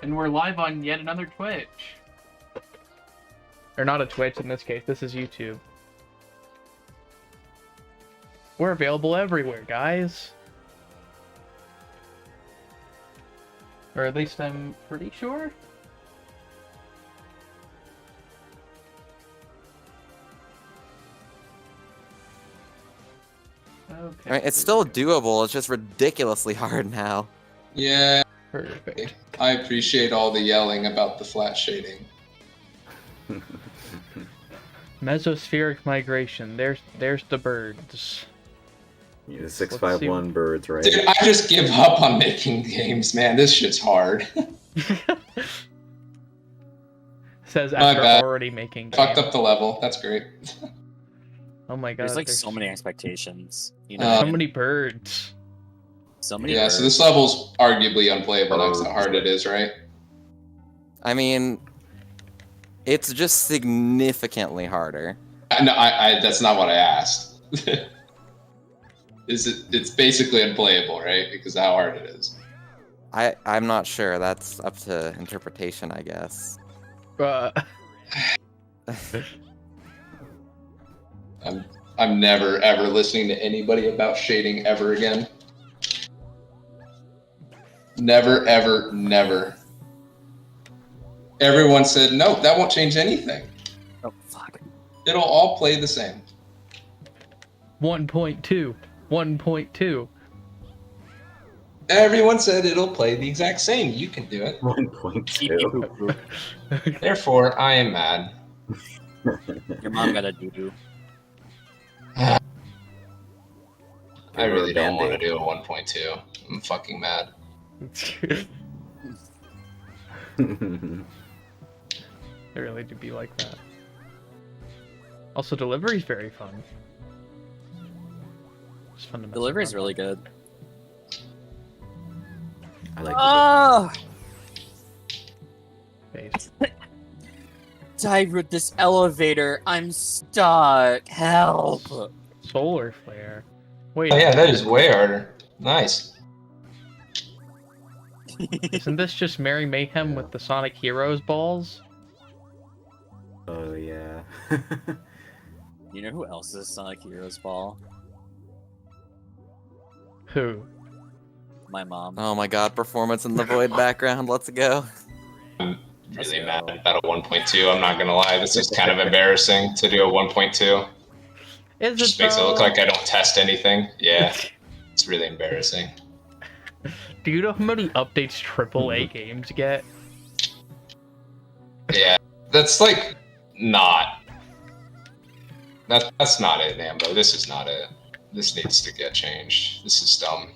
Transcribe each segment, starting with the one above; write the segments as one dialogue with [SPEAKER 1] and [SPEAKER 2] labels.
[SPEAKER 1] And we're live on yet another Twitch. Or not a Twitch in this case, this is YouTube. We're available everywhere, guys. Or at least I'm pretty sure. Okay.
[SPEAKER 2] I mean, it's still doable, it's just ridiculously hard now.
[SPEAKER 3] Yeah,
[SPEAKER 1] Perfect.
[SPEAKER 3] I appreciate all the yelling about the flat shading.
[SPEAKER 1] Mesospheric migration. There's the birds.
[SPEAKER 4] Yeah, the 651 birds, right?
[SPEAKER 3] Dude, I just give up on making games, man. This shit's hard.
[SPEAKER 1] Says
[SPEAKER 3] My
[SPEAKER 1] after
[SPEAKER 3] bad.
[SPEAKER 1] already making games.
[SPEAKER 3] Fucked up the level. That's great.
[SPEAKER 1] Oh my god.
[SPEAKER 5] There's like so many expectations. You know,
[SPEAKER 1] There's so
[SPEAKER 5] and
[SPEAKER 1] many birds.
[SPEAKER 5] so many.
[SPEAKER 3] Yeah,
[SPEAKER 5] birds.
[SPEAKER 3] so this level's arguably unplayable next to how hard it is, right?
[SPEAKER 2] I mean, it's just significantly harder.
[SPEAKER 3] No, I that's not what I asked. It's basically unplayable, right? Because of how hard it is.
[SPEAKER 2] I'm not sure. That's up to interpretation, I guess.
[SPEAKER 3] I'm never ever listening to anybody about shading ever again. Never, ever, never. Everyone said, no, that won't change anything.
[SPEAKER 5] Oh fuck.
[SPEAKER 3] It'll all play the same.
[SPEAKER 1] 1.2. 1.2.
[SPEAKER 3] Everyone said it'll play the exact same. You can do it.
[SPEAKER 4] 1.2.
[SPEAKER 3] Therefore, I am mad.
[SPEAKER 5] Your mom got a doo-doo.
[SPEAKER 3] I really don't want to do a 1.2. I'm fucking mad.
[SPEAKER 1] They really do be like that. Also, delivery's very fun. It's fun to mess
[SPEAKER 5] Delivery's
[SPEAKER 1] around.
[SPEAKER 5] really good.
[SPEAKER 4] I like
[SPEAKER 5] Oh!
[SPEAKER 1] Face.
[SPEAKER 5] Dive with this elevator. I'm stuck. Help.
[SPEAKER 1] Solar flare. Wait,
[SPEAKER 3] Oh yeah, that is way harder. Nice.
[SPEAKER 1] isn't this just Merry Mayhem with the Sonic Heroes balls?
[SPEAKER 4] Oh, yeah.
[SPEAKER 5] You know who else is Sonic Heroes Ball?
[SPEAKER 1] Who?
[SPEAKER 5] My mom.
[SPEAKER 2] Oh my god, performance in the void background, let's go.
[SPEAKER 3] I'm really mad about a 1.2. I'm not gonna lie. This is kind of embarrassing to do a 1.2.
[SPEAKER 1] Is
[SPEAKER 3] Just
[SPEAKER 1] it
[SPEAKER 3] makes it look
[SPEAKER 1] though?
[SPEAKER 3] like I don't test anything. Yeah, it's really embarrassing.
[SPEAKER 1] Do you know how many updates AAA games get?
[SPEAKER 3] Yeah, that's like not. That's not it, Nambo. This is not it. This needs to get changed. This is dumb.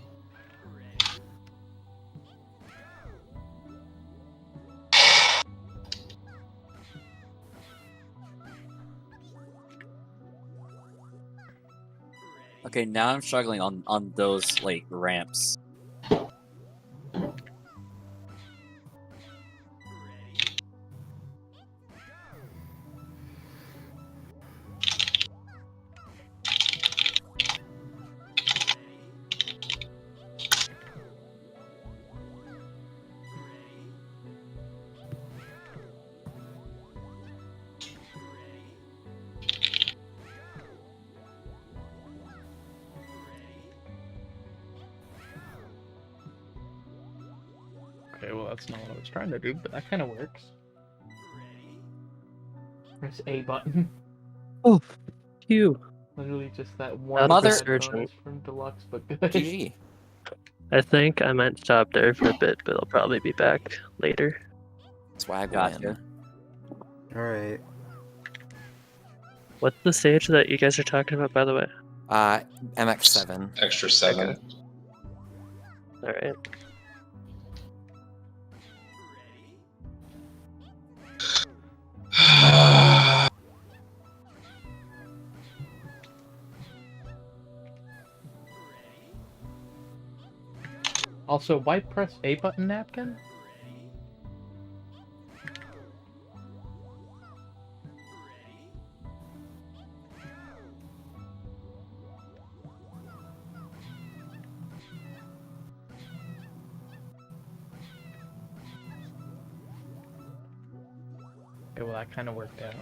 [SPEAKER 5] Okay, now I'm struggling on those like ramps.
[SPEAKER 1] Okay, well that's not what I was trying to do, but that kind of works. Press A button.
[SPEAKER 6] Oh, phew.
[SPEAKER 1] Literally just that one
[SPEAKER 5] Mother-
[SPEAKER 1] headphones from Deluxe, but good.
[SPEAKER 2] GG.
[SPEAKER 6] I think I might stop there for a bit, but I'll probably be back later.
[SPEAKER 2] Swag
[SPEAKER 5] Gotcha.
[SPEAKER 2] win.
[SPEAKER 4] Alright.
[SPEAKER 6] What's the stage that you guys are talking about, by the way?
[SPEAKER 2] MX7.
[SPEAKER 3] Extra 7.
[SPEAKER 6] Alright.
[SPEAKER 1] Also, why press A button, Napkin? Okay, well that kind of worked out.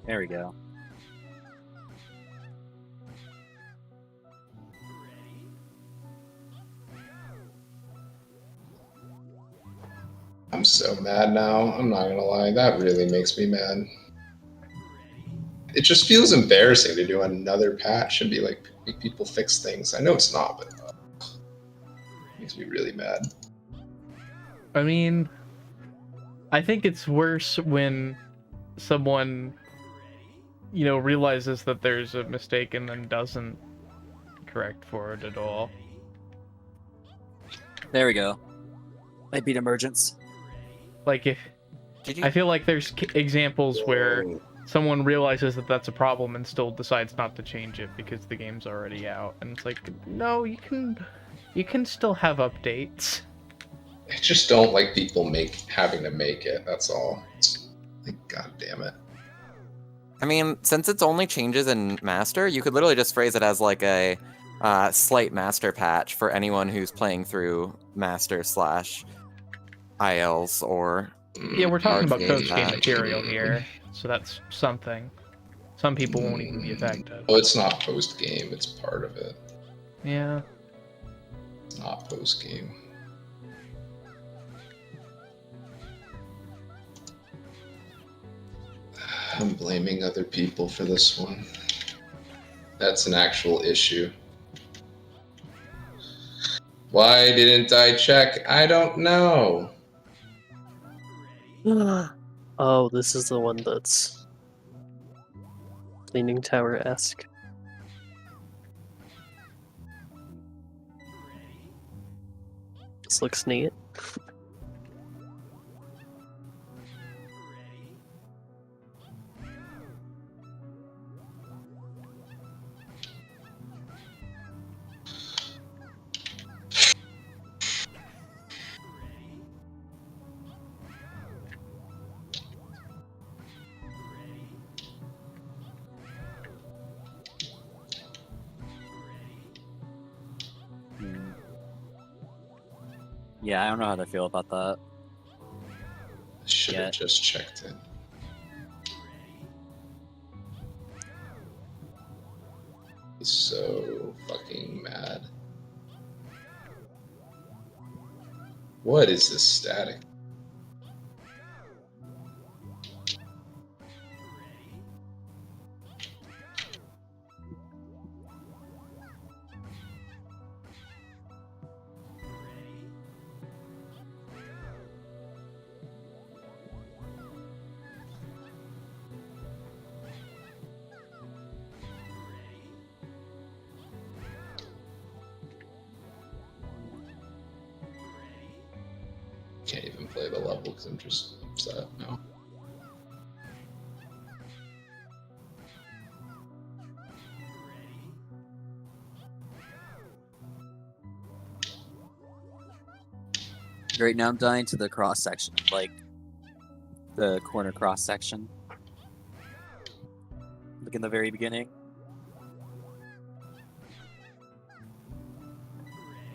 [SPEAKER 5] There we go.
[SPEAKER 3] I'm so mad now. I'm not gonna lie. That really makes me mad. It just feels embarrassing to do another patch and be like, make people fix things. I know it's not, but it makes me really mad.
[SPEAKER 1] I mean, I think it's worse when someone, you know, realizes that there's a mistake and then doesn't correct for it at all.
[SPEAKER 5] There we go. I beat Emergence.
[SPEAKER 1] Like, if
[SPEAKER 2] Did you?
[SPEAKER 1] I feel like there's examples where someone realizes that that's a problem and still decides not to change it because the game's already out, and it's like, no, you can still have updates.
[SPEAKER 3] I just don't like people having to make it. That's all. It's like, god damn it.
[SPEAKER 2] I mean, since it's only changes in Master, you could literally just phrase it as like a slight Master patch for anyone who's playing through Master / ILs or...
[SPEAKER 1] Yeah, we're talking about
[SPEAKER 2] RTA
[SPEAKER 1] post game
[SPEAKER 2] patch.
[SPEAKER 1] material here, so that's something. Some people won't even be affected.
[SPEAKER 3] Well, it's not post game. It's part of it.
[SPEAKER 1] Yeah.
[SPEAKER 3] It's not post game. I'm blaming other people for this one. That's an actual issue. Why didn't I check? I don't know.
[SPEAKER 6] Oh, this is the one that's Leaning Tower-esque. This looks neat.
[SPEAKER 5] Yeah, I don't know how to feel about that.
[SPEAKER 3] Should have
[SPEAKER 5] Yeah.
[SPEAKER 3] just checked it. He's so fucking mad. What is this static? Can't even play the level because I'm just upset now.
[SPEAKER 5] Right now I'm dying to the cross section, like the corner cross section. Like in the very beginning.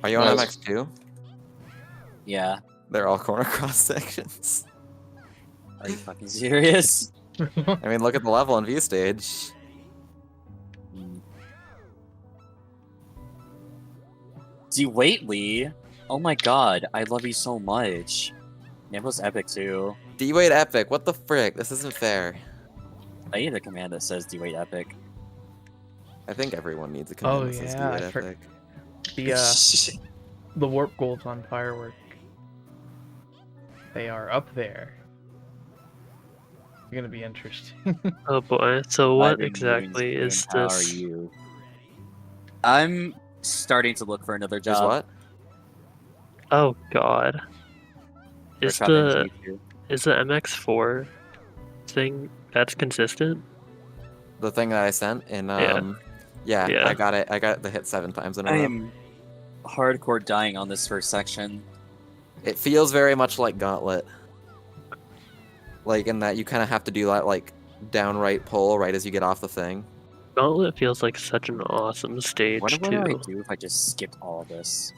[SPEAKER 2] Are you on
[SPEAKER 3] Well,
[SPEAKER 2] MX2?
[SPEAKER 5] Yeah.
[SPEAKER 2] They're all corner cross sections.
[SPEAKER 5] Are you fucking serious?
[SPEAKER 2] I mean, look at the level and view stage.
[SPEAKER 5] Wait, Lee. Oh my god, I love you so much. Namble's epic too.
[SPEAKER 2] D-Wade Epic, what the frick? This isn't fair.
[SPEAKER 5] I need a command that says D-Wait epic.
[SPEAKER 2] I think everyone needs a command
[SPEAKER 1] Oh,
[SPEAKER 2] that says
[SPEAKER 1] yeah, I
[SPEAKER 2] D-Wade
[SPEAKER 1] for-
[SPEAKER 2] Epic.
[SPEAKER 1] The warp goals on Firework. They are up there. It's gonna be interesting.
[SPEAKER 6] Oh boy, so what
[SPEAKER 5] Driving
[SPEAKER 6] exactly
[SPEAKER 5] moons
[SPEAKER 6] is
[SPEAKER 5] empower
[SPEAKER 6] this?
[SPEAKER 5] you. I'm starting to look for another
[SPEAKER 2] Just
[SPEAKER 5] job.
[SPEAKER 2] what?
[SPEAKER 6] Oh god.
[SPEAKER 5] for
[SPEAKER 6] Is
[SPEAKER 5] Trapping
[SPEAKER 6] the
[SPEAKER 5] G2.
[SPEAKER 6] is the MX4 thing that's consistent.
[SPEAKER 2] The thing that I sent in yeah,
[SPEAKER 6] Yeah.
[SPEAKER 2] I got it. I got the hit 7 times in a
[SPEAKER 5] I
[SPEAKER 2] row.
[SPEAKER 5] am hardcore dying on this first section.
[SPEAKER 2] It feels very much like Gauntlet. Like in that you kind of have to do that like downright pull right as you get off the thing.
[SPEAKER 6] Gauntlet feels like such an awesome stage
[SPEAKER 5] What would I
[SPEAKER 6] too.
[SPEAKER 5] do if I just skipped all of this?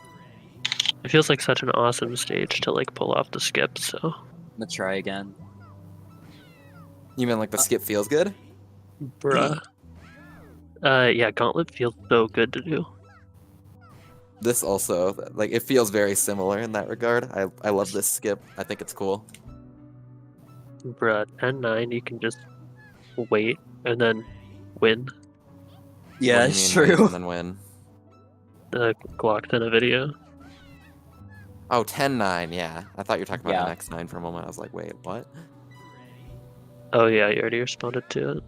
[SPEAKER 6] It feels like such an awesome stage to like pull off the skip. So
[SPEAKER 5] I'm gonna try again.
[SPEAKER 2] You mean like the skip feels good?
[SPEAKER 6] bruh. Yeah, Gauntlet feels so good to do.
[SPEAKER 2] This also, like, it feels very similar in that regard. I love this skip. I think it's cool.
[SPEAKER 6] Bruh, 10-9, you can just wait and then win.
[SPEAKER 5] Yeah,
[SPEAKER 2] What do
[SPEAKER 5] it's
[SPEAKER 2] you mean, wait
[SPEAKER 5] true.
[SPEAKER 2] and then win.
[SPEAKER 6] The Glock in a video.
[SPEAKER 2] Oh, 10-9, yeah. I thought you were talking about
[SPEAKER 5] Yeah.
[SPEAKER 2] an X9 for a moment. I was like, wait, what?
[SPEAKER 6] Oh yeah, you already responded to it.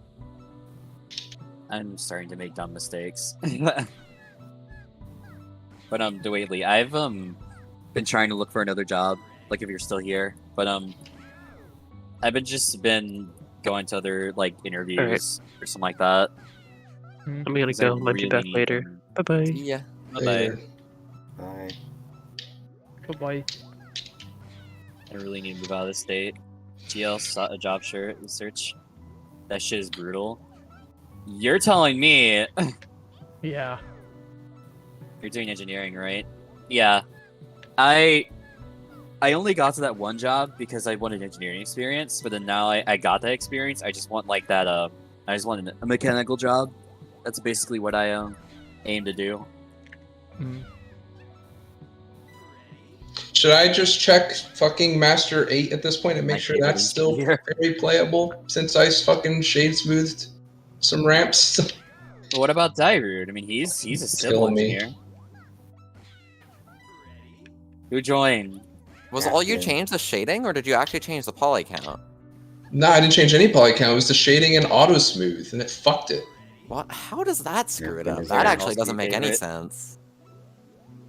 [SPEAKER 5] I'm starting to make dumb mistakes. But Lately, I've been trying to look for another job. Like if you're still here, but I've been going to other like interviews or something like that.
[SPEAKER 6] I'm gonna
[SPEAKER 5] 'cause I
[SPEAKER 6] go. Might be
[SPEAKER 5] really
[SPEAKER 6] back
[SPEAKER 5] need
[SPEAKER 6] later.
[SPEAKER 5] them.
[SPEAKER 6] Bye bye.
[SPEAKER 2] Yeah.
[SPEAKER 5] Bye-bye.
[SPEAKER 3] Later.
[SPEAKER 4] Bye.
[SPEAKER 1] Goodbye.
[SPEAKER 5] I really need to move out of this state. TL sought a job search. That shit is brutal. You're telling me
[SPEAKER 1] Yeah.
[SPEAKER 5] you're doing engineering, right? Yeah. I only got to that one job because I wanted engineering experience, but then now I got that experience. I just want like that I just want a mechanical job. That's basically what I aim to do.
[SPEAKER 1] Mm.
[SPEAKER 3] Should I just check fucking Master 8 at this point and make
[SPEAKER 5] My
[SPEAKER 3] sure
[SPEAKER 5] favorite
[SPEAKER 3] that's still
[SPEAKER 5] engineer.
[SPEAKER 3] very playable since I fucking shade smoothed some ramps?
[SPEAKER 5] But what about Dairud? I mean, he's a civil
[SPEAKER 3] Kill me.
[SPEAKER 5] engineer. Who joined?
[SPEAKER 2] Was all you
[SPEAKER 4] Yeah.
[SPEAKER 2] changed the shading, or did you actually change the poly count?
[SPEAKER 3] No, I didn't change any poly count. It was the shading and auto smooth, and it fucked it.
[SPEAKER 2] What? How does that screw
[SPEAKER 4] Yeah,
[SPEAKER 2] it up?
[SPEAKER 4] is
[SPEAKER 2] That
[SPEAKER 4] there
[SPEAKER 2] actually
[SPEAKER 5] else
[SPEAKER 2] doesn't
[SPEAKER 5] you
[SPEAKER 2] make any
[SPEAKER 5] favorite?
[SPEAKER 2] sense.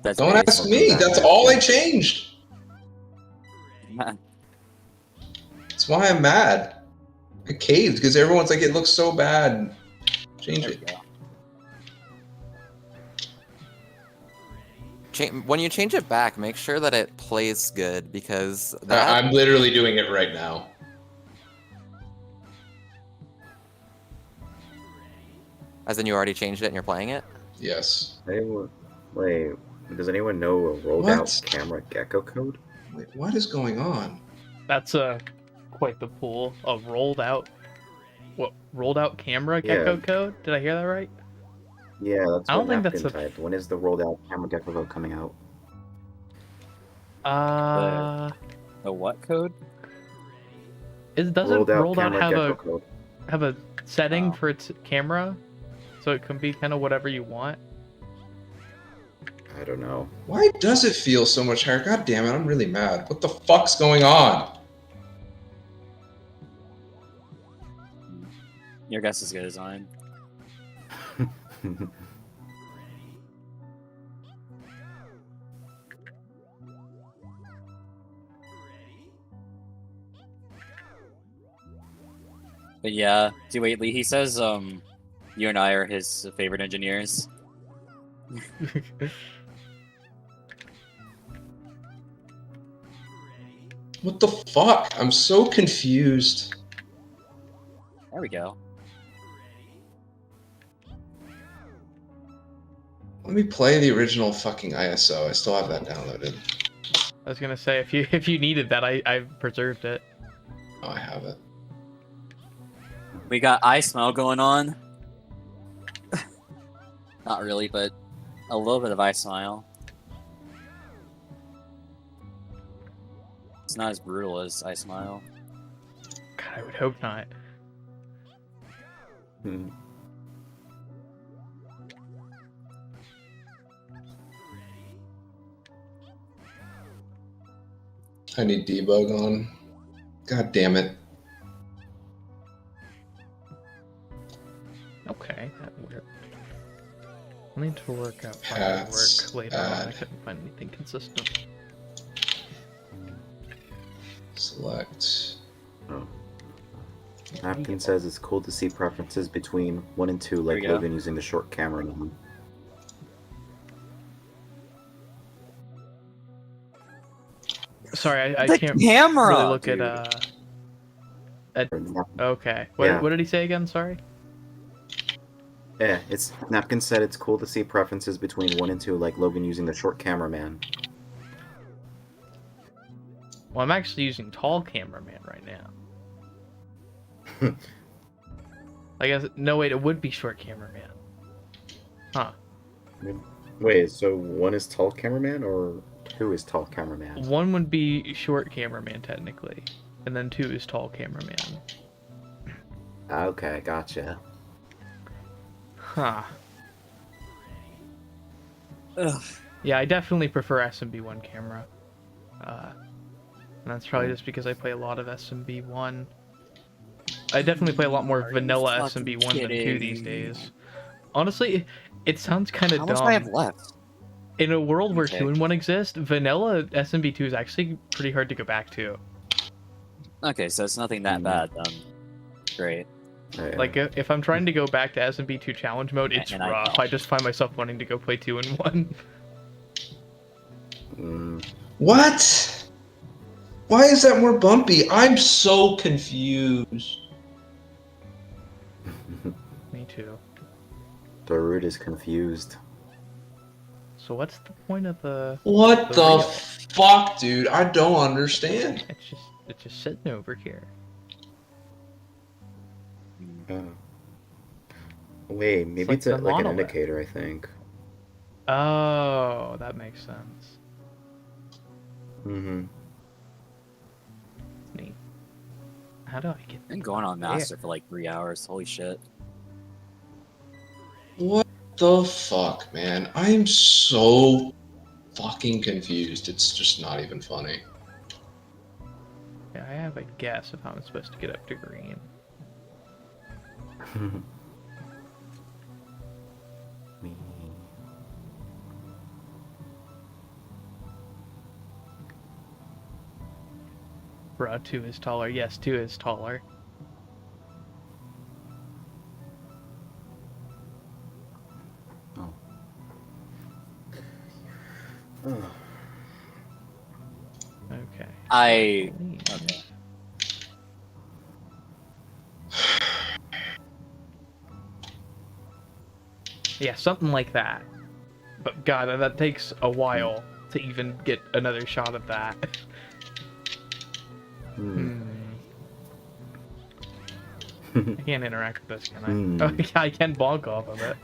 [SPEAKER 5] That's
[SPEAKER 3] Don't
[SPEAKER 5] very
[SPEAKER 3] ask
[SPEAKER 5] fucking
[SPEAKER 3] me.
[SPEAKER 5] bad.
[SPEAKER 3] That's all I changed.
[SPEAKER 5] Man,
[SPEAKER 3] That's why I'm mad. I caved because everyone's like, it looks so bad. Change
[SPEAKER 5] there we
[SPEAKER 3] it.
[SPEAKER 5] go.
[SPEAKER 2] When you change it back, make sure that it plays good, because that...
[SPEAKER 3] I'm literally doing it right now.
[SPEAKER 2] As in you already changed it and you're playing it?
[SPEAKER 3] Yes.
[SPEAKER 4] Wait, does anyone know a rolled
[SPEAKER 3] What?
[SPEAKER 4] out camera gecko code?
[SPEAKER 3] Wait, what is going on?
[SPEAKER 1] That's quite the pool of rolled out. What, rolled out camera
[SPEAKER 4] Yeah.
[SPEAKER 1] gecko code? Did I hear that right?
[SPEAKER 4] Yeah, that's
[SPEAKER 1] I don't
[SPEAKER 4] what
[SPEAKER 1] think
[SPEAKER 4] Napkin
[SPEAKER 1] that's a-
[SPEAKER 4] typed. When is the rolled out camera gecko code coming out?
[SPEAKER 5] The what code?
[SPEAKER 1] Doesn't
[SPEAKER 4] Rolled out
[SPEAKER 1] rolled out
[SPEAKER 4] camera
[SPEAKER 1] have
[SPEAKER 4] gecko
[SPEAKER 1] a
[SPEAKER 4] code.
[SPEAKER 1] have a setting
[SPEAKER 5] Oh.
[SPEAKER 1] for its camera, so it can be kind of whatever you want?
[SPEAKER 4] I don't know.
[SPEAKER 3] Why does it feel so much higher? God damn it, I'm really mad. What the fuck's going on?
[SPEAKER 5] Your guess is as good as mine. But yeah, Lee, he says you and I are his favorite engineers.
[SPEAKER 3] What the fuck? I'm so confused.
[SPEAKER 5] There we go.
[SPEAKER 3] Let me play the original fucking ISO. I still have that downloaded.
[SPEAKER 1] I was gonna say if you needed that, I preserved it.
[SPEAKER 3] Oh, I have it.
[SPEAKER 5] We got eye smell going on. Not really, but a little bit of eye smile. It's not as brutal as eye smile.
[SPEAKER 1] God, I would hope not.
[SPEAKER 4] Hmm.
[SPEAKER 3] I need debug on. God damn it.
[SPEAKER 1] Okay, that worked. I need to work out how to
[SPEAKER 3] Paths,
[SPEAKER 1] work later on. I
[SPEAKER 3] add.
[SPEAKER 1] couldn't find anything consistent.
[SPEAKER 3] Select.
[SPEAKER 4] Oh. Napkin says it's cool to see preferences between 1 and 2,
[SPEAKER 5] There
[SPEAKER 4] like
[SPEAKER 5] we go.
[SPEAKER 4] Logan using the short camera now.
[SPEAKER 1] Sorry, I
[SPEAKER 5] The
[SPEAKER 1] can't
[SPEAKER 5] camera,
[SPEAKER 1] really look
[SPEAKER 5] dude.
[SPEAKER 1] at.
[SPEAKER 4] Or Nap-
[SPEAKER 1] Okay.
[SPEAKER 4] Yeah.
[SPEAKER 1] What did he say again? Sorry.
[SPEAKER 4] Yeah, it's Napkin said it's cool to see preferences between 1 and 2, like Logan using the short cameraman.
[SPEAKER 1] Well, I'm actually using tall cameraman right now. I guess no wait, it would be short cameraman. Huh.
[SPEAKER 4] Wait, so 1 is tall cameraman or 2 is tall cameraman?
[SPEAKER 1] One would be short cameraman technically, and then 2 is tall cameraman.
[SPEAKER 4] Okay, gotcha.
[SPEAKER 1] Huh.
[SPEAKER 5] Ugh.
[SPEAKER 1] Yeah, I definitely prefer SMB1 camera. And that's probably just because I play a lot of SMB1. I definitely play a lot more
[SPEAKER 5] Are you
[SPEAKER 1] vanilla
[SPEAKER 5] fucking
[SPEAKER 1] SMB1 than 2 these
[SPEAKER 5] kidding?
[SPEAKER 1] days. Honestly, it sounds kind
[SPEAKER 5] How
[SPEAKER 1] of
[SPEAKER 5] much do I have
[SPEAKER 1] dumb.
[SPEAKER 5] left?
[SPEAKER 1] In a world where
[SPEAKER 5] Okay.
[SPEAKER 1] 2 and 1 exist, vanilla SMB2 is actually pretty hard to go back to.
[SPEAKER 5] Okay, so it's nothing that bad then. Great.
[SPEAKER 4] Yeah.
[SPEAKER 1] Like, if I'm trying to go back to SMB2 challenge mode, it's
[SPEAKER 5] And I
[SPEAKER 1] rough.
[SPEAKER 5] don't.
[SPEAKER 1] I just find myself wanting to go play 2 and 1.
[SPEAKER 3] What? Why is that more bumpy? I'm so confused.
[SPEAKER 1] Me too.
[SPEAKER 4] The root is confused.
[SPEAKER 1] So what's the point of the...
[SPEAKER 3] What
[SPEAKER 1] The
[SPEAKER 3] the
[SPEAKER 1] real.
[SPEAKER 3] fuck, dude? I don't understand.
[SPEAKER 1] It's just sitting over here.
[SPEAKER 4] Wait, maybe
[SPEAKER 1] like
[SPEAKER 4] it's,
[SPEAKER 1] the
[SPEAKER 4] like an
[SPEAKER 1] monolith.
[SPEAKER 4] indicator, I think.
[SPEAKER 1] Oh, that makes sense.
[SPEAKER 4] Mm-hmm.
[SPEAKER 1] Neat. How do I get...
[SPEAKER 5] Been going on Master for like 3 hours. Holy shit.
[SPEAKER 3] What the fuck, man? I am so fucking confused. It's just not even funny.
[SPEAKER 1] Yeah, I have a guess of how I'm supposed to get up to green.
[SPEAKER 4] Me.
[SPEAKER 1] Bruh, 2 is taller. Yes, 2 is taller.
[SPEAKER 4] Oh.
[SPEAKER 1] Okay.
[SPEAKER 5] Okay.
[SPEAKER 1] Yeah, something like that. But god, that takes a while to even get another shot of that.
[SPEAKER 4] Hmm.
[SPEAKER 1] I can't interact with this, can I?
[SPEAKER 4] Hmm.
[SPEAKER 1] Oh, yeah, I can bonk off of it.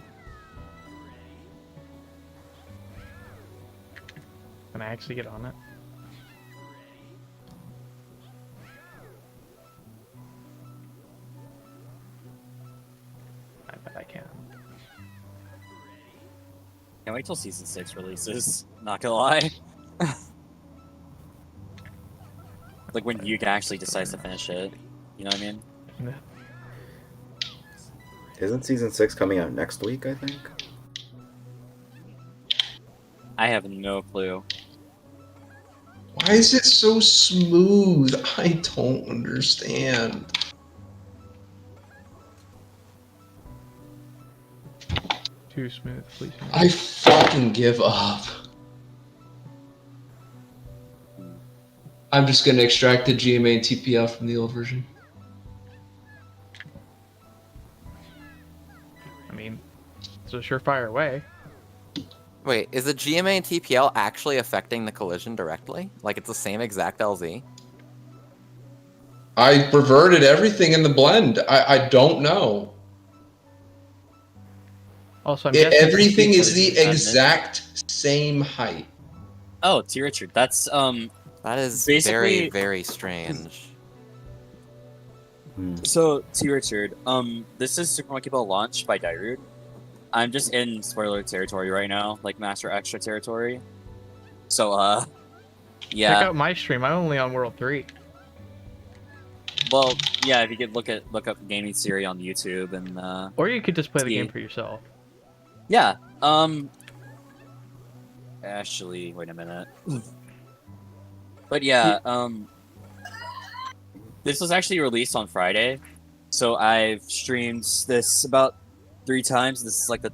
[SPEAKER 1] Can I actually get on it? I bet I can.
[SPEAKER 5] Can't wait till season 6 releases. Not gonna lie. Like when you can actually decide to finish it. You know what I mean?
[SPEAKER 4] Isn't season 6 coming out next week, I think?
[SPEAKER 5] I have no clue.
[SPEAKER 3] Why is it so smooth? I don't understand.
[SPEAKER 1] Too smooth, please.
[SPEAKER 3] I fucking give up. I'm just gonna extract the GMA and TPL from the old version.
[SPEAKER 1] I mean, it's a surefire way.
[SPEAKER 2] Wait, is the GMA and TPL actually affecting the collision directly? Like it's the same exact LZ?
[SPEAKER 3] I reverted everything in the blend. I don't know.
[SPEAKER 1] Also, I'm guessing
[SPEAKER 3] Everything is the
[SPEAKER 5] collision
[SPEAKER 3] exact same height.
[SPEAKER 5] Oh, T. Richard, that's
[SPEAKER 2] That is
[SPEAKER 5] Basically-
[SPEAKER 2] very, very strange.
[SPEAKER 5] so T. Richard. This is Super Monkey Ball launch by Darude. I'm just in spoiler territory right now, like Master Extra territory. So
[SPEAKER 1] Check
[SPEAKER 5] yeah.
[SPEAKER 1] out my stream. I'm only on World 3.
[SPEAKER 5] Well, yeah. If you could look up Gaming Theory on YouTube and
[SPEAKER 1] Or you could just play the
[SPEAKER 5] See.
[SPEAKER 1] game for yourself.
[SPEAKER 5] yeah. Actually, wait a minute. But yeah, this was actually released on Friday, So I've streamed this about 3 times. This is like the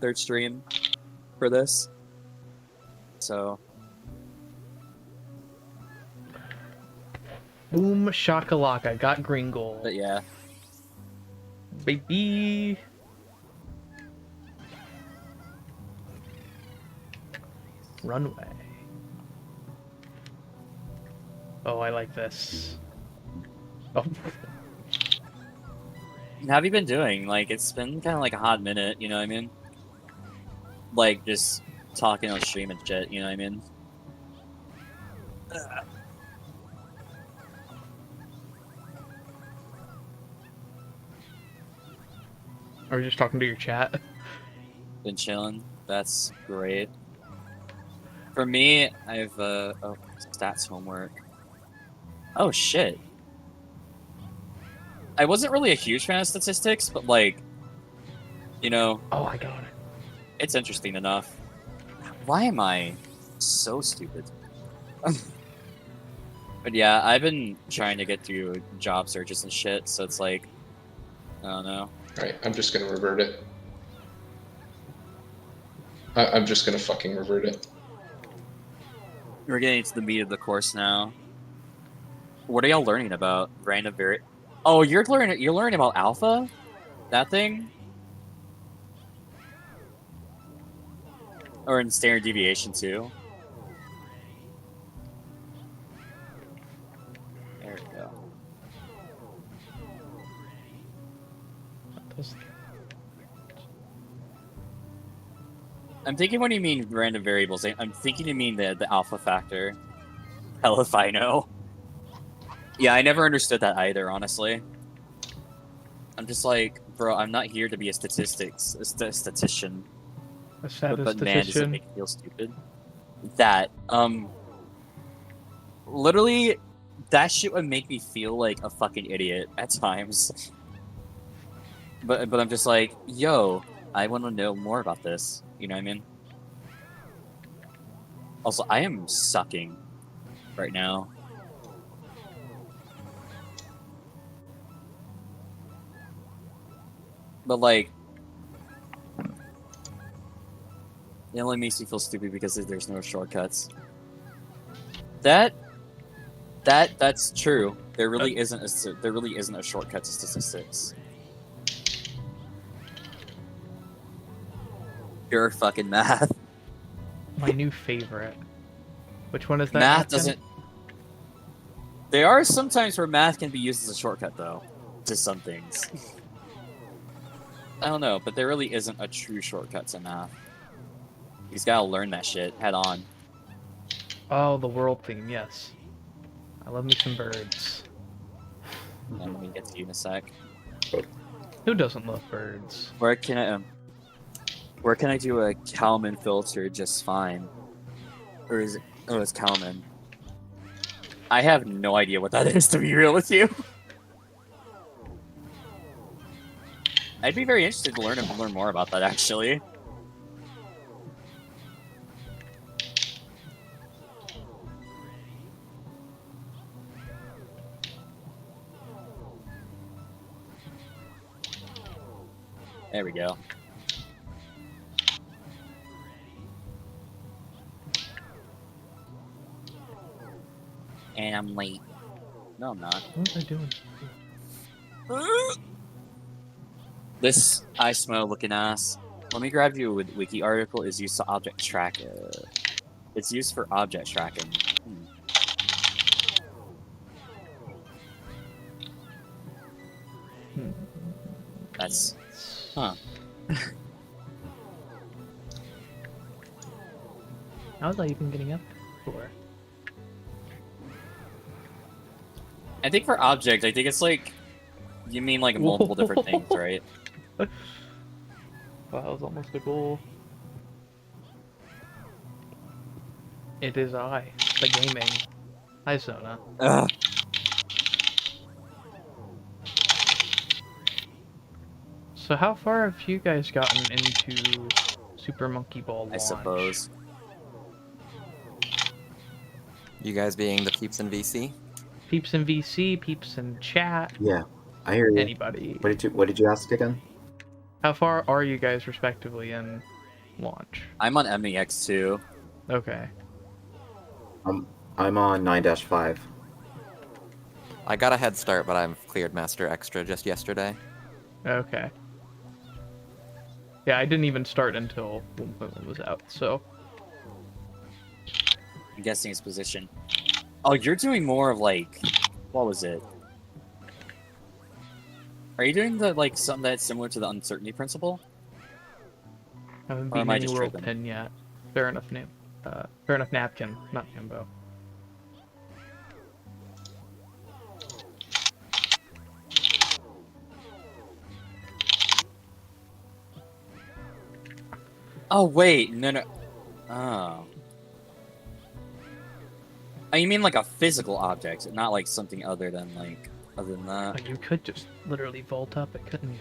[SPEAKER 5] third stream for this. So
[SPEAKER 1] Boom shakalaka, got green gold.
[SPEAKER 5] but yeah.
[SPEAKER 1] Baby. Runway. Oh, I like this. Oh.
[SPEAKER 5] How have you been doing? Like, it's been kind of like a hot minute, you know what I mean? Like, just talking on stream and shit, you know what I mean?
[SPEAKER 1] Are we just talking to your chat?
[SPEAKER 5] Been chilling. That's great. For me, I've, oh, stats homework. Oh, shit. I wasn't really a huge fan of statistics, but, like, you know,
[SPEAKER 1] Oh, I got it.
[SPEAKER 5] it's interesting enough. Why am I so stupid? But yeah, I've been trying to get through job searches and shit, so it's like, I don't know.
[SPEAKER 3] Alright, I'm just gonna revert it. I'm just gonna fucking revert it.
[SPEAKER 5] We're getting to the meat of the course now. What are y'all learning about? Random vari- Oh, you're learning about alpha? That thing? Or in standard deviation too? There we go.
[SPEAKER 1] What does-
[SPEAKER 5] I'm thinking when you mean random variables, I'm thinking you mean the alpha factor. Hell if I know. Yeah, I never understood that either, honestly. I'm just like, bro, I'm not here to be a statistician.
[SPEAKER 1] A
[SPEAKER 5] But man, does it
[SPEAKER 1] statistician.
[SPEAKER 5] make me feel stupid? That, literally, that shit would make me feel like a fucking idiot at times. But I'm just like, yo, I want to know more about this. You know what I mean? Also, I am sucking right now. But like, it only makes me feel stupid because there's no shortcuts. That's true. There really isn't a shortcut to statistics. Pure fucking math.
[SPEAKER 1] My new favorite. Which one is that?
[SPEAKER 5] Math
[SPEAKER 1] Captain?
[SPEAKER 5] doesn't. There are some times where math can be used as a shortcut, though, to some things. I don't know, but there really isn't a true shortcut to math. You just gotta learn that shit head on.
[SPEAKER 1] Oh, the world theme, yes. I love me some birds.
[SPEAKER 5] And let me get to you in a sec.
[SPEAKER 1] Who doesn't love birds?
[SPEAKER 5] Where can I do a Kalman filter just fine? Or is it? Oh, it's Kalman. I have no idea what that is, to be real with you. I'd be very interested to learn more about that, actually. There we go. And I'm late. No, I'm not.
[SPEAKER 1] What am I doing?
[SPEAKER 5] This iSmo looking ass. Let me grab you with wiki article is used to object track. It's used for object tracking. That's huh.
[SPEAKER 1] How was I even getting up for?
[SPEAKER 5] I think for object, I think it's like you mean like multiple different things, right?
[SPEAKER 1] Wow, that was almost a goal. It is I, the gaming. Hi, Zona.
[SPEAKER 5] Ugh.
[SPEAKER 1] So how far have you guys gotten into Super Monkey Ball launch?
[SPEAKER 5] I suppose.
[SPEAKER 2] You guys being the peeps in VC?
[SPEAKER 1] Peeps in VC, peeps in chat.
[SPEAKER 4] Yeah, I hear you.
[SPEAKER 1] anybody.
[SPEAKER 4] What did you ask again?
[SPEAKER 1] How far are you guys respectively in launch?
[SPEAKER 5] I'm on MEX too.
[SPEAKER 1] Okay.
[SPEAKER 4] I'm on 9-5.
[SPEAKER 2] I got a head start, but I've cleared Master Extra just yesterday.
[SPEAKER 1] Okay. Yeah, I didn't even start until 1.1 was out, so.
[SPEAKER 5] I'm guessing his position. Oh, you're doing more of like, what was it? Are you doing the like something that's similar to the uncertainty principle?
[SPEAKER 1] I haven't
[SPEAKER 5] Or
[SPEAKER 1] beaten
[SPEAKER 5] am I
[SPEAKER 1] any
[SPEAKER 5] just
[SPEAKER 1] world
[SPEAKER 5] tripping?
[SPEAKER 1] 10 yet. Fair enough napkin, not Himbo.
[SPEAKER 5] Oh wait, no. Oh. Oh, you mean like a physical object, not like something other than that.
[SPEAKER 1] Like, you could just literally vault up it, couldn't you?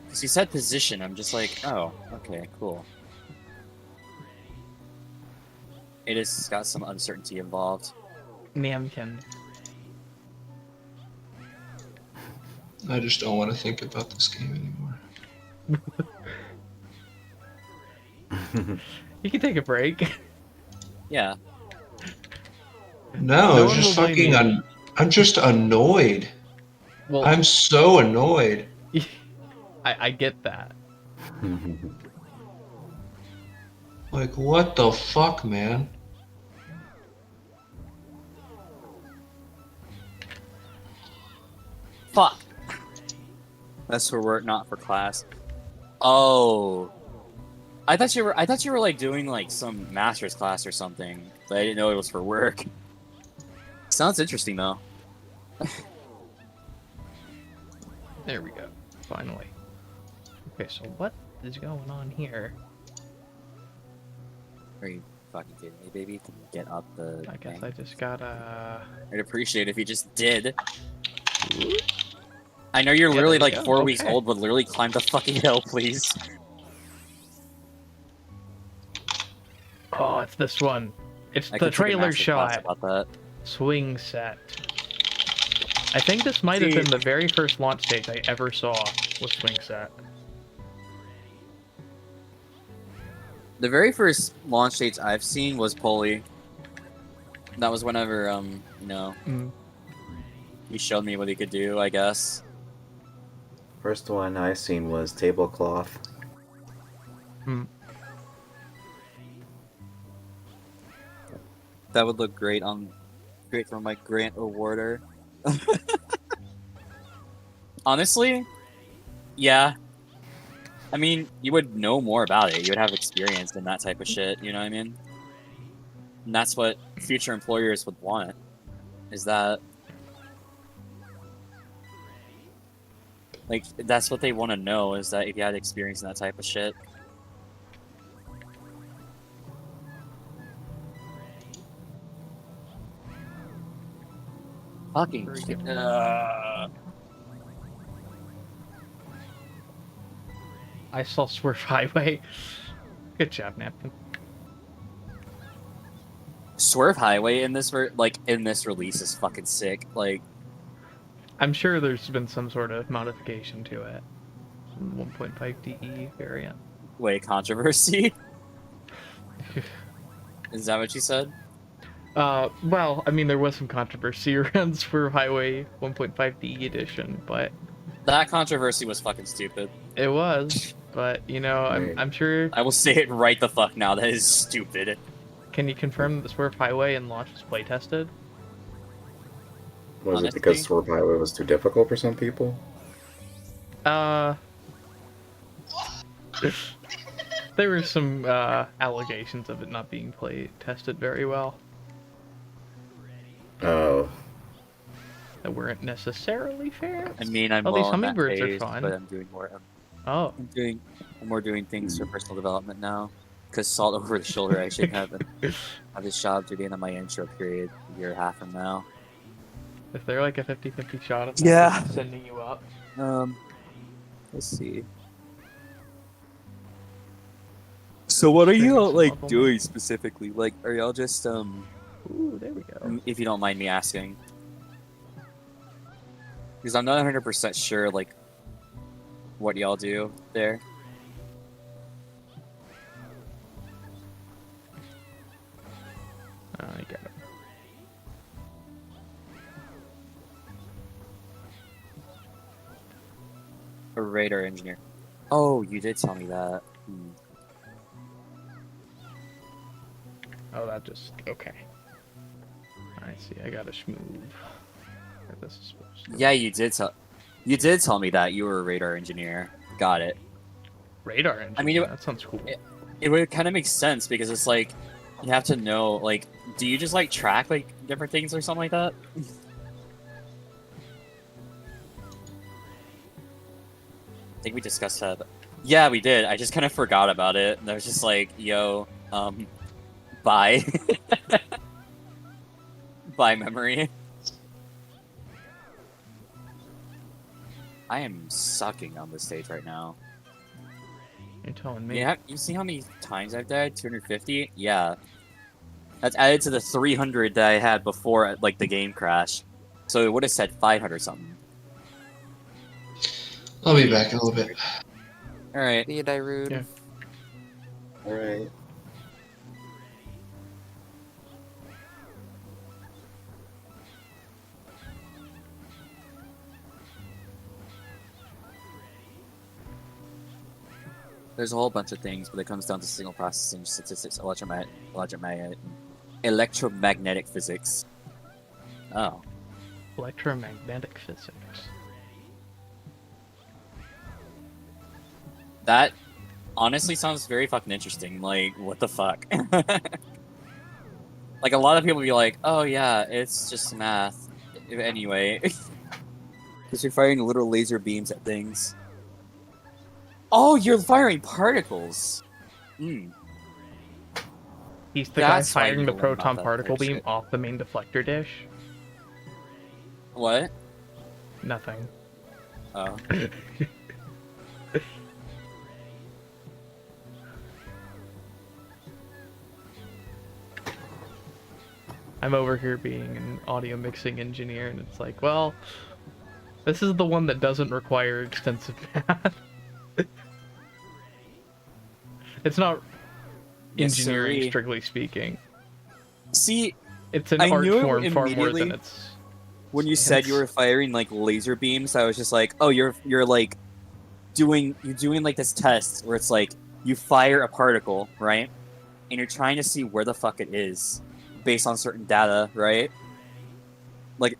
[SPEAKER 5] Because you said position, I'm just like, oh, okay, cool. It has got some uncertainty involved.
[SPEAKER 1] Namkin.
[SPEAKER 3] I just don't want to think about this game anymore.
[SPEAKER 1] You can take a break.
[SPEAKER 5] Yeah.
[SPEAKER 3] No,
[SPEAKER 1] No
[SPEAKER 3] it's
[SPEAKER 1] one
[SPEAKER 3] just
[SPEAKER 1] will blame
[SPEAKER 3] fucking.
[SPEAKER 1] you.
[SPEAKER 3] I'm just annoyed.
[SPEAKER 1] Well,
[SPEAKER 3] I'm so annoyed.
[SPEAKER 1] I get that.
[SPEAKER 3] Like, what the fuck, man?
[SPEAKER 5] Fuck. That's for work, not for class. Oh. I thought you were like doing like some master's class or something, but I didn't know it was for work. Sounds interesting though.
[SPEAKER 1] There we go. Finally. Okay, so what is going on here?
[SPEAKER 5] Are you fucking kidding me, baby? Can you get up the
[SPEAKER 1] I guess
[SPEAKER 5] thing?
[SPEAKER 1] I just gotta...
[SPEAKER 5] I'd appreciate it if you just did. I know you're
[SPEAKER 1] Yeah,
[SPEAKER 5] literally
[SPEAKER 1] there we
[SPEAKER 5] like
[SPEAKER 1] go.
[SPEAKER 5] 4 weeks
[SPEAKER 1] Okay.
[SPEAKER 5] old, but literally climb the fucking hill, please.
[SPEAKER 1] Oh, it's this one. It's
[SPEAKER 5] I
[SPEAKER 1] the
[SPEAKER 5] could take a
[SPEAKER 1] trailer
[SPEAKER 5] master class
[SPEAKER 1] shot.
[SPEAKER 5] about that.
[SPEAKER 1] Swing set. I think this might have
[SPEAKER 5] See-
[SPEAKER 1] been the very first launch stage I ever saw with swing set.
[SPEAKER 5] The very first launch stage I've seen was Pulley. That was whenever, you know, he showed me what he could do, I guess.
[SPEAKER 4] First one I seen was tablecloth.
[SPEAKER 5] That would look great for my grant awarder. Honestly, yeah. I mean, you would know more about it. You would have experience in that type of shit. You know what I mean? And that's what future employers would want. Is that like that's what they want to know? Is that if you had experience in that type of shit? Fucking.
[SPEAKER 1] I saw Swerve Highway. Good job, Napkin.
[SPEAKER 5] Swerve Highway in this in this release is fucking sick. Like,
[SPEAKER 1] I'm sure there's been some sort of modification to it. 1.5 DE variant.
[SPEAKER 5] wait, controversy? Is that what you said?
[SPEAKER 1] Well, I mean, there was some controversy around Swerve Highway 1.5 DE edition, but
[SPEAKER 5] That controversy was fucking stupid.
[SPEAKER 1] it was. But, you know, I'm sure...
[SPEAKER 5] I will say it right the fuck now. That is stupid.
[SPEAKER 1] Can you confirm that the Swerve Highway in launch was playtested?
[SPEAKER 4] Was it
[SPEAKER 5] Honestly?
[SPEAKER 4] because Swerve Highway was too difficult for some people?
[SPEAKER 1] There were some allegations of it not being play tested very well
[SPEAKER 4] Oh.
[SPEAKER 1] that weren't necessarily fair.
[SPEAKER 5] I mean, I'm
[SPEAKER 1] Oh, these
[SPEAKER 5] well in that
[SPEAKER 1] hummingbirds are
[SPEAKER 5] phase,
[SPEAKER 1] fun.
[SPEAKER 5] but I'm doing more.
[SPEAKER 1] Oh,
[SPEAKER 5] I'm more doing things for personal development now. Because salt over the shoulder, I should have this job to the end of my intro period a year and a half from now.
[SPEAKER 1] if they're like a 50-50 shot of
[SPEAKER 5] Yeah.
[SPEAKER 1] sending you up.
[SPEAKER 5] Let's see. So what are you
[SPEAKER 1] Experience
[SPEAKER 5] like
[SPEAKER 1] level.
[SPEAKER 5] doing specifically? Like, are y'all just
[SPEAKER 1] Ooh, there we go.
[SPEAKER 5] if you don't mind me asking? Because I'm not 100% sure, like, what y'all do there.
[SPEAKER 1] I get it.
[SPEAKER 5] A radar engineer. Oh, you did tell me that.
[SPEAKER 1] Oh, that just okay. I see. I gotta schmove. This is supposed to...
[SPEAKER 5] Yeah, you did tell me that you were a radar engineer. Got it.
[SPEAKER 1] Radar engineer.
[SPEAKER 5] I mean,
[SPEAKER 1] that sounds cool.
[SPEAKER 5] It would kind of make sense because it's like you have to know, like, do you just like track like different things or something like that? I think we discussed that. Yeah, we did. I just kind of forgot about it. And I was just like, yo, bye. Bye, memory. I am sucking on this stage right now.
[SPEAKER 1] You're telling me.
[SPEAKER 5] Yeah, you see how many times I've died? 250? Yeah. That's added to the 300 that I had before, like, the game crash. So it would have said 500 something.
[SPEAKER 3] I'll be back in a little bit.
[SPEAKER 5] Alright.
[SPEAKER 2] See you, Darude.
[SPEAKER 1] Yeah.
[SPEAKER 4] Alright.
[SPEAKER 5] There's a whole bunch of things, but it comes down to signal processing, statistics, electromagnetic physics. Oh.
[SPEAKER 1] Electromagnetic physics.
[SPEAKER 5] That honestly sounds very fucking interesting. Like, what the fuck? Like, a lot of people be like, oh yeah, it's just math. Anyway. Because you're firing literal laser beams at things. Oh, you're firing particles! Hmm.
[SPEAKER 1] He's the
[SPEAKER 5] That's
[SPEAKER 1] guy
[SPEAKER 5] why
[SPEAKER 1] firing
[SPEAKER 5] you
[SPEAKER 1] the
[SPEAKER 5] learn about
[SPEAKER 1] proton
[SPEAKER 5] that
[SPEAKER 1] particle beam
[SPEAKER 5] shit.
[SPEAKER 1] off the main deflector dish.
[SPEAKER 5] What?
[SPEAKER 1] Nothing.
[SPEAKER 5] Oh.
[SPEAKER 1] I'm over here being an audio mixing engineer, and it's like, well, this is the one that doesn't require extensive math. It's not
[SPEAKER 5] Yes,
[SPEAKER 1] engineering,
[SPEAKER 5] sirree.
[SPEAKER 1] strictly speaking.
[SPEAKER 5] See,
[SPEAKER 1] It's an
[SPEAKER 5] I
[SPEAKER 1] art
[SPEAKER 5] knew it
[SPEAKER 1] form far more than
[SPEAKER 5] immediately
[SPEAKER 1] it's.
[SPEAKER 5] when you said you were firing like laser beams, I was just like, oh, you're like doing like this test where it's like you fire a particle, right? And you're trying to see where the fuck it is based on certain data, right? Like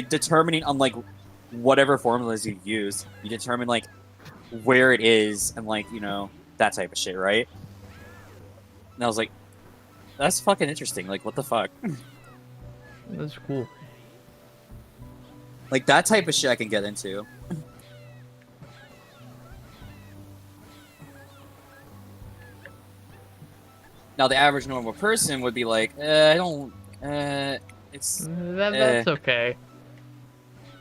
[SPEAKER 5] determining on like whatever formulas you use, you determine like where it is and like, you know, that type of shit, right? And I was like, that's fucking interesting. Like, what the fuck?
[SPEAKER 1] That's cool.
[SPEAKER 5] Like, that type of shit I can get into. Now, the average normal person would be like, I don't, it's,
[SPEAKER 1] That's okay.
[SPEAKER 5] and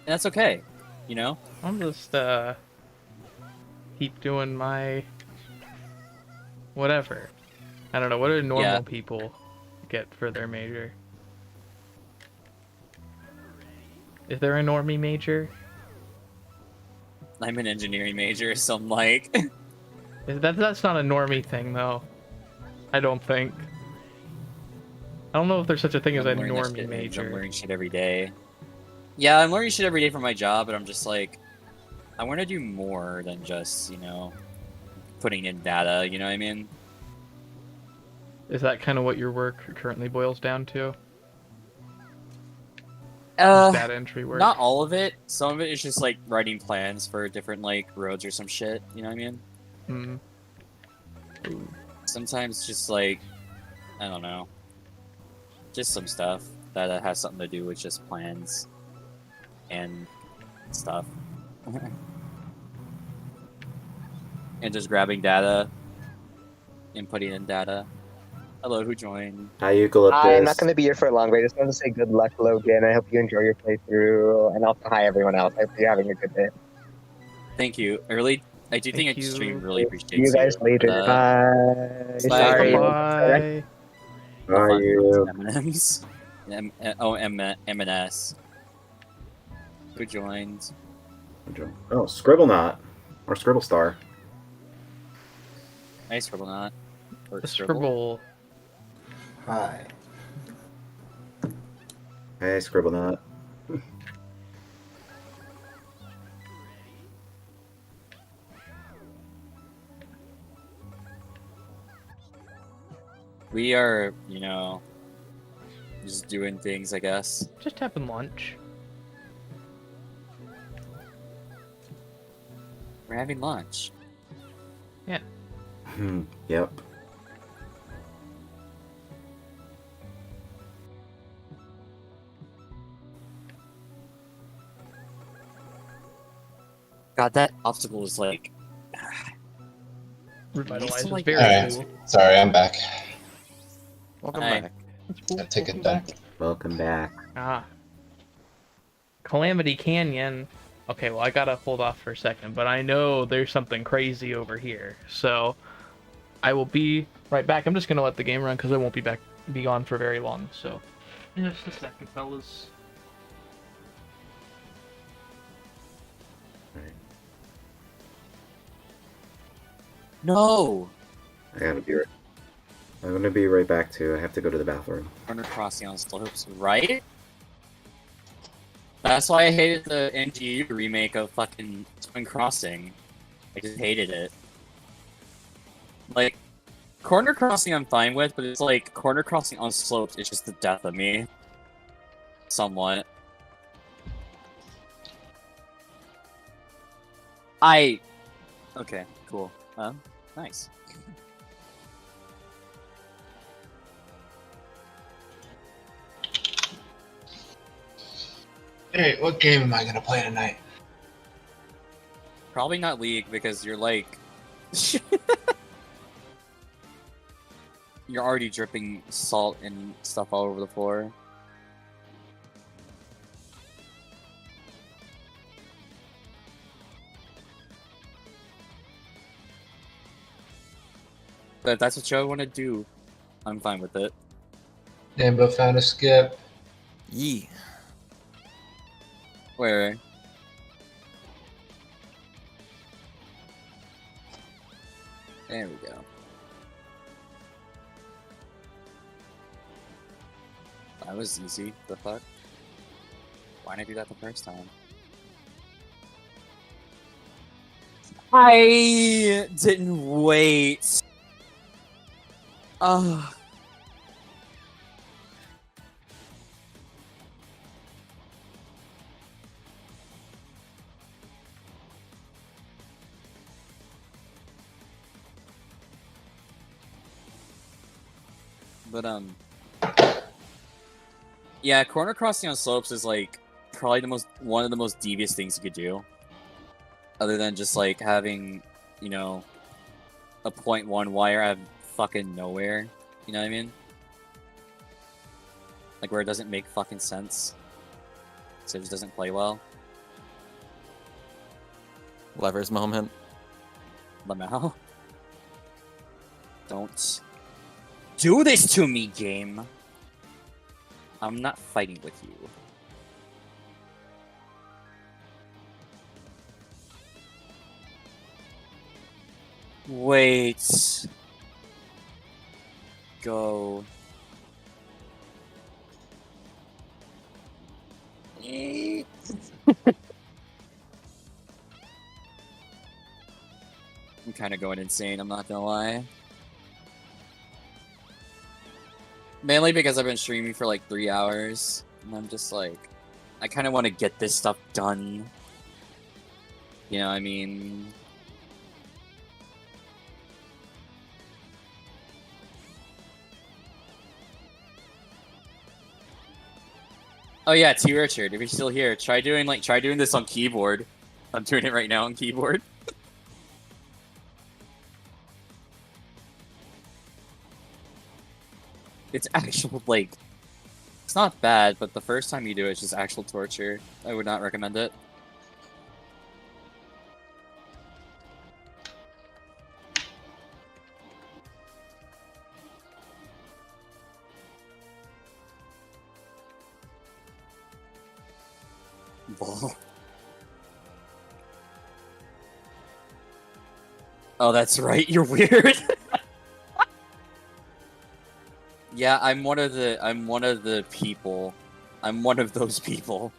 [SPEAKER 5] that's okay, you know?
[SPEAKER 1] I'll just, keep doing my... whatever. I don't know, what do normal
[SPEAKER 5] Yeah.
[SPEAKER 1] people get for their major? Is there a normie major?
[SPEAKER 5] I'm an engineering major, so I'm like,
[SPEAKER 1] That's not a normie thing, though. I don't think. I don't know if there's such a thing as a
[SPEAKER 5] I'm learning that
[SPEAKER 1] normie
[SPEAKER 5] shit, means I'm
[SPEAKER 1] major.
[SPEAKER 5] learning shit every day. Yeah, I'm learning shit every day for my job, but I'm just like, I want to do more than just, you know, putting in data, you know what I mean?
[SPEAKER 1] Is that kind of what your work currently boils down to? Data entry work?
[SPEAKER 5] Not all of it. Some of it is just like writing plans for different like roads or some shit. You know what I mean?
[SPEAKER 1] Hmm.
[SPEAKER 5] Sometimes just like, I don't know, just some stuff that has something to do with just plans and stuff, and just grabbing data and putting in data. Hello, who joined?
[SPEAKER 4] Hi, Eucalyptus.
[SPEAKER 7] I'm not going to be here for long, but I just wanted to say good luck, Logan. I hope you enjoy your playthrough, and also hi everyone else. I hope you're having a good day.
[SPEAKER 5] Thank you. I do think
[SPEAKER 1] Thank
[SPEAKER 5] Extreme
[SPEAKER 1] you.
[SPEAKER 5] really
[SPEAKER 7] See
[SPEAKER 5] appreciates
[SPEAKER 7] you guys later.
[SPEAKER 5] Bye.
[SPEAKER 7] Bye.
[SPEAKER 5] Bye.
[SPEAKER 7] Sorry.
[SPEAKER 1] Bye.
[SPEAKER 4] Hi, you.
[SPEAKER 5] M&Ms. M&S. Who joined?
[SPEAKER 4] Oh, Scribblenaught. Or Scribble Star.
[SPEAKER 5] Hey, Scribblenaught. Or
[SPEAKER 1] The
[SPEAKER 5] Scribble.
[SPEAKER 1] scribble.
[SPEAKER 8] Hi.
[SPEAKER 4] Hey, Scribblenaught.
[SPEAKER 5] We are, just doing things, I guess.
[SPEAKER 1] Just having lunch.
[SPEAKER 5] We're having lunch.
[SPEAKER 4] Yep.
[SPEAKER 5] God, that obstacle is like.
[SPEAKER 1] Revitalize is
[SPEAKER 5] like-
[SPEAKER 1] very
[SPEAKER 3] Alright.
[SPEAKER 1] cool.
[SPEAKER 3] Sorry, I'm back.
[SPEAKER 2] Welcome
[SPEAKER 5] Hi.
[SPEAKER 2] back.
[SPEAKER 1] That's cool.
[SPEAKER 3] That ticket
[SPEAKER 1] Welcome
[SPEAKER 3] done.
[SPEAKER 1] back.
[SPEAKER 4] Welcome back.
[SPEAKER 1] Ah. Calamity Canyon. Okay, well, I gotta hold off for a second, but I know there's something crazy over here. So, I will be right back. I'm just gonna let the game run because I won't be gone for very long. So, just a second, fellas.
[SPEAKER 5] No!
[SPEAKER 4] I gotta be right. I'm gonna be right back too. I have to go to the bathroom.
[SPEAKER 5] Corner crossing on slopes, right? That's why I hated the NGU remake of fucking Twin Crossing. I just hated it. Like, corner crossing I'm fine with, but it's like corner crossing on slopes is just the death of me. Somewhat. Okay, cool. Nice.
[SPEAKER 3] Alright, what game am I gonna play tonight?
[SPEAKER 5] Probably not League because you're like. You're already dripping salt and stuff all over the floor. But if that's what you want to do, I'm fine with it.
[SPEAKER 3] Nambo found a skip.
[SPEAKER 2] Yee.
[SPEAKER 5] Where? There we go. That was easy. The fuck? Why didn't I do that the first time? I didn't wait. Ugh. But yeah, corner crossing on slopes is like probably one of the most devious things you could do. Other than just like having, a 0.1 wire out of fucking nowhere. You know what I mean? Like where it doesn't make fucking sense. So it just doesn't play well.
[SPEAKER 2] Levers moment.
[SPEAKER 5] Lamau. Don't do this to me, game. I'm not fighting with you. Wait. Go. I'm kind of going insane, I'm not gonna lie. Mainly because I've been streaming for like 3 hours, and I'm just like, I kind of want to get this stuff done. You know what I mean? Oh yeah, T Richard, if you're still here, try doing this on keyboard. I'm doing it right now on keyboard. It's actual, like, it's not bad, but the first time you do it, it's just actual torture. I would not recommend it. Ball. Oh, that's right. You're weird. Yeah, I'm one of the people. I'm one of those people.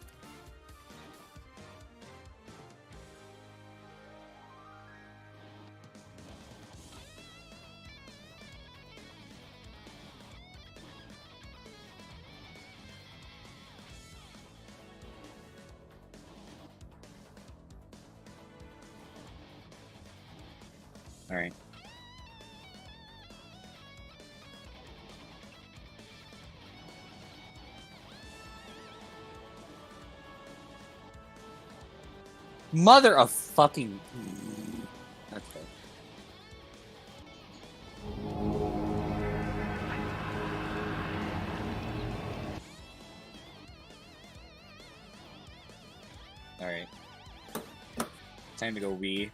[SPEAKER 5] All right. Mother of fucking. Okay. All right. Time to go wee.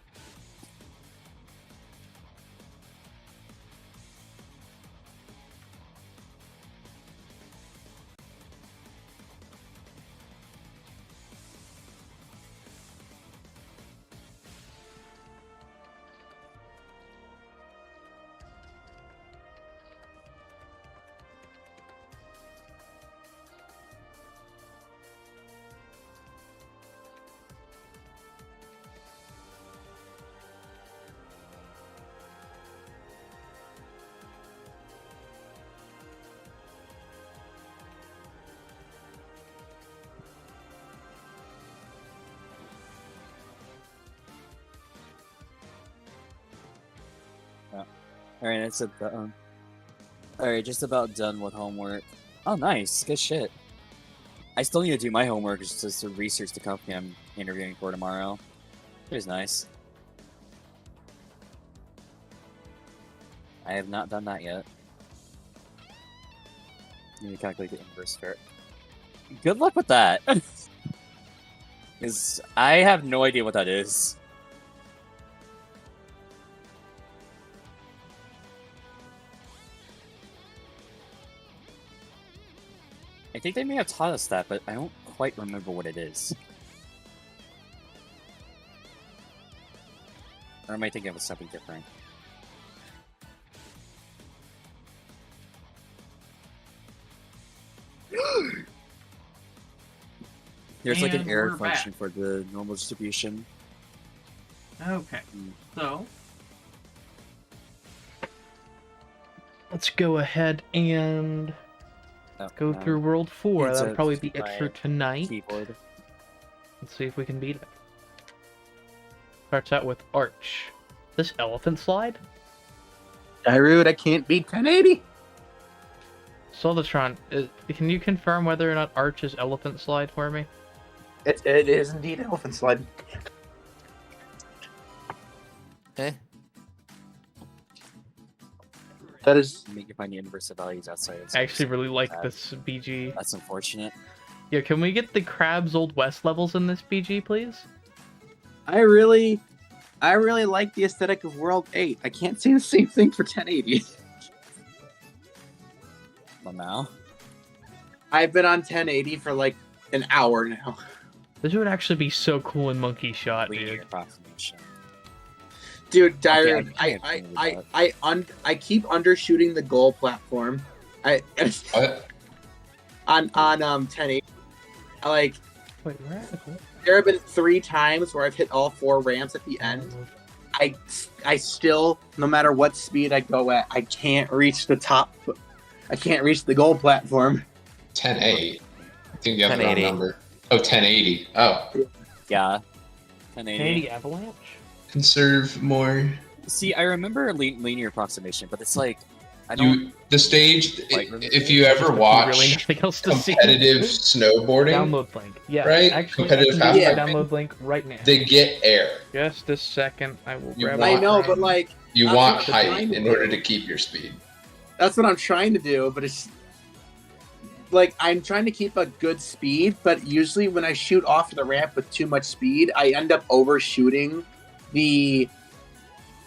[SPEAKER 5] Alright, it's about Alright, just about done with homework. Oh, nice. Good shit. I still need to do my homework just to research the company I'm interviewing for tomorrow. It was nice. I have not done that yet. Need to calculate the inverse fair. Good luck with that. Because I have no idea what that is. I think they may have taught us that, but I don't quite remember what it is. Or am I thinking of something different? There's like an
[SPEAKER 1] And
[SPEAKER 5] error
[SPEAKER 1] we're
[SPEAKER 5] function
[SPEAKER 1] back.
[SPEAKER 5] for the normal distribution.
[SPEAKER 1] Okay, so let's go ahead and
[SPEAKER 5] Oh,
[SPEAKER 1] go
[SPEAKER 5] no.
[SPEAKER 1] through World 4.
[SPEAKER 5] It's
[SPEAKER 1] That'll
[SPEAKER 5] a-
[SPEAKER 1] probably be it
[SPEAKER 5] my
[SPEAKER 1] for tonight.
[SPEAKER 5] Keyboard.
[SPEAKER 1] Let's see if we can beat it. Starts out with Arch. This elephant slide?
[SPEAKER 9] Darude, I can't beat 1080.
[SPEAKER 1] Soldatron, can you confirm whether or not Arch is elephant slide for me?
[SPEAKER 9] It is indeed elephant slide.
[SPEAKER 2] Eh.
[SPEAKER 9] That is.
[SPEAKER 5] Make you find the inverse of values outside of
[SPEAKER 1] I actually really like
[SPEAKER 5] tab.
[SPEAKER 1] this BG.
[SPEAKER 5] That's unfortunate.
[SPEAKER 1] Yeah, can we get the Crab's Old West levels in this BG, please?
[SPEAKER 9] I really like the aesthetic of World 8. I can't say the same thing for 1080.
[SPEAKER 5] Lamau.
[SPEAKER 9] I've been on 1080 for like an hour now.
[SPEAKER 1] This would actually be so cool in Monkey Shot,
[SPEAKER 5] Linear
[SPEAKER 1] dude.
[SPEAKER 5] approximation.
[SPEAKER 9] Dude,
[SPEAKER 5] Okay,
[SPEAKER 9] Darude,
[SPEAKER 5] I can't think of
[SPEAKER 9] I keep undershooting the goal platform.
[SPEAKER 3] What?
[SPEAKER 9] on 1080.
[SPEAKER 1] Wait, where at?
[SPEAKER 9] There have been 3 times where I've hit all 4 ramps at the end. I still, no matter what speed I go at, I can't reach the top. I can't reach the goal platform.
[SPEAKER 3] 1080. I think you have the wrong
[SPEAKER 2] 1080.
[SPEAKER 3] number. Oh, 1080. Oh,
[SPEAKER 5] Yeah. 1080.
[SPEAKER 1] 1080 Avalanche?
[SPEAKER 3] conserve more.
[SPEAKER 5] See, I remember linear approximation, but it's like I don't.
[SPEAKER 3] The stage.
[SPEAKER 5] Like,
[SPEAKER 3] If you ever watch
[SPEAKER 1] Really nothing else to see.
[SPEAKER 3] competitive snowboarding,
[SPEAKER 1] Download link. Yeah,
[SPEAKER 3] right?
[SPEAKER 1] actually,
[SPEAKER 3] Competitive
[SPEAKER 1] I can get
[SPEAKER 3] half-piping.
[SPEAKER 1] the download link right now.
[SPEAKER 3] they get air.
[SPEAKER 1] Just a second, I will
[SPEAKER 3] You
[SPEAKER 1] grab
[SPEAKER 3] want-
[SPEAKER 9] I know,
[SPEAKER 1] it.
[SPEAKER 9] but like
[SPEAKER 3] You
[SPEAKER 9] That's
[SPEAKER 3] want
[SPEAKER 9] what the
[SPEAKER 3] height
[SPEAKER 9] time
[SPEAKER 3] in
[SPEAKER 9] is.
[SPEAKER 3] order to keep your speed.
[SPEAKER 9] that's what I'm trying to do, but it's like I'm trying to keep a good speed, but usually when I shoot off the ramp with too much speed, I end up overshooting the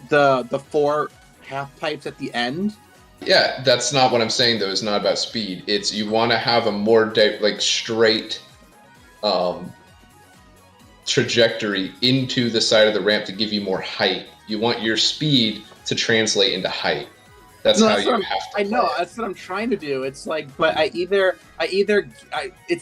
[SPEAKER 9] 4 half pipes at the end.
[SPEAKER 3] Yeah, that's not what I'm saying though. It's not about speed. It's you want to have a more straight trajectory into the side of the ramp to give you more height. You want your speed to translate into height. That's how you have to.
[SPEAKER 9] I know
[SPEAKER 3] play it.
[SPEAKER 9] that's what I'm trying to do. It's like, but it's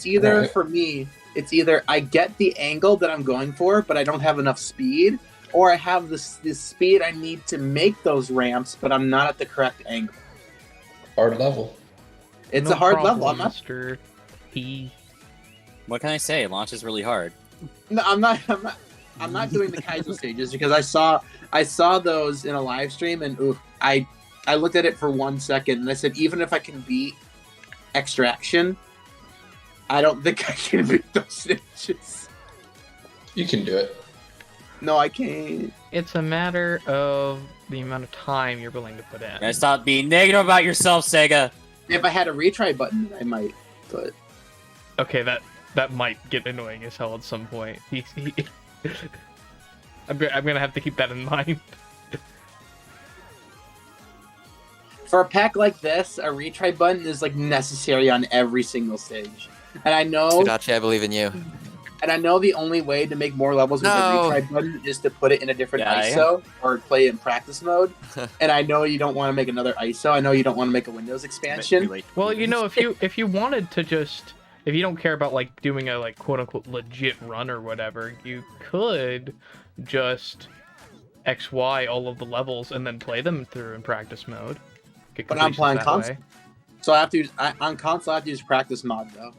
[SPEAKER 9] either
[SPEAKER 3] Right.
[SPEAKER 9] for me, it's either I get the angle that I'm going for, but I don't have enough speed, or I have this speed I need to make those ramps, but I'm not at the correct angle.
[SPEAKER 3] Hard level.
[SPEAKER 9] It's
[SPEAKER 1] No
[SPEAKER 9] a hard
[SPEAKER 1] problem,
[SPEAKER 9] level. I'm not.
[SPEAKER 1] Mr. P.
[SPEAKER 5] What can I say? Launch is really hard.
[SPEAKER 9] No, I'm not doing the Kaizo stages because I saw those in a live stream and ooh, I looked at it for 1 second and I said even if I can beat Extraction, I don't think I can beat those stages.
[SPEAKER 3] You can do it.
[SPEAKER 9] No, I can't.
[SPEAKER 1] It's a matter of the amount of time you're willing to put in.
[SPEAKER 5] Gotta stop being negative about yourself, Sega.
[SPEAKER 9] If I had a retry button, I might. But
[SPEAKER 1] Okay, that might get annoying as hell at some point. I'm gonna have to keep that in mind.
[SPEAKER 9] for a pack like this, a retry button is like necessary on every single stage. And I know
[SPEAKER 2] Sudachi, I believe in you.
[SPEAKER 9] And I know the only way to make more levels with
[SPEAKER 2] No.
[SPEAKER 9] the retry button is to put it in a different
[SPEAKER 5] Yeah,
[SPEAKER 9] ISO or play it in practice mode. And I know you don't want to make another ISO. I know you don't want to make a Windows expansion.
[SPEAKER 1] Well, you know, if you wanted to just, if you don't care about like doing a like quote unquote legit run or whatever, you could just XY all of the levels and then play them through in practice mode. Get
[SPEAKER 9] But I'm
[SPEAKER 1] completions
[SPEAKER 9] playing
[SPEAKER 1] that
[SPEAKER 9] console.
[SPEAKER 1] way.
[SPEAKER 9] So I have to use on console. I have to use practice mod though.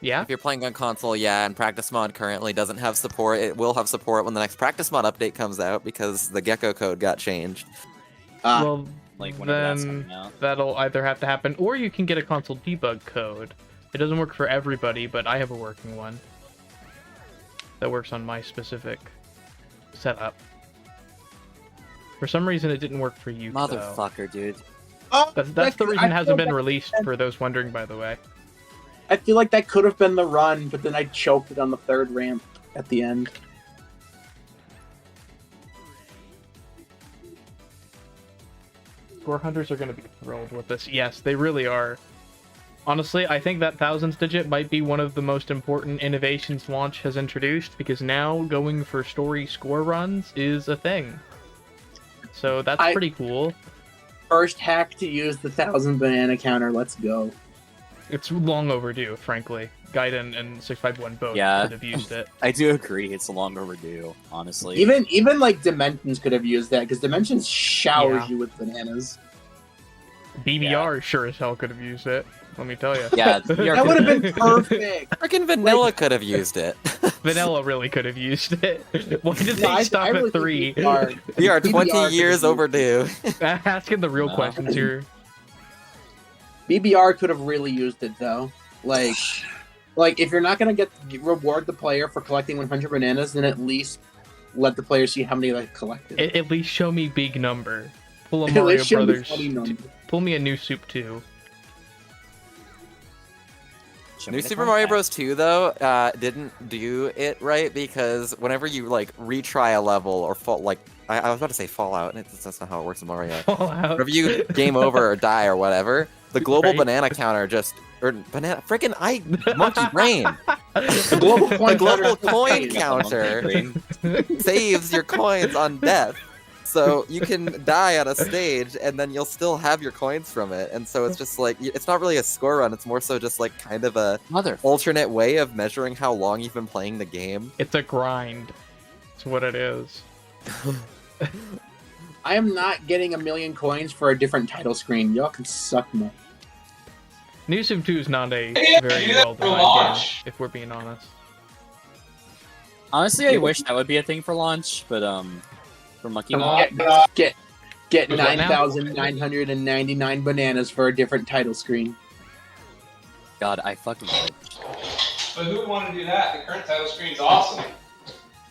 [SPEAKER 1] Yeah.
[SPEAKER 2] If you're playing on console, yeah, and practice mod currently doesn't have support. It will have support when the next practice mod update comes out because the Gecko code got changed.
[SPEAKER 1] Well,
[SPEAKER 5] Like whenever that's
[SPEAKER 1] then
[SPEAKER 5] coming out.
[SPEAKER 1] that'll either have to happen, or you can get a console debug code. It doesn't work for everybody, but I have a working one that works on my specific setup. For some reason, it didn't work for you, though.
[SPEAKER 5] Motherfucker, dude.
[SPEAKER 9] Oh,
[SPEAKER 1] That's the reason it hasn't been released, for those wondering, by the way.
[SPEAKER 9] I feel like that could have been the run, but then I choked it on the third ramp at the end.
[SPEAKER 1] Score hunters are going to be thrilled with this. Yes, they really are. Honestly, I think that thousands digit might be one of the most important innovations launch has introduced, because now going for story score runs is a thing. So that's pretty cool.
[SPEAKER 9] First hack to use the 1,000 banana counter. Let's go.
[SPEAKER 1] It's long overdue, frankly. Gaiden and 651 both
[SPEAKER 5] Yeah.
[SPEAKER 1] could have used it.
[SPEAKER 5] I do agree. It's long overdue, honestly.
[SPEAKER 9] Even like Dimensions could have used that because Dimensions showers
[SPEAKER 1] Yeah.
[SPEAKER 9] you with bananas.
[SPEAKER 1] BBR sure as hell could have used it. Let me tell you.
[SPEAKER 5] Yeah,
[SPEAKER 9] That would have been perfect.
[SPEAKER 2] Freaking Vanilla could have used it.
[SPEAKER 1] Vanilla really could have used it. Why did
[SPEAKER 9] No,
[SPEAKER 1] they stop
[SPEAKER 9] really
[SPEAKER 1] at 3?
[SPEAKER 9] think BBR
[SPEAKER 2] We are
[SPEAKER 9] BBR
[SPEAKER 2] 20
[SPEAKER 9] could
[SPEAKER 2] years
[SPEAKER 9] have used-
[SPEAKER 2] overdue.
[SPEAKER 1] Asking the real
[SPEAKER 5] No.
[SPEAKER 1] questions here.
[SPEAKER 9] BBR could have really used it though. Like if you're not gonna reward the player for collecting 100 bananas, then at least let the player see how many they collected.
[SPEAKER 1] At least show me big number. Pull a
[SPEAKER 9] At
[SPEAKER 1] Mario
[SPEAKER 9] least show me
[SPEAKER 1] Brothers.
[SPEAKER 9] funny number.
[SPEAKER 1] Pull me a new Soup 2.
[SPEAKER 2] New Super Mario Bros. 2, though, didn't do it right because whenever you, like, retry a level or I was about to say Fallout, and that's not how it works in Mario.
[SPEAKER 1] Fallout.
[SPEAKER 2] Whenever you game over or die or whatever, the global
[SPEAKER 1] Right.
[SPEAKER 2] banana counter monkey brain.
[SPEAKER 9] The global
[SPEAKER 2] The
[SPEAKER 9] coin
[SPEAKER 2] global
[SPEAKER 9] counter-
[SPEAKER 2] coin counter saves your coins on death. So you can die on a stage, and then you'll still have your coins from it. And so it's just like, it's not really a score run. It's more so just like kind of a alternate way of measuring how long you've been playing the game.
[SPEAKER 1] It's a grind. It's what it is.
[SPEAKER 9] I am not getting 1,000,000 coins for a different title screen. Y'all can suck me.
[SPEAKER 1] New Soup 2 is not a
[SPEAKER 3] Yeah,
[SPEAKER 1] very
[SPEAKER 3] do that
[SPEAKER 1] well
[SPEAKER 3] for
[SPEAKER 1] designed game,
[SPEAKER 3] launch.
[SPEAKER 1] if we're being honest.
[SPEAKER 5] Honestly, I wish that would be a thing for launch, but for Monkey Ball.
[SPEAKER 9] Get
[SPEAKER 1] Is that now?
[SPEAKER 9] 9,999 bananas for a different title screen.
[SPEAKER 5] God, I fucking would.
[SPEAKER 3] But who would want to do that? The current title screen's awesome.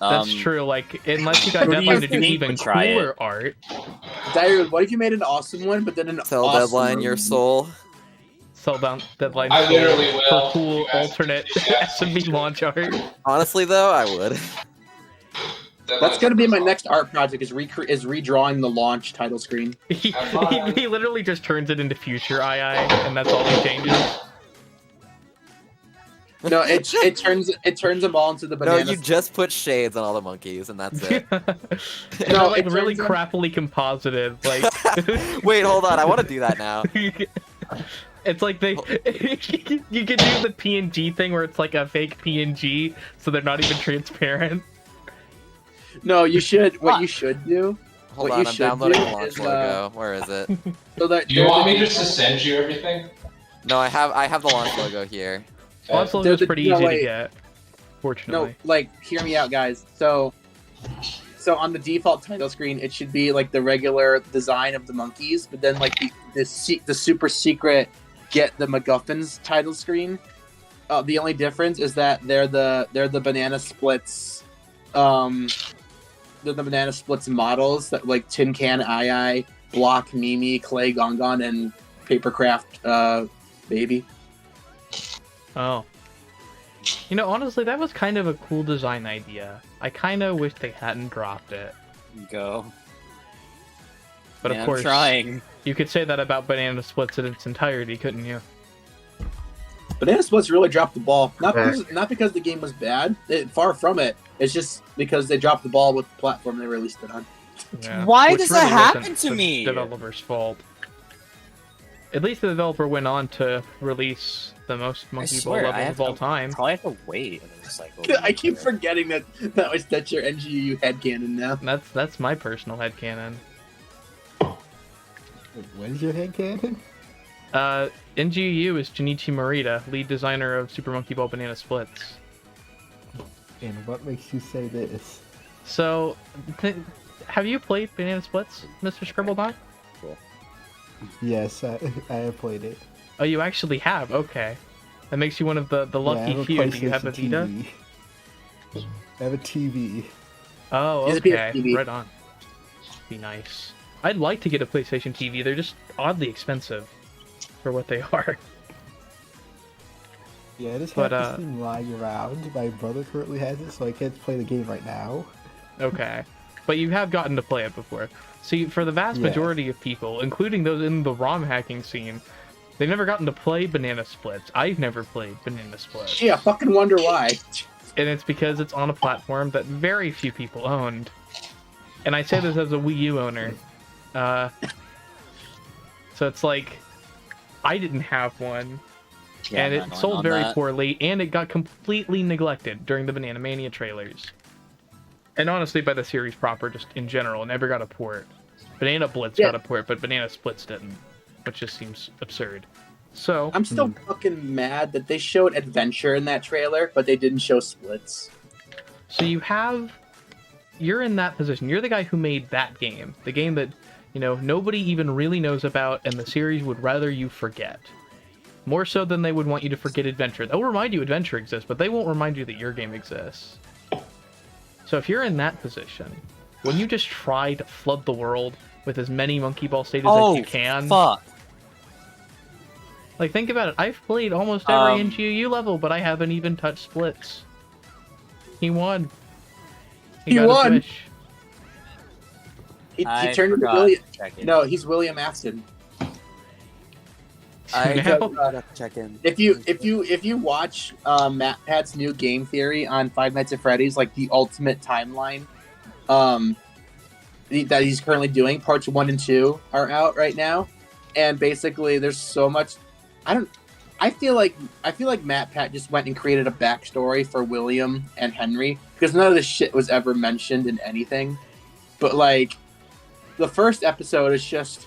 [SPEAKER 1] That's true, like, unless you got
[SPEAKER 5] Who do
[SPEAKER 1] Deadline
[SPEAKER 5] you
[SPEAKER 1] to do
[SPEAKER 5] think
[SPEAKER 1] even
[SPEAKER 5] would try it?
[SPEAKER 1] cooler art.
[SPEAKER 9] Diary, what if you made an awesome one, but then an
[SPEAKER 2] Tell
[SPEAKER 9] awesome
[SPEAKER 2] Deadline your soul.
[SPEAKER 1] Sell down Deadline
[SPEAKER 3] I literally will.
[SPEAKER 1] for cool
[SPEAKER 3] You guys
[SPEAKER 1] alternate
[SPEAKER 3] just ask me.
[SPEAKER 1] SMB launch art.
[SPEAKER 2] Honestly, though, I would.
[SPEAKER 9] That's gonna be my next art project. Is redrawing the launch title screen.
[SPEAKER 1] he literally just turns it into future II, and that's all he changes.
[SPEAKER 9] No, it turns them all into the
[SPEAKER 2] No,
[SPEAKER 9] banana.
[SPEAKER 2] you just put shades on all the monkeys, and that's it.
[SPEAKER 1] No,
[SPEAKER 9] it
[SPEAKER 1] like really
[SPEAKER 9] turns out-
[SPEAKER 1] crappily composited. Like,
[SPEAKER 2] Wait, hold on. I want to do that now.
[SPEAKER 1] it's like they you can do the PNG thing where it's like a fake PNG, so they're not even transparent.
[SPEAKER 9] No, you should. What you should do?
[SPEAKER 2] Hold
[SPEAKER 9] What
[SPEAKER 2] on,
[SPEAKER 9] you
[SPEAKER 2] I'm
[SPEAKER 9] should
[SPEAKER 2] downloading
[SPEAKER 9] do
[SPEAKER 2] the launch
[SPEAKER 9] is,
[SPEAKER 2] logo. Where is it?
[SPEAKER 9] So that
[SPEAKER 3] Do you want me just to send you everything?
[SPEAKER 2] No, I have the launch logo here.
[SPEAKER 1] Also,
[SPEAKER 9] They're
[SPEAKER 1] it's
[SPEAKER 9] the-
[SPEAKER 1] pretty
[SPEAKER 9] no,
[SPEAKER 1] easy to
[SPEAKER 9] wait.
[SPEAKER 1] get. Fortunately.
[SPEAKER 9] No, like hear me out, guys. So on the default title screen, it should be like the regular design of the monkeys, but then like the super secret get the MacGuffins title screen. The only difference is that they're the banana splits. They're the banana splits models that like Tin Can II, Block Mimi, Clay Gongon, and Papercraft Baby.
[SPEAKER 1] Oh. You know, honestly, that was kind of a cool design idea. I kind of wish they hadn't dropped it.
[SPEAKER 5] Go.
[SPEAKER 1] But
[SPEAKER 5] Man,
[SPEAKER 1] of course,
[SPEAKER 5] I'm trying.
[SPEAKER 1] you could say that about Banana Splits in its entirety, couldn't you?
[SPEAKER 9] Banana Splits really dropped the ball. Not
[SPEAKER 4] Correct.
[SPEAKER 9] because the game was bad. Far from it. It's just because they dropped the ball with the platform they released it on.
[SPEAKER 1] Yeah.
[SPEAKER 5] Why
[SPEAKER 1] Which
[SPEAKER 5] does that
[SPEAKER 1] really
[SPEAKER 5] happen
[SPEAKER 1] wasn't
[SPEAKER 5] to
[SPEAKER 1] the
[SPEAKER 5] me?
[SPEAKER 1] developer's fault. At least the developer went on to release the most Monkey Ball
[SPEAKER 5] swear, I
[SPEAKER 1] levels
[SPEAKER 5] have
[SPEAKER 1] of all
[SPEAKER 5] to-
[SPEAKER 1] time.
[SPEAKER 5] Probably have to wait and then cycle.
[SPEAKER 9] I keep forgetting that's your NGU headcanon now.
[SPEAKER 1] That's my personal headcanon.
[SPEAKER 10] What is your headcanon?
[SPEAKER 1] NGU is Junichi Morita, lead designer of Super Monkey Ball Banana Splits.
[SPEAKER 10] And what makes you say this?
[SPEAKER 1] So, have you played Banana Splits, Mr. Scribbledot?
[SPEAKER 10] Yes, I have played it.
[SPEAKER 1] Oh, you actually have? Okay. That makes you one of the
[SPEAKER 10] Yeah, I
[SPEAKER 1] lucky
[SPEAKER 10] have a
[SPEAKER 1] few. Do you have a
[SPEAKER 10] PlayStation
[SPEAKER 1] Vita?
[SPEAKER 10] TV. I have a TV.
[SPEAKER 1] Oh,
[SPEAKER 9] He's a
[SPEAKER 1] okay.
[SPEAKER 9] PSTV.
[SPEAKER 1] Right on. Be nice. I'd like to get a PlayStation TV. They're just oddly expensive for what they are.
[SPEAKER 10] Yeah, I just
[SPEAKER 1] But,
[SPEAKER 10] have this thing lying around. My brother currently has it, so I can't play the game right now.
[SPEAKER 1] Okay. But you have gotten to play it before. See, for the vast
[SPEAKER 10] Yeah.
[SPEAKER 1] majority of people, including those in the ROM hacking scene, they've never gotten to play Banana Splits. I've never played Banana Splits.
[SPEAKER 9] Yeah, fucking wonder why.
[SPEAKER 1] And it's because it's on a platform that very few people owned. And I say this as a Wii U owner. So it's like, I didn't have one,
[SPEAKER 5] Yeah,
[SPEAKER 1] and
[SPEAKER 5] I'm
[SPEAKER 1] it
[SPEAKER 5] not
[SPEAKER 1] sold
[SPEAKER 5] on
[SPEAKER 1] very
[SPEAKER 5] that.
[SPEAKER 1] poorly, and it got completely neglected during the Banana Mania trailers. And honestly, by the series proper, just in general, it never got a port. Banana Blitz got a port, but Banana Splits didn't, which just seems absurd. So,
[SPEAKER 9] I'm still fucking mad that they showed Adventure in that trailer, but they didn't show Splits.
[SPEAKER 1] So you're in that position. You're the guy who made that game. The game that, nobody even really knows about, and the series would rather you forget. More so than they would want you to forget Adventure. They'll remind you Adventure exists, but they won't remind you that your game exists. So if you're in that position, when you just try to flood the world with as many Monkey Ball stages as you can...
[SPEAKER 5] fuck.
[SPEAKER 1] Like, think about it. I've played almost every NGU level, but I haven't even touched Splits. He won.
[SPEAKER 9] He
[SPEAKER 1] got his
[SPEAKER 9] won!
[SPEAKER 1] wish.
[SPEAKER 9] He
[SPEAKER 5] I
[SPEAKER 9] turned into
[SPEAKER 5] forgot
[SPEAKER 9] William.
[SPEAKER 5] to check in.
[SPEAKER 9] No, he's William Afton.
[SPEAKER 5] I
[SPEAKER 1] Now-
[SPEAKER 5] forgot to check in.
[SPEAKER 9] If you watch Matt Pat's new game theory on Five Nights at Freddy's, like the ultimate timeline, that he's currently doing, parts 1 and 2 are out right now, and basically there's so much. I feel like Matt Pat just went and created a backstory for William and Henry because none of this shit was ever mentioned in anything. But like, the first episode is just,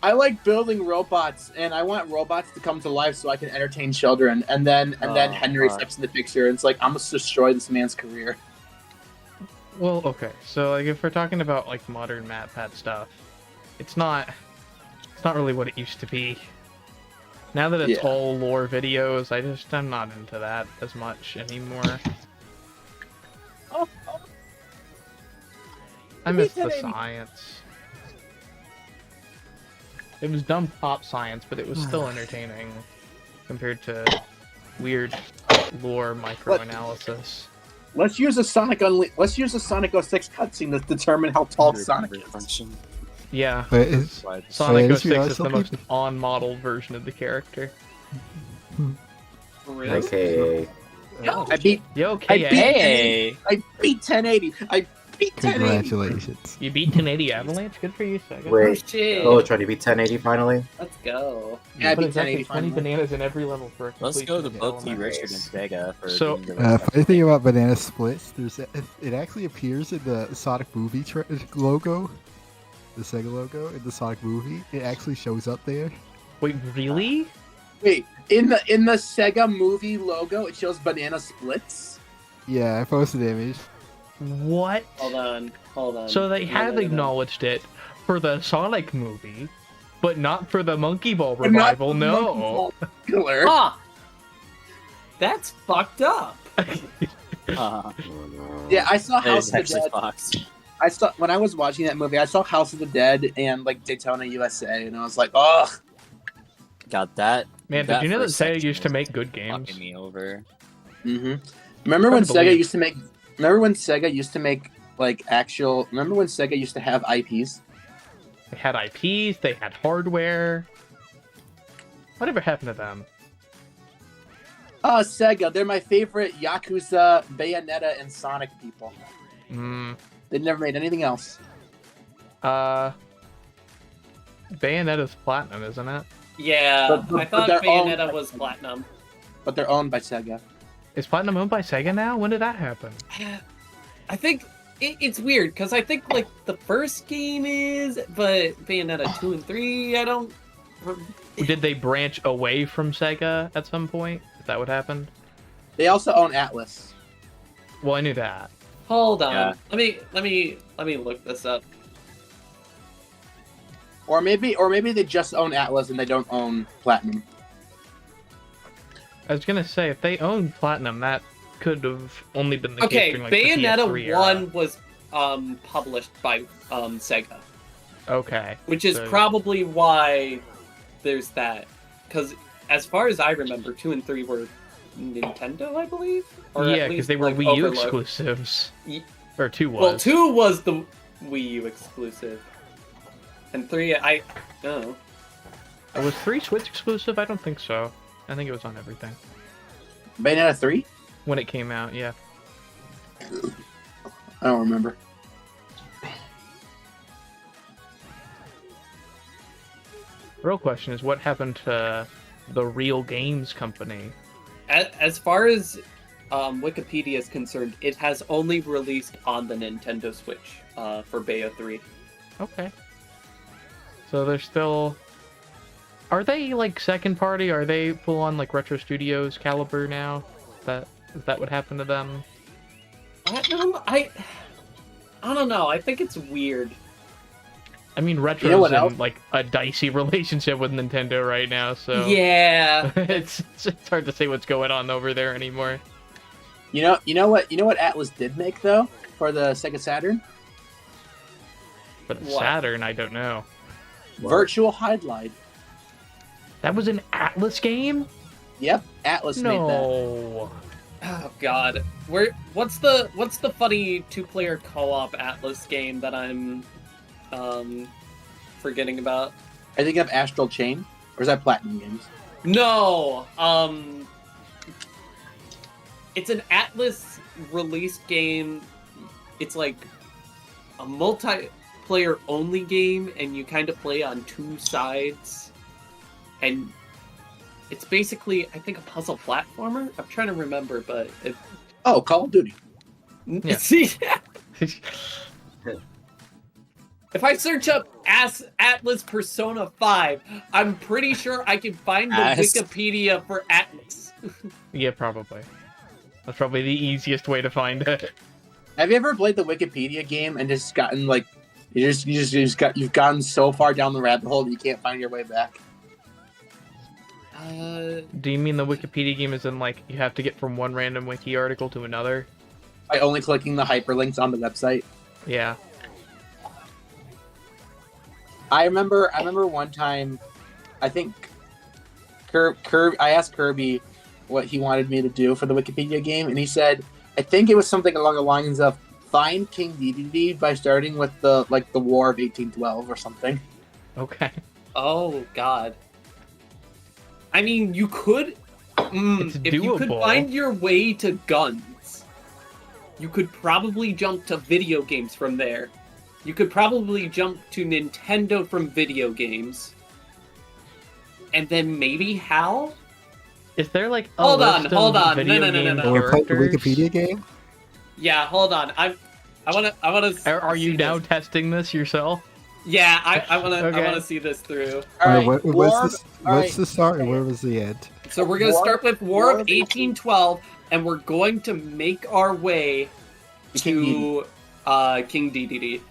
[SPEAKER 9] I like building robots and I want robots to come to life so I can entertain children. And then Henry steps in the picture and it's like, I'm gonna destroy this man's career.
[SPEAKER 1] Well, okay. So, like, if we're talking about, like, modern Matt Pat stuff, it's not really what it used to be. Now that it's
[SPEAKER 9] Yeah.
[SPEAKER 1] all lore videos, I'm not into that as much anymore. I miss the science. It was dumb pop science, but it was still entertaining compared to weird lore microanalysis.
[SPEAKER 9] Let's use a Sonic 06 cutscene to determine how tall Sonic is.
[SPEAKER 1] Yeah,
[SPEAKER 10] Wait, is,
[SPEAKER 1] Sonic
[SPEAKER 10] Wait, is
[SPEAKER 1] 06
[SPEAKER 10] there
[SPEAKER 1] is the
[SPEAKER 10] something-
[SPEAKER 1] most on-model version of the character.
[SPEAKER 11] Really?
[SPEAKER 4] Okay.
[SPEAKER 9] I beat
[SPEAKER 1] Yo,
[SPEAKER 9] I
[SPEAKER 1] KA.
[SPEAKER 9] beat
[SPEAKER 5] Hey.
[SPEAKER 9] I beat 1080. I beat 1080.
[SPEAKER 10] Congratulations.
[SPEAKER 1] You beat 1080 Avalanche? Good for you, Sega.
[SPEAKER 4] Wait.
[SPEAKER 11] Shit.
[SPEAKER 4] Oh, trying to beat 1080 finally?
[SPEAKER 11] Let's go.
[SPEAKER 9] Yeah, I
[SPEAKER 1] But
[SPEAKER 9] beat
[SPEAKER 1] exactly
[SPEAKER 9] 1080
[SPEAKER 1] 20
[SPEAKER 9] finally.
[SPEAKER 1] bananas in every level for a
[SPEAKER 5] Let's go to
[SPEAKER 1] completion
[SPEAKER 5] both T.
[SPEAKER 1] element.
[SPEAKER 5] Richard and Sega for
[SPEAKER 1] So-
[SPEAKER 5] being the best.
[SPEAKER 10] Funny thing about banana splits, it actually appears in the Sonic movie logo, the Sega logo in the Sonic movie. It actually shows up there.
[SPEAKER 1] Wait, really?
[SPEAKER 9] Wait, in the Sega movie logo, it shows banana splits.
[SPEAKER 10] Yeah, I posted the image.
[SPEAKER 1] What?
[SPEAKER 11] Hold on.
[SPEAKER 1] So they
[SPEAKER 11] No,
[SPEAKER 1] have
[SPEAKER 11] no, no, no.
[SPEAKER 1] acknowledged it for the Sonic movie, but not for the Monkey Ball
[SPEAKER 9] But not
[SPEAKER 1] revival.
[SPEAKER 9] the
[SPEAKER 1] No.
[SPEAKER 9] Monkey Ball killer.
[SPEAKER 11] Huh. That's fucked up.
[SPEAKER 5] Uh,
[SPEAKER 4] Oh, no.
[SPEAKER 9] Yeah, I saw
[SPEAKER 5] that
[SPEAKER 9] House
[SPEAKER 5] is
[SPEAKER 9] of the
[SPEAKER 5] actually
[SPEAKER 9] Dead.
[SPEAKER 5] Fox.
[SPEAKER 9] I saw when I was watching that movie. I saw House of the Dead and like Daytona USA, and I was like, oh.
[SPEAKER 5] Got that.
[SPEAKER 1] Man,
[SPEAKER 5] that
[SPEAKER 1] did you know that
[SPEAKER 5] first
[SPEAKER 1] Sega
[SPEAKER 5] section
[SPEAKER 1] used to
[SPEAKER 5] is
[SPEAKER 1] make good games?
[SPEAKER 5] Fucking me over.
[SPEAKER 9] Mm-hmm. Remember when
[SPEAKER 1] Hard to believe.
[SPEAKER 9] Sega used to make? Remember when Sega used to make like actual? Remember when Sega used to have IPs?
[SPEAKER 1] They had IPs, they had hardware. Whatever happened to them?
[SPEAKER 9] Oh, Sega. They're my favorite Yakuza, Bayonetta, and Sonic people.
[SPEAKER 1] Hmm.
[SPEAKER 9] They never made anything else.
[SPEAKER 1] Bayonetta's platinum, isn't it?
[SPEAKER 11] Yeah,
[SPEAKER 9] But
[SPEAKER 11] I thought
[SPEAKER 9] they're all-
[SPEAKER 11] Bayonetta was platinum.
[SPEAKER 9] But they're owned by Sega.
[SPEAKER 1] Is platinum owned by Sega now? When did that happen?
[SPEAKER 11] I think it's weird because I think like the first game is, but Bayonetta 2 and 3, I don't.
[SPEAKER 1] Did they branch away from Sega at some point? Is that what happened?
[SPEAKER 9] They also own Atlas.
[SPEAKER 1] Well, I knew that.
[SPEAKER 11] Hold on.
[SPEAKER 5] Yeah.
[SPEAKER 11] Let me look this up.
[SPEAKER 9] Or maybe they just own Atlas and they don't own Platinum.
[SPEAKER 1] I was gonna say, if they owned platinum, that could have only been the
[SPEAKER 11] Okay,
[SPEAKER 1] case during like the
[SPEAKER 11] Bayonetta
[SPEAKER 1] PS3 era.
[SPEAKER 11] 1 was published by Sega,
[SPEAKER 1] Okay.
[SPEAKER 11] which is
[SPEAKER 1] so-
[SPEAKER 11] probably why there's that. Because as far as I remember, 2 and 3 were Nintendo, I believe. Or at
[SPEAKER 1] Yeah, because
[SPEAKER 11] least,
[SPEAKER 1] they were
[SPEAKER 11] like,
[SPEAKER 1] Wii U
[SPEAKER 11] Overlook.
[SPEAKER 1] exclusives.
[SPEAKER 11] Ye-
[SPEAKER 1] Or 2 was.
[SPEAKER 11] Well, 2 was the Wii U exclusive, and 3 I don't know.
[SPEAKER 1] Was 3 Switch exclusive? I don't think so. I think it was on everything.
[SPEAKER 9] Bayonetta 3?
[SPEAKER 1] When it came out, yeah.
[SPEAKER 9] I don't remember.
[SPEAKER 1] The real question is, what happened to the Real Games Company?
[SPEAKER 11] As far as Wikipedia is concerned, it has only released on the Nintendo Switch for Bayo 3.
[SPEAKER 1] Okay. So they're still... Are they, like, second party? Are they full-on, like, Retro Studios caliber now? Is that what happened to them?
[SPEAKER 11] I don't know. I think it's weird.
[SPEAKER 1] I mean, Retro's
[SPEAKER 9] You know what
[SPEAKER 1] in,
[SPEAKER 9] else?
[SPEAKER 1] like, a dicey relationship with Nintendo right now, so...
[SPEAKER 11] Yeah.
[SPEAKER 1] it's hard to say what's going on over there anymore.
[SPEAKER 9] You know what Atlas did make though for the Sega Saturn?
[SPEAKER 1] But
[SPEAKER 11] What?
[SPEAKER 1] Saturn, I don't know.
[SPEAKER 9] Virtual Highlight.
[SPEAKER 1] That was an Atlas game?
[SPEAKER 9] Yep, Atlas made that.
[SPEAKER 1] No.
[SPEAKER 11] Oh God. What's the funny 2-player co-op Atlas game that I'm forgetting about?
[SPEAKER 9] I think of Astral Chain, or is that Platinum Games?
[SPEAKER 11] No. It's an Atlas released game. It's like a multiplayer only game, and you kind of play on 2 sides. And it's basically, I think, a puzzle platformer. I'm trying to remember, but
[SPEAKER 9] Oh, Call of Duty.
[SPEAKER 1] Yeah.
[SPEAKER 11] See, if I search up Atlas Persona 5, I'm pretty sure I can find the Wikipedia for Atlas.
[SPEAKER 1] Yeah, probably. That's probably the easiest way to find it.
[SPEAKER 9] Have you ever played the Wikipedia game and just gotten like you've gotten so far down the rabbit hole that you can't find your way back?
[SPEAKER 1] Do you mean the Wikipedia game is in, like, you have to get from one random wiki article to another?
[SPEAKER 9] By only clicking the hyperlinks on the website.
[SPEAKER 1] Yeah.
[SPEAKER 9] I remember one time, I think I asked Kirby what he wanted me to do for the Wikipedia game, and he said, I think it was something along the lines of find King Dedede by starting with the War of 1812 or something.
[SPEAKER 1] Okay.
[SPEAKER 11] Oh God. I mean, you could.
[SPEAKER 1] It's
[SPEAKER 11] if you could
[SPEAKER 1] doable.
[SPEAKER 11] find your way to guns, you could probably jump to video games from there. You could probably jump to Nintendo from video games. And then maybe HAL?
[SPEAKER 1] Is there like a
[SPEAKER 11] Hold
[SPEAKER 1] list
[SPEAKER 11] on, hold
[SPEAKER 1] of
[SPEAKER 11] on.
[SPEAKER 1] video
[SPEAKER 11] No.
[SPEAKER 1] game
[SPEAKER 10] Oh, we're playing the
[SPEAKER 1] characters?
[SPEAKER 10] Wikipedia game?
[SPEAKER 11] Yeah, hold on. I wanna.
[SPEAKER 1] Are you
[SPEAKER 11] see
[SPEAKER 1] now
[SPEAKER 11] this.
[SPEAKER 1] testing this yourself?
[SPEAKER 11] Yeah, I wanna.
[SPEAKER 1] Okay.
[SPEAKER 11] I wanna see this through.
[SPEAKER 9] All right,
[SPEAKER 10] What's the start and where was the end?
[SPEAKER 11] So we're gonna start with War of 1812, and we're going to make our way to King DDD.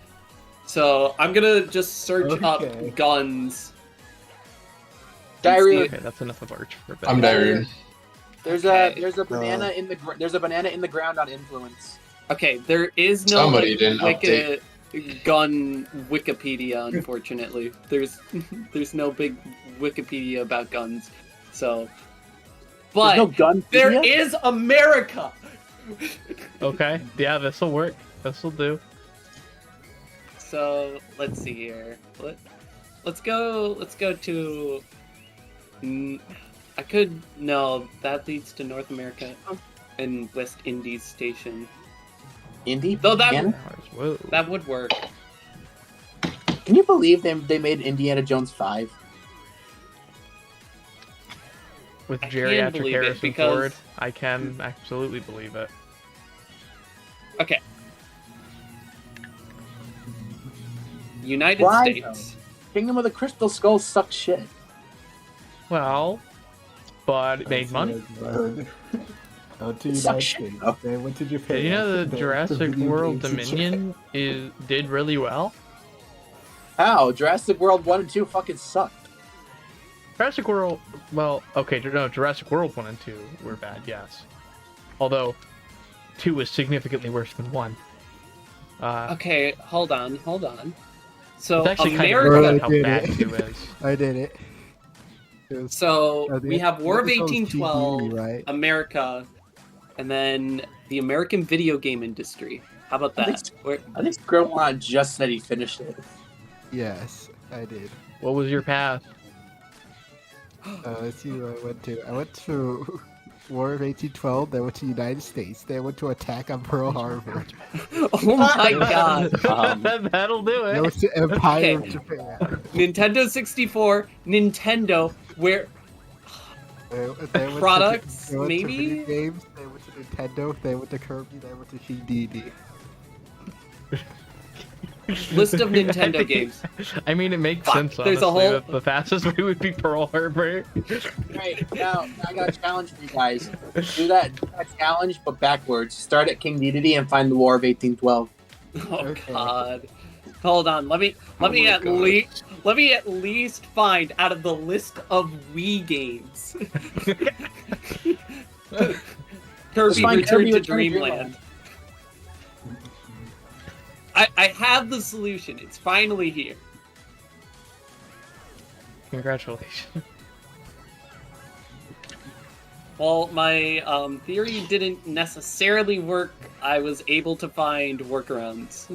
[SPEAKER 11] So I'm gonna just search
[SPEAKER 10] Okay.
[SPEAKER 11] up guns.
[SPEAKER 9] Diarrhea.
[SPEAKER 1] Okay, that's enough of Arch for a bit.
[SPEAKER 3] I'm diarrhea.
[SPEAKER 9] There's
[SPEAKER 11] Okay.
[SPEAKER 9] a banana in the there's a banana in the ground on influence.
[SPEAKER 11] Okay, there is no
[SPEAKER 3] Somebody didn't
[SPEAKER 11] gun Wikipedia, unfortunately. There's no big Wikipedia about guns. So, but
[SPEAKER 9] There's no gun.
[SPEAKER 11] there is America.
[SPEAKER 1] Okay, yeah, this'll work. This'll do.
[SPEAKER 11] So let's see here. Let's go to. I could no. That leads to North America and West Indies Station.
[SPEAKER 9] Indy?
[SPEAKER 11] Though that
[SPEAKER 9] Indiana?
[SPEAKER 1] Whoa.
[SPEAKER 11] that would work.
[SPEAKER 9] Can you believe they made Indiana Jones 5?
[SPEAKER 1] With
[SPEAKER 11] I can
[SPEAKER 1] geriatric
[SPEAKER 11] believe it
[SPEAKER 1] Harrison
[SPEAKER 11] because-
[SPEAKER 1] Ford, I can absolutely believe it.
[SPEAKER 11] Okay. United
[SPEAKER 9] Why,
[SPEAKER 11] States.
[SPEAKER 9] Kingdom of the Crystal Skull sucks shit.
[SPEAKER 1] Well, but it made money.
[SPEAKER 10] Out to
[SPEAKER 9] It
[SPEAKER 10] United
[SPEAKER 9] sucks shit,
[SPEAKER 10] States.
[SPEAKER 9] though.
[SPEAKER 10] They went to Japan.
[SPEAKER 1] Did you know the
[SPEAKER 10] They
[SPEAKER 1] Jurassic
[SPEAKER 10] went to
[SPEAKER 1] World
[SPEAKER 10] video games in
[SPEAKER 1] Dominion did really well?
[SPEAKER 9] How? Jurassic World 1 and 2 fucking suck.
[SPEAKER 1] Jurassic World, well, okay, no, Jurassic World 1 and 2 were bad, yes. Although, 2 was significantly worse than 1.
[SPEAKER 11] Okay, hold on. So
[SPEAKER 1] It's actually kind of
[SPEAKER 11] America.
[SPEAKER 1] weird how
[SPEAKER 10] did
[SPEAKER 1] bad
[SPEAKER 10] it.
[SPEAKER 1] 2 is.
[SPEAKER 10] I did it. It was-
[SPEAKER 11] So we have War of
[SPEAKER 10] this was
[SPEAKER 11] 1812,
[SPEAKER 10] TV, right?
[SPEAKER 11] America, and then the American video game industry. How about
[SPEAKER 9] I
[SPEAKER 11] that? Where,
[SPEAKER 9] I think Scribbleon just said he finished it.
[SPEAKER 10] Yes, I did.
[SPEAKER 1] What was your path?
[SPEAKER 10] Let's see where I went to. I went to War of 1812, then I went to United States, then I went to Attack on Pearl Harbor,
[SPEAKER 11] oh my god!
[SPEAKER 1] That'll do
[SPEAKER 10] then I
[SPEAKER 1] it.
[SPEAKER 10] went to Empire of
[SPEAKER 11] Okay.
[SPEAKER 10] Japan.
[SPEAKER 11] Nintendo 64, Nintendo, where
[SPEAKER 10] Then I went to-
[SPEAKER 11] Products,
[SPEAKER 10] then I went to
[SPEAKER 11] maybe?
[SPEAKER 10] video games, then I went to Nintendo, then I went to Kirby, then I went to King DD.
[SPEAKER 11] list of Nintendo games.
[SPEAKER 1] I mean, it makes
[SPEAKER 11] Fuck,
[SPEAKER 1] sense,
[SPEAKER 11] there's
[SPEAKER 1] honestly,
[SPEAKER 11] a whole-
[SPEAKER 1] that the fastest way would be Pearl Harbor.
[SPEAKER 9] Right, now I got a challenge for you guys. Do that challenge, but backwards. Start at King Dedede and find the War of 1812.
[SPEAKER 11] Oh
[SPEAKER 10] Okay.
[SPEAKER 11] god. Hold on, let me
[SPEAKER 3] my
[SPEAKER 11] at
[SPEAKER 3] God.
[SPEAKER 11] least let me at least find out of the list of Wii games. Kirby
[SPEAKER 9] find
[SPEAKER 11] Return
[SPEAKER 9] Kirby
[SPEAKER 11] to
[SPEAKER 9] Return to
[SPEAKER 11] Dreamland. I have the solution. It's finally here.
[SPEAKER 1] Congratulations.
[SPEAKER 11] While my theory didn't necessarily work, I was able to find workarounds.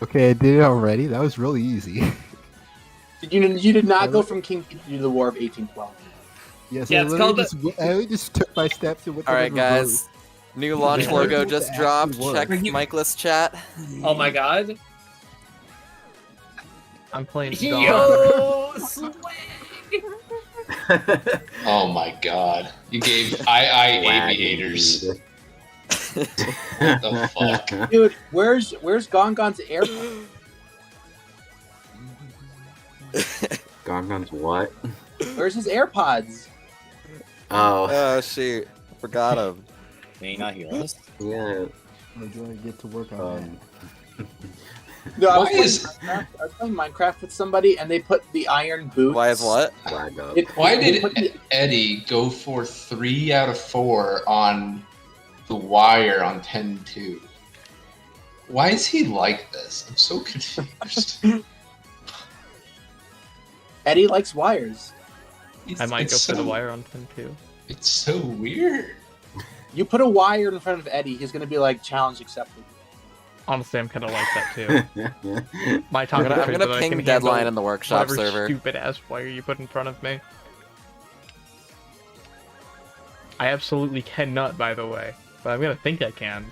[SPEAKER 10] Okay, I did it already. That was really easy.
[SPEAKER 9] You did not go from King Dedede to the War of 1812.
[SPEAKER 10] Yes,
[SPEAKER 11] Yeah,
[SPEAKER 10] I
[SPEAKER 11] it's
[SPEAKER 10] literally
[SPEAKER 11] called
[SPEAKER 10] just, I just took my steps and went to
[SPEAKER 2] All right,
[SPEAKER 10] the reverse.
[SPEAKER 2] guys. New launch
[SPEAKER 10] Yeah.
[SPEAKER 2] logo
[SPEAKER 10] It
[SPEAKER 2] just
[SPEAKER 10] actually
[SPEAKER 2] dropped.
[SPEAKER 10] worked.
[SPEAKER 2] Check Mikeless chat.
[SPEAKER 11] Oh my god.
[SPEAKER 1] I'm playing Dog.
[SPEAKER 11] Yo, swag!
[SPEAKER 3] Oh my god. You gave II aviators. What the fuck?
[SPEAKER 9] Dude, where's Gongon's air?
[SPEAKER 4] Gongon's what?
[SPEAKER 9] Where's his AirPods?
[SPEAKER 4] Oh,
[SPEAKER 2] Oh shoot, forgot him.
[SPEAKER 5] May you not hear us?
[SPEAKER 4] yeah.
[SPEAKER 10] I'm going to get to work on
[SPEAKER 9] No, I
[SPEAKER 3] Why
[SPEAKER 9] was playing Minecraft with somebody and they put the iron boots.
[SPEAKER 2] Why is what?
[SPEAKER 4] Flag up.
[SPEAKER 3] Why
[SPEAKER 9] they
[SPEAKER 3] did
[SPEAKER 9] put the-
[SPEAKER 3] Eddie go for 3 out of 4 on the wire on 10-2? Why is he like this? I'm so confused.
[SPEAKER 9] Eddie likes wires.
[SPEAKER 1] I might go
[SPEAKER 3] It's
[SPEAKER 1] for the
[SPEAKER 3] so-
[SPEAKER 1] wire on 10 too.
[SPEAKER 3] It's so weird.
[SPEAKER 9] You put a wire in front of Eddie, he's gonna be like, challenge accepted.
[SPEAKER 1] Honestly, I'm kind of like that too. My
[SPEAKER 2] I'm
[SPEAKER 1] talking
[SPEAKER 2] gonna
[SPEAKER 1] that I
[SPEAKER 2] ping
[SPEAKER 1] can
[SPEAKER 2] Deadline
[SPEAKER 1] handle
[SPEAKER 2] in the workshop
[SPEAKER 1] whatever
[SPEAKER 2] server.
[SPEAKER 1] stupid ass wire you put in front of me. I absolutely cannot, by the way, but I'm gonna think I can.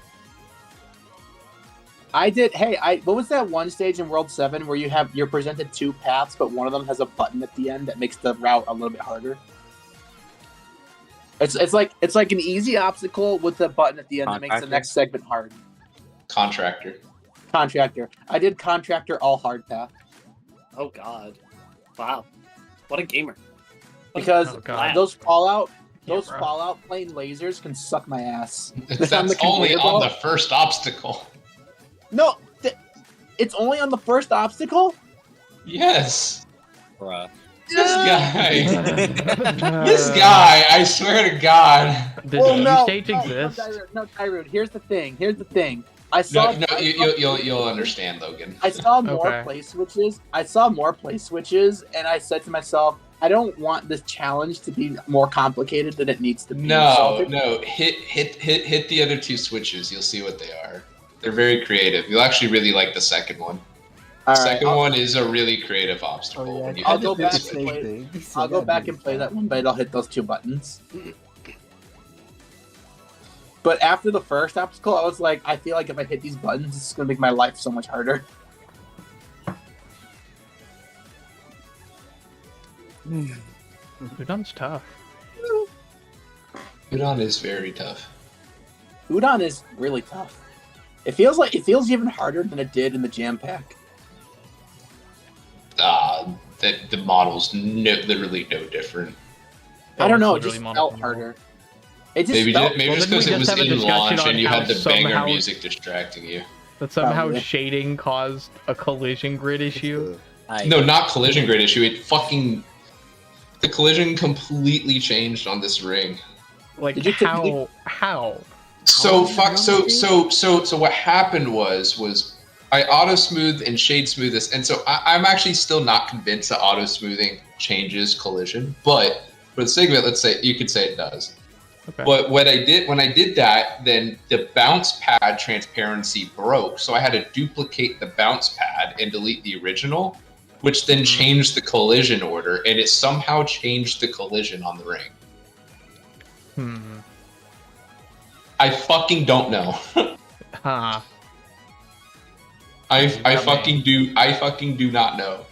[SPEAKER 9] I did. Hey, what was that one stage in World 7 where you're presented 2 paths, but one of them has a button at the end that makes the route a little bit harder? It's like an easy obstacle with a button at the end that makes the next segment hard.
[SPEAKER 3] Contractor.
[SPEAKER 9] I did contractor all hard path.
[SPEAKER 11] Oh god. Wow. What a gamer.
[SPEAKER 9] Because
[SPEAKER 1] Oh, God.
[SPEAKER 9] those Fallout
[SPEAKER 1] Yeah,
[SPEAKER 9] those
[SPEAKER 1] bro.
[SPEAKER 9] Fallout plane lasers can suck my ass.
[SPEAKER 3] That's
[SPEAKER 9] On the
[SPEAKER 3] only
[SPEAKER 9] conveyor
[SPEAKER 3] on
[SPEAKER 9] belt?
[SPEAKER 3] the first obstacle.
[SPEAKER 9] No, it's only on the first obstacle?
[SPEAKER 3] Yes.
[SPEAKER 5] Bruh.
[SPEAKER 3] This guy. This guy, I swear to God.
[SPEAKER 1] Does
[SPEAKER 9] Well,
[SPEAKER 1] the
[SPEAKER 9] no,
[SPEAKER 1] stage exist?
[SPEAKER 9] No, Tyrone. Here's the thing. I saw
[SPEAKER 3] You'll understand, Logan.
[SPEAKER 9] I saw more
[SPEAKER 1] Okay.
[SPEAKER 9] play switches. And I said to myself, I don't want this challenge to be more complicated than it needs to be.
[SPEAKER 3] No. Hit the other 2 switches. You'll see what they are. They're very creative. You'll actually really like the second one. The second one is a really creative obstacle.
[SPEAKER 10] Oh, yeah,
[SPEAKER 3] when you
[SPEAKER 9] I'll
[SPEAKER 3] hit
[SPEAKER 9] go
[SPEAKER 3] the
[SPEAKER 9] back
[SPEAKER 3] switch.
[SPEAKER 9] and play.
[SPEAKER 10] thing. So
[SPEAKER 9] I'll go
[SPEAKER 10] that
[SPEAKER 9] back
[SPEAKER 10] makes
[SPEAKER 9] and play
[SPEAKER 10] sense.
[SPEAKER 9] that one, but I'll hit those 2 buttons. But after the first obstacle, I was like, I feel like if I hit these buttons, it's going to make my life so much harder.
[SPEAKER 1] Udon's tough.
[SPEAKER 3] Udon is very tough.
[SPEAKER 9] Udon is really tough. It feels even harder than it did in the Jam Pack.
[SPEAKER 3] The model's literally no different.
[SPEAKER 9] I don't know, it
[SPEAKER 1] Literally
[SPEAKER 9] just
[SPEAKER 1] mono
[SPEAKER 9] felt
[SPEAKER 1] from
[SPEAKER 9] harder. It just
[SPEAKER 3] Maybe
[SPEAKER 9] felt
[SPEAKER 1] Well,
[SPEAKER 3] just
[SPEAKER 1] then we
[SPEAKER 3] because it
[SPEAKER 1] just
[SPEAKER 3] was
[SPEAKER 1] have a
[SPEAKER 3] in
[SPEAKER 1] discussion
[SPEAKER 3] launch
[SPEAKER 1] on
[SPEAKER 3] and you
[SPEAKER 1] how
[SPEAKER 3] had the banger
[SPEAKER 1] somehow-
[SPEAKER 3] music distracting you.
[SPEAKER 1] That somehow
[SPEAKER 9] Probably.
[SPEAKER 1] shading caused a collision grid issue.
[SPEAKER 3] No, not collision grid issue. The collision completely changed on this ring.
[SPEAKER 1] Like
[SPEAKER 9] Did you take-
[SPEAKER 1] how?
[SPEAKER 3] So what happened was I auto smooth and shade smooth this, and so I'm actually still not convinced that auto smoothing changes collision, but for the sake of it, let's say you could say it does.
[SPEAKER 1] Okay.
[SPEAKER 3] But when I did that, then the bounce pad transparency broke, so I had to duplicate the bounce pad and delete the original, which then changed the collision order, and it somehow changed the collision on the ring. I fucking don't know.
[SPEAKER 1] Huh.
[SPEAKER 3] I fucking do not know.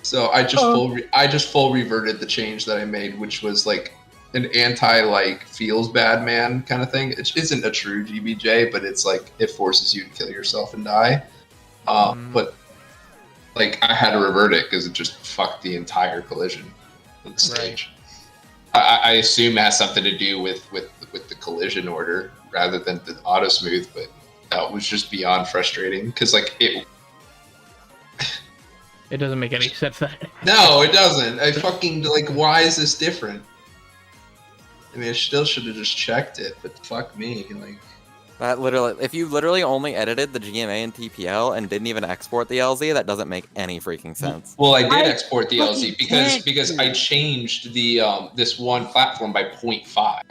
[SPEAKER 3] So I just full reverted the change that I made, which was like an anti feels bad man kind of thing. It isn't a true GBJ, but it's like it forces you to kill yourself and die. But like I had to revert it because it just fucked the entire collision of the stage. I assume it has something to do with the collision order rather than the auto smooth, but that was just beyond frustrating because like it
[SPEAKER 1] doesn't make any sense.
[SPEAKER 3] No, it doesn't. I fucking like. Why is this different? I mean, I still should have just checked it, but fuck me, like.
[SPEAKER 2] That literally, if you literally only edited the GMA and TPL and didn't even export the LZ, that doesn't make any freaking sense.
[SPEAKER 3] Well, I did export the LZ because I changed the this one platform by 0.5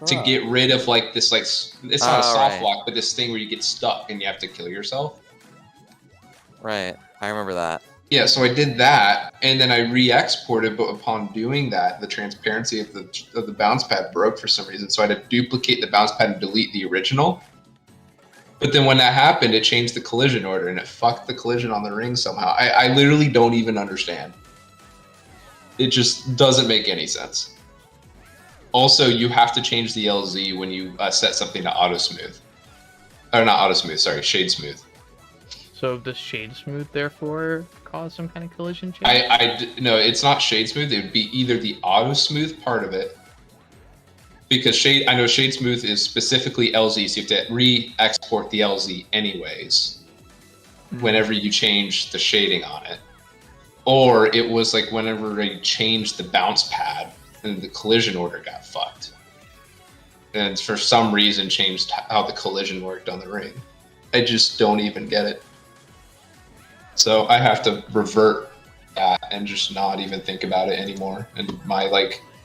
[SPEAKER 3] to get rid of like this like it's not a soft lock, but this thing where you get stuck and you have to kill yourself.
[SPEAKER 2] Right, I remember that.
[SPEAKER 3] Yeah, so I did that, and then I re-exported. But upon doing that, the transparency of the bounce pad broke for some reason. So I had to duplicate the bounce pad and delete the original. But then when that happened, it changed the collision order, and it fucked the collision on the ring somehow. I literally don't even understand. It just doesn't make any sense. Also, you have to change the LZ when you set something to auto smooth, or not auto smooth. Sorry, shade smooth.
[SPEAKER 1] So does shade smooth therefore cause some kind of collision change?
[SPEAKER 3] No, it's not shade smooth. It would be either the auto smooth part of it, because I know shade smooth is specifically LZ, so you have to re-export the LZ anyways whenever you change the shading on it. Or it was like whenever I changed the bounce pad and the collision order got fucked, and for some reason changed how the collision worked on the ring. I just don't even get it. So I have to revert that and just not even think about it anymore. And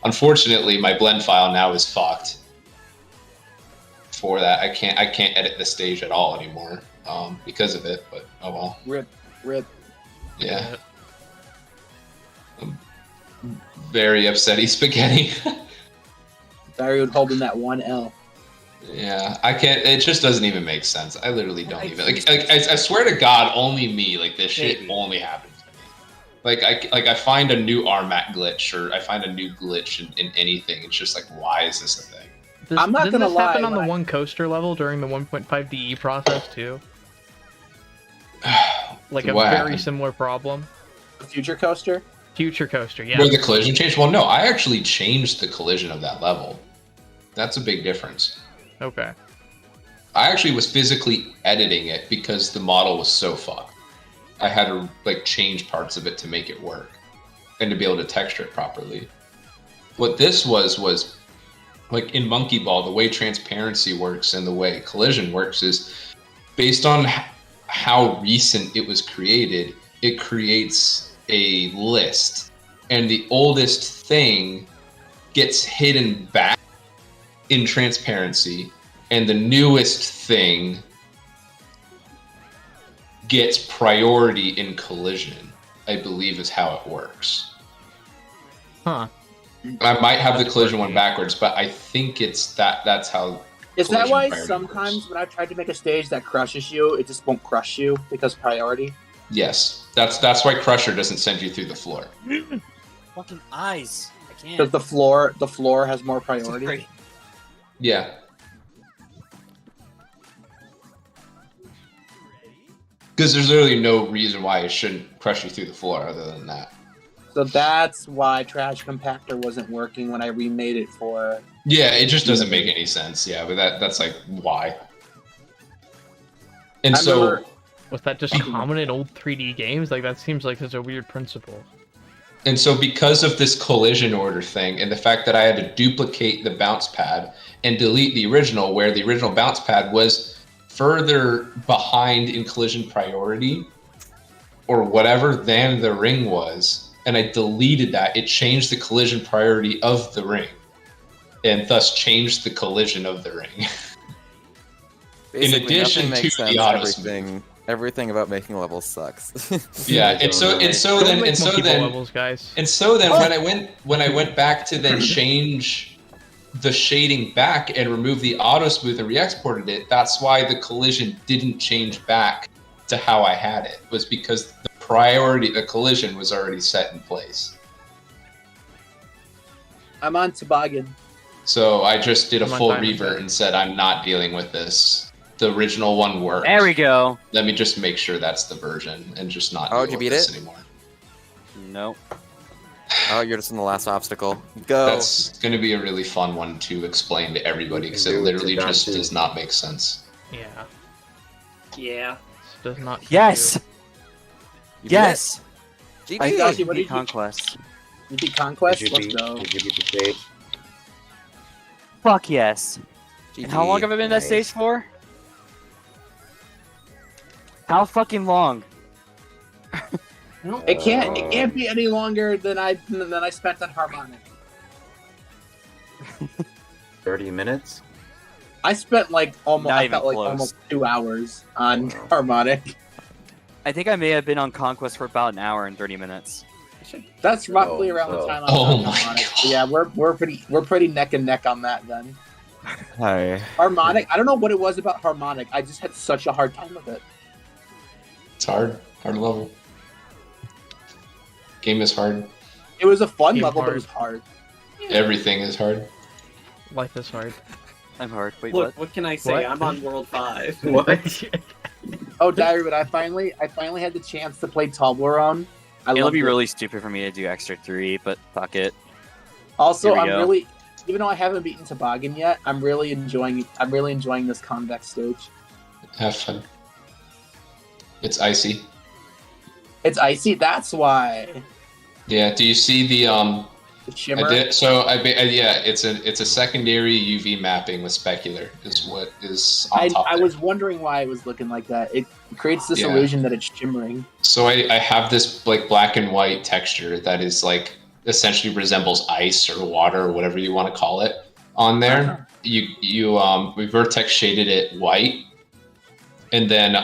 [SPEAKER 3] unfortunately, my blend file now is fucked. For that, I can't edit the stage at all anymore because of it. But oh well.
[SPEAKER 9] Rip.
[SPEAKER 3] Yeah. Very upsetty spaghetti.
[SPEAKER 9] Dario holding that one L.
[SPEAKER 3] Yeah, I can't. It just doesn't even make sense. I literally don't even like. I swear to God, only me. Like this shit only happens to me. I find a new RMAT glitch or I find a new glitch in anything. It's just like, why is this a thing?
[SPEAKER 9] I'm not
[SPEAKER 1] Didn't
[SPEAKER 9] gonna
[SPEAKER 1] this
[SPEAKER 9] lie.
[SPEAKER 1] happen on the one coaster level during the 1.5 DE process too? Like a
[SPEAKER 3] What
[SPEAKER 1] very
[SPEAKER 3] happened?
[SPEAKER 1] similar problem.
[SPEAKER 9] Future coaster.
[SPEAKER 1] Future coaster, yeah.
[SPEAKER 3] Where the collision changed? Well, no, I actually changed the collision of that level. That's a big difference.
[SPEAKER 1] Okay.
[SPEAKER 3] I actually was physically editing it because the model was so fucked. I had to like change parts of it to make it work and to be able to texture it properly. What this was like in Monkey Ball, the way transparency works and the way collision works is based on how recent it was created, it creates a list. And the oldest thing gets hidden back in transparency, and the newest thing gets priority in collision, I believe is how it works.
[SPEAKER 1] Huh.
[SPEAKER 3] I might have the collision one backwards, but I think it's that's how.
[SPEAKER 9] Is that
[SPEAKER 3] collision
[SPEAKER 9] why
[SPEAKER 3] priority
[SPEAKER 9] sometimes
[SPEAKER 3] works.
[SPEAKER 9] when I've tried to make a stage that crushes you, it just won't crush you because priority?
[SPEAKER 3] Yes, that's why Crusher doesn't send you through the floor.
[SPEAKER 5] Fucking eyes. I can't.
[SPEAKER 9] Because the floor has more priority.
[SPEAKER 5] Great.
[SPEAKER 3] Yeah. Because there's literally no reason why it shouldn't crush you through the floor other than that.
[SPEAKER 9] So that's why Trash Compactor wasn't working when I remade it for.
[SPEAKER 3] Yeah, it just doesn't make any sense. Yeah, but that's like why. And
[SPEAKER 9] I
[SPEAKER 3] so
[SPEAKER 9] remember-
[SPEAKER 1] Was that just common in old 3D games? Like that seems like such a weird principle.
[SPEAKER 3] And so because of this collision order thing and the fact that I had to duplicate the bounce pad and delete the original, where the original bounce pad was further behind in collision priority or whatever than the ring was, and I deleted that, it changed the collision priority of the ring and thus changed the collision of the ring.
[SPEAKER 2] Basically,
[SPEAKER 3] addition
[SPEAKER 2] nothing makes
[SPEAKER 3] to the
[SPEAKER 2] sense.
[SPEAKER 3] auto
[SPEAKER 2] Everything about making levels sucks.
[SPEAKER 3] Yeah, and so
[SPEAKER 1] Don't
[SPEAKER 3] then
[SPEAKER 1] make Monkey Ball levels, guys.
[SPEAKER 3] And so then when I went back to then change the shading back and remove the auto smooth and re-exported it, that's why the collision didn't change back to how I had it. Was because the collision was already set in place.
[SPEAKER 9] I'm on Toboggan.
[SPEAKER 3] So I just did a
[SPEAKER 1] I'm on
[SPEAKER 3] full
[SPEAKER 1] time.
[SPEAKER 3] revert and said I'm not dealing with this. The original one worked.
[SPEAKER 5] There we go.
[SPEAKER 3] Let me just make sure that's the version and just not
[SPEAKER 2] Oh,
[SPEAKER 3] deal
[SPEAKER 2] did you
[SPEAKER 3] with
[SPEAKER 2] beat
[SPEAKER 3] this
[SPEAKER 2] it?
[SPEAKER 3] anymore.
[SPEAKER 5] Nope.
[SPEAKER 2] Oh, you're just in the last obstacle. Go.
[SPEAKER 3] That's going to be a really fun one to explain to everybody because it
[SPEAKER 4] Do it to
[SPEAKER 3] literally just
[SPEAKER 4] Dante.
[SPEAKER 3] does not make sense.
[SPEAKER 1] Yeah.
[SPEAKER 11] Yeah.
[SPEAKER 1] This does not.
[SPEAKER 5] Yes.
[SPEAKER 2] You beat
[SPEAKER 5] Yes.
[SPEAKER 2] it?
[SPEAKER 5] I
[SPEAKER 2] GG.
[SPEAKER 9] Dante, what
[SPEAKER 5] beat
[SPEAKER 9] did you-
[SPEAKER 5] Conquest.
[SPEAKER 9] You beat Conquest?
[SPEAKER 4] Did you
[SPEAKER 9] Let's
[SPEAKER 4] beat,
[SPEAKER 9] go.
[SPEAKER 4] did you beat the stage?
[SPEAKER 5] Fuck yes.
[SPEAKER 2] GG.
[SPEAKER 5] And how long have I been in that
[SPEAKER 4] Nice.
[SPEAKER 5] stage for? How fucking long?
[SPEAKER 9] It can't be any longer than I spent on Harmonic.
[SPEAKER 4] 30 minutes?
[SPEAKER 9] I spent like almost
[SPEAKER 5] Not
[SPEAKER 9] I
[SPEAKER 5] even
[SPEAKER 9] felt like
[SPEAKER 5] close.
[SPEAKER 9] almost 2 hours on Harmonic.
[SPEAKER 5] I think I may have been on Conquest for about an hour and 30 minutes.
[SPEAKER 9] That's roughly
[SPEAKER 4] Oh,
[SPEAKER 9] around the
[SPEAKER 4] oh.
[SPEAKER 9] time I
[SPEAKER 3] Oh
[SPEAKER 9] was on
[SPEAKER 3] my
[SPEAKER 9] Harmonic.
[SPEAKER 3] God.
[SPEAKER 9] Yeah, we're pretty neck and neck on that then.
[SPEAKER 2] Hi.
[SPEAKER 9] Harmonic, I don't know what it was about Harmonic. I just had such a hard time with it.
[SPEAKER 3] It's hard level. Game is hard.
[SPEAKER 9] It was a fun
[SPEAKER 1] Game
[SPEAKER 9] level, but
[SPEAKER 1] hard.
[SPEAKER 9] it was hard.
[SPEAKER 3] Everything is hard.
[SPEAKER 1] Life is hard.
[SPEAKER 5] I'm hard. Wait,
[SPEAKER 11] Look,
[SPEAKER 5] what?
[SPEAKER 11] what can I say?
[SPEAKER 1] What?
[SPEAKER 11] I'm on World 5.
[SPEAKER 4] What?
[SPEAKER 9] Oh, Diary, but I finally had the chance to play Toblerone.
[SPEAKER 5] It'll be really stupid for me to do extra 3, but fuck it.
[SPEAKER 9] Also,
[SPEAKER 5] Here we go.
[SPEAKER 9] even though I haven't beaten Toboggan yet, I'm really enjoying this convex stage.
[SPEAKER 3] Have fun. It's icy.
[SPEAKER 9] It's icy. That's why
[SPEAKER 3] Yeah. Do you see the
[SPEAKER 9] the shimmer.
[SPEAKER 3] it's a secondary UV mapping with specular is what is on top
[SPEAKER 9] I
[SPEAKER 3] there.
[SPEAKER 9] was wondering why it was looking like that. It creates this
[SPEAKER 3] Yeah.
[SPEAKER 9] illusion that it's shimmering.
[SPEAKER 3] So I have this like black and white texture that is like essentially resembles ice or water or whatever you want to call it on there. We vertex shaded it white and then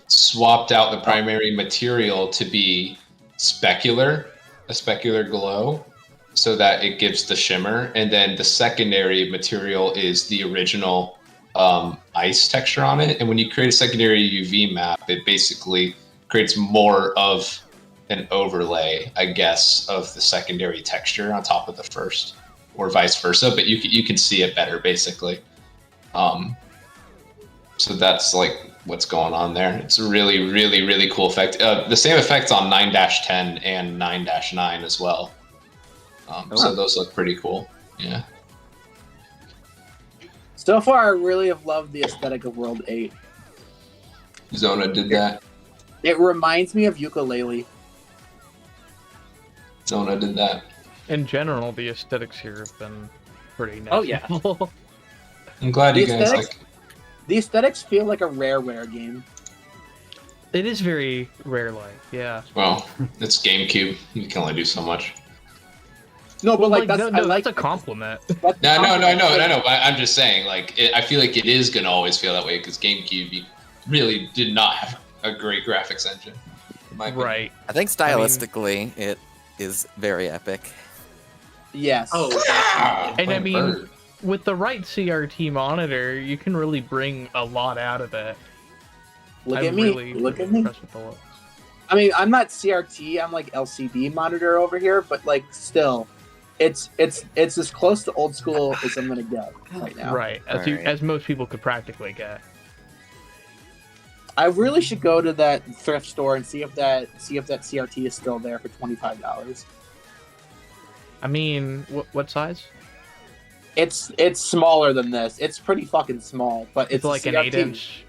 [SPEAKER 3] swapped out the primary material to be specular a specular glow so that it gives the shimmer, and then the secondary material is the original ice texture on it. And when you create a secondary UV map, it basically creates more of an overlay, I guess, of the secondary texture on top of the first, or vice versa. But you can see it better, basically. So that's like what's going on there. It's a really, really, really cool effect. The same effect's on 9-10 and 9-9 as well. So those look pretty cool. Yeah.
[SPEAKER 9] So far, I really have loved the aesthetic of World 8.
[SPEAKER 3] Zona did that.
[SPEAKER 9] It reminds me of Yooka-Laylee.
[SPEAKER 3] Zona did that.
[SPEAKER 1] In general, the aesthetics here have been pretty nice.
[SPEAKER 11] Oh, yeah.
[SPEAKER 3] I'm glad you guys like.
[SPEAKER 9] The aesthetics feel like a Rareware game.
[SPEAKER 1] It is very rare-like, yeah.
[SPEAKER 3] Well, it's GameCube. You can only do so much.
[SPEAKER 9] No, but like that's
[SPEAKER 1] that's a compliment.
[SPEAKER 3] No, I know. I'm just saying, like, I feel like it is gonna always feel that way because GameCube really did not have a great graphics engine.
[SPEAKER 1] Right.
[SPEAKER 2] I think stylistically, it is very epic.
[SPEAKER 9] Yes.
[SPEAKER 11] Oh,
[SPEAKER 1] and I mean, with the right CRT monitor, you can really bring a lot out of it.
[SPEAKER 9] Look at me. Look at me. I mean, I'm not CRT. I'm like LCD monitor over here, but like still, it's as close to old school as I'm gonna get right now.
[SPEAKER 1] Right, as most people could practically get.
[SPEAKER 9] I really should go to that thrift store and see if that CRT is still there for $25.
[SPEAKER 1] I mean, what size?
[SPEAKER 9] It's smaller than this. It's pretty fucking small, but it's
[SPEAKER 1] like an 8-inch.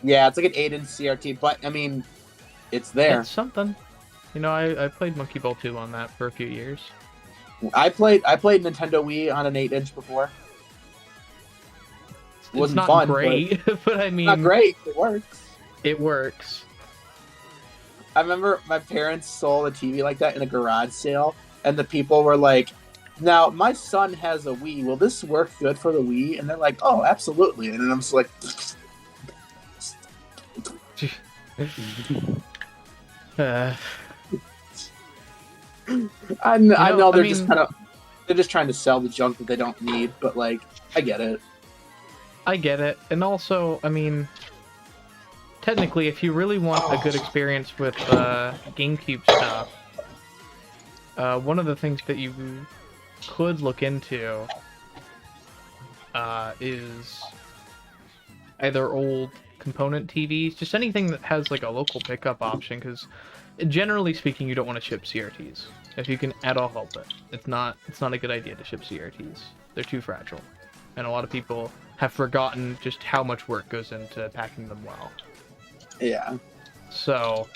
[SPEAKER 9] Yeah, it's like an 8-inch CRT, but I mean, it's there.
[SPEAKER 1] It's something. You know, I played Monkey Ball 2 on that for a few years.
[SPEAKER 9] I played Nintendo Wii on an 8-inch before. It wasn't
[SPEAKER 1] not
[SPEAKER 9] fun,
[SPEAKER 1] great, but I mean,
[SPEAKER 9] not great. It works.
[SPEAKER 1] It works.
[SPEAKER 9] I remember my parents sold a TV like that in a garage sale, and the people were like, "Now my son has a Wii. Will this work good for the Wii?" And they're like, "Oh, absolutely." And then I'm just like. I know they're just trying to sell the junk that they don't need, but like I get it. And also, I mean, technically, if you really want a good experience with GameCube stuff, one of the things that you could look into is either old component TVs, just anything that has like a local pickup option, because generally speaking, you don't want to ship CRTs if you can at all help it. It's not a good idea to ship CRTs. They're too fragile, and a lot of people have forgotten just how much work goes into packing them well. Yeah.
[SPEAKER 1] So,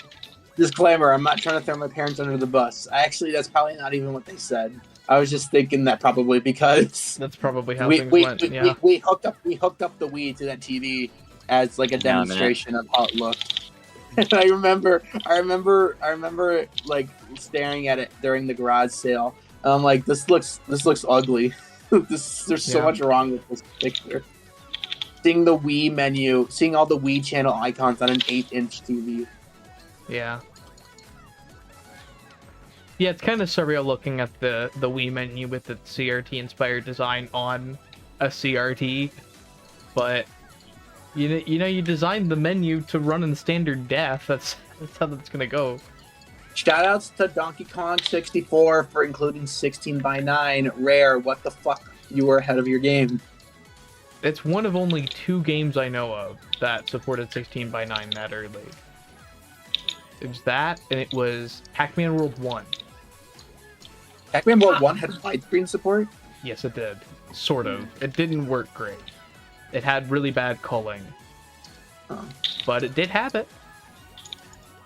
[SPEAKER 9] disclaimer: I'm not trying to throw my parents under the bus. That's probably not even what they said. I was just thinking that probably because
[SPEAKER 1] that's probably how things went. Yeah.
[SPEAKER 9] We hooked up the Wii to that TV as like a demonstration of how it looked. And I remember like staring at it during the garage sale. And I'm like, this looks ugly. There's so much wrong with this picture. Seeing the Wii menu, seeing all the Wii channel icons on an 8-inch TV.
[SPEAKER 1] Yeah. Yeah, it's kind of surreal looking at the Wii menu with the CRT-inspired design on a CRT, but you know you designed the menu to run in standard def. That's how that's gonna go.
[SPEAKER 9] Shoutouts to Donkey Kong 64 for including 16:9. Rare, what the fuck? You were ahead of your game.
[SPEAKER 1] It's one of only 2 games I know of that supported 16:9 that early. It was that, and it was Pac-Man World 1.
[SPEAKER 9] Pac-Man World 1 had widescreen support?
[SPEAKER 1] Yes, it did. Sort of. It didn't work great. It had really bad culling. But it did have it.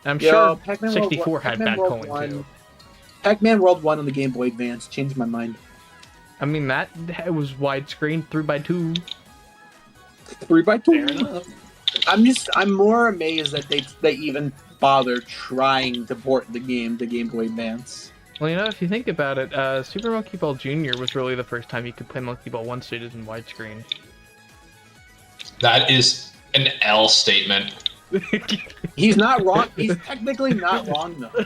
[SPEAKER 1] I'm sure
[SPEAKER 9] Pac-Man
[SPEAKER 1] 64 had bad culling too.
[SPEAKER 9] Pac-Man World 1 on the Game Boy Advance changed my mind.
[SPEAKER 1] I mean, that was widescreen 3x2.
[SPEAKER 9] 3x2? I'm more amazed that they even bother trying to port the game to Game Boy Advance.
[SPEAKER 1] Well, you know, if you think about it, Super Monkey Ball Jr. was really the first time you could play Monkey Ball 1 stages in widescreen.
[SPEAKER 3] That is an L statement.
[SPEAKER 9] He's not wrong. He's technically not wrong, though.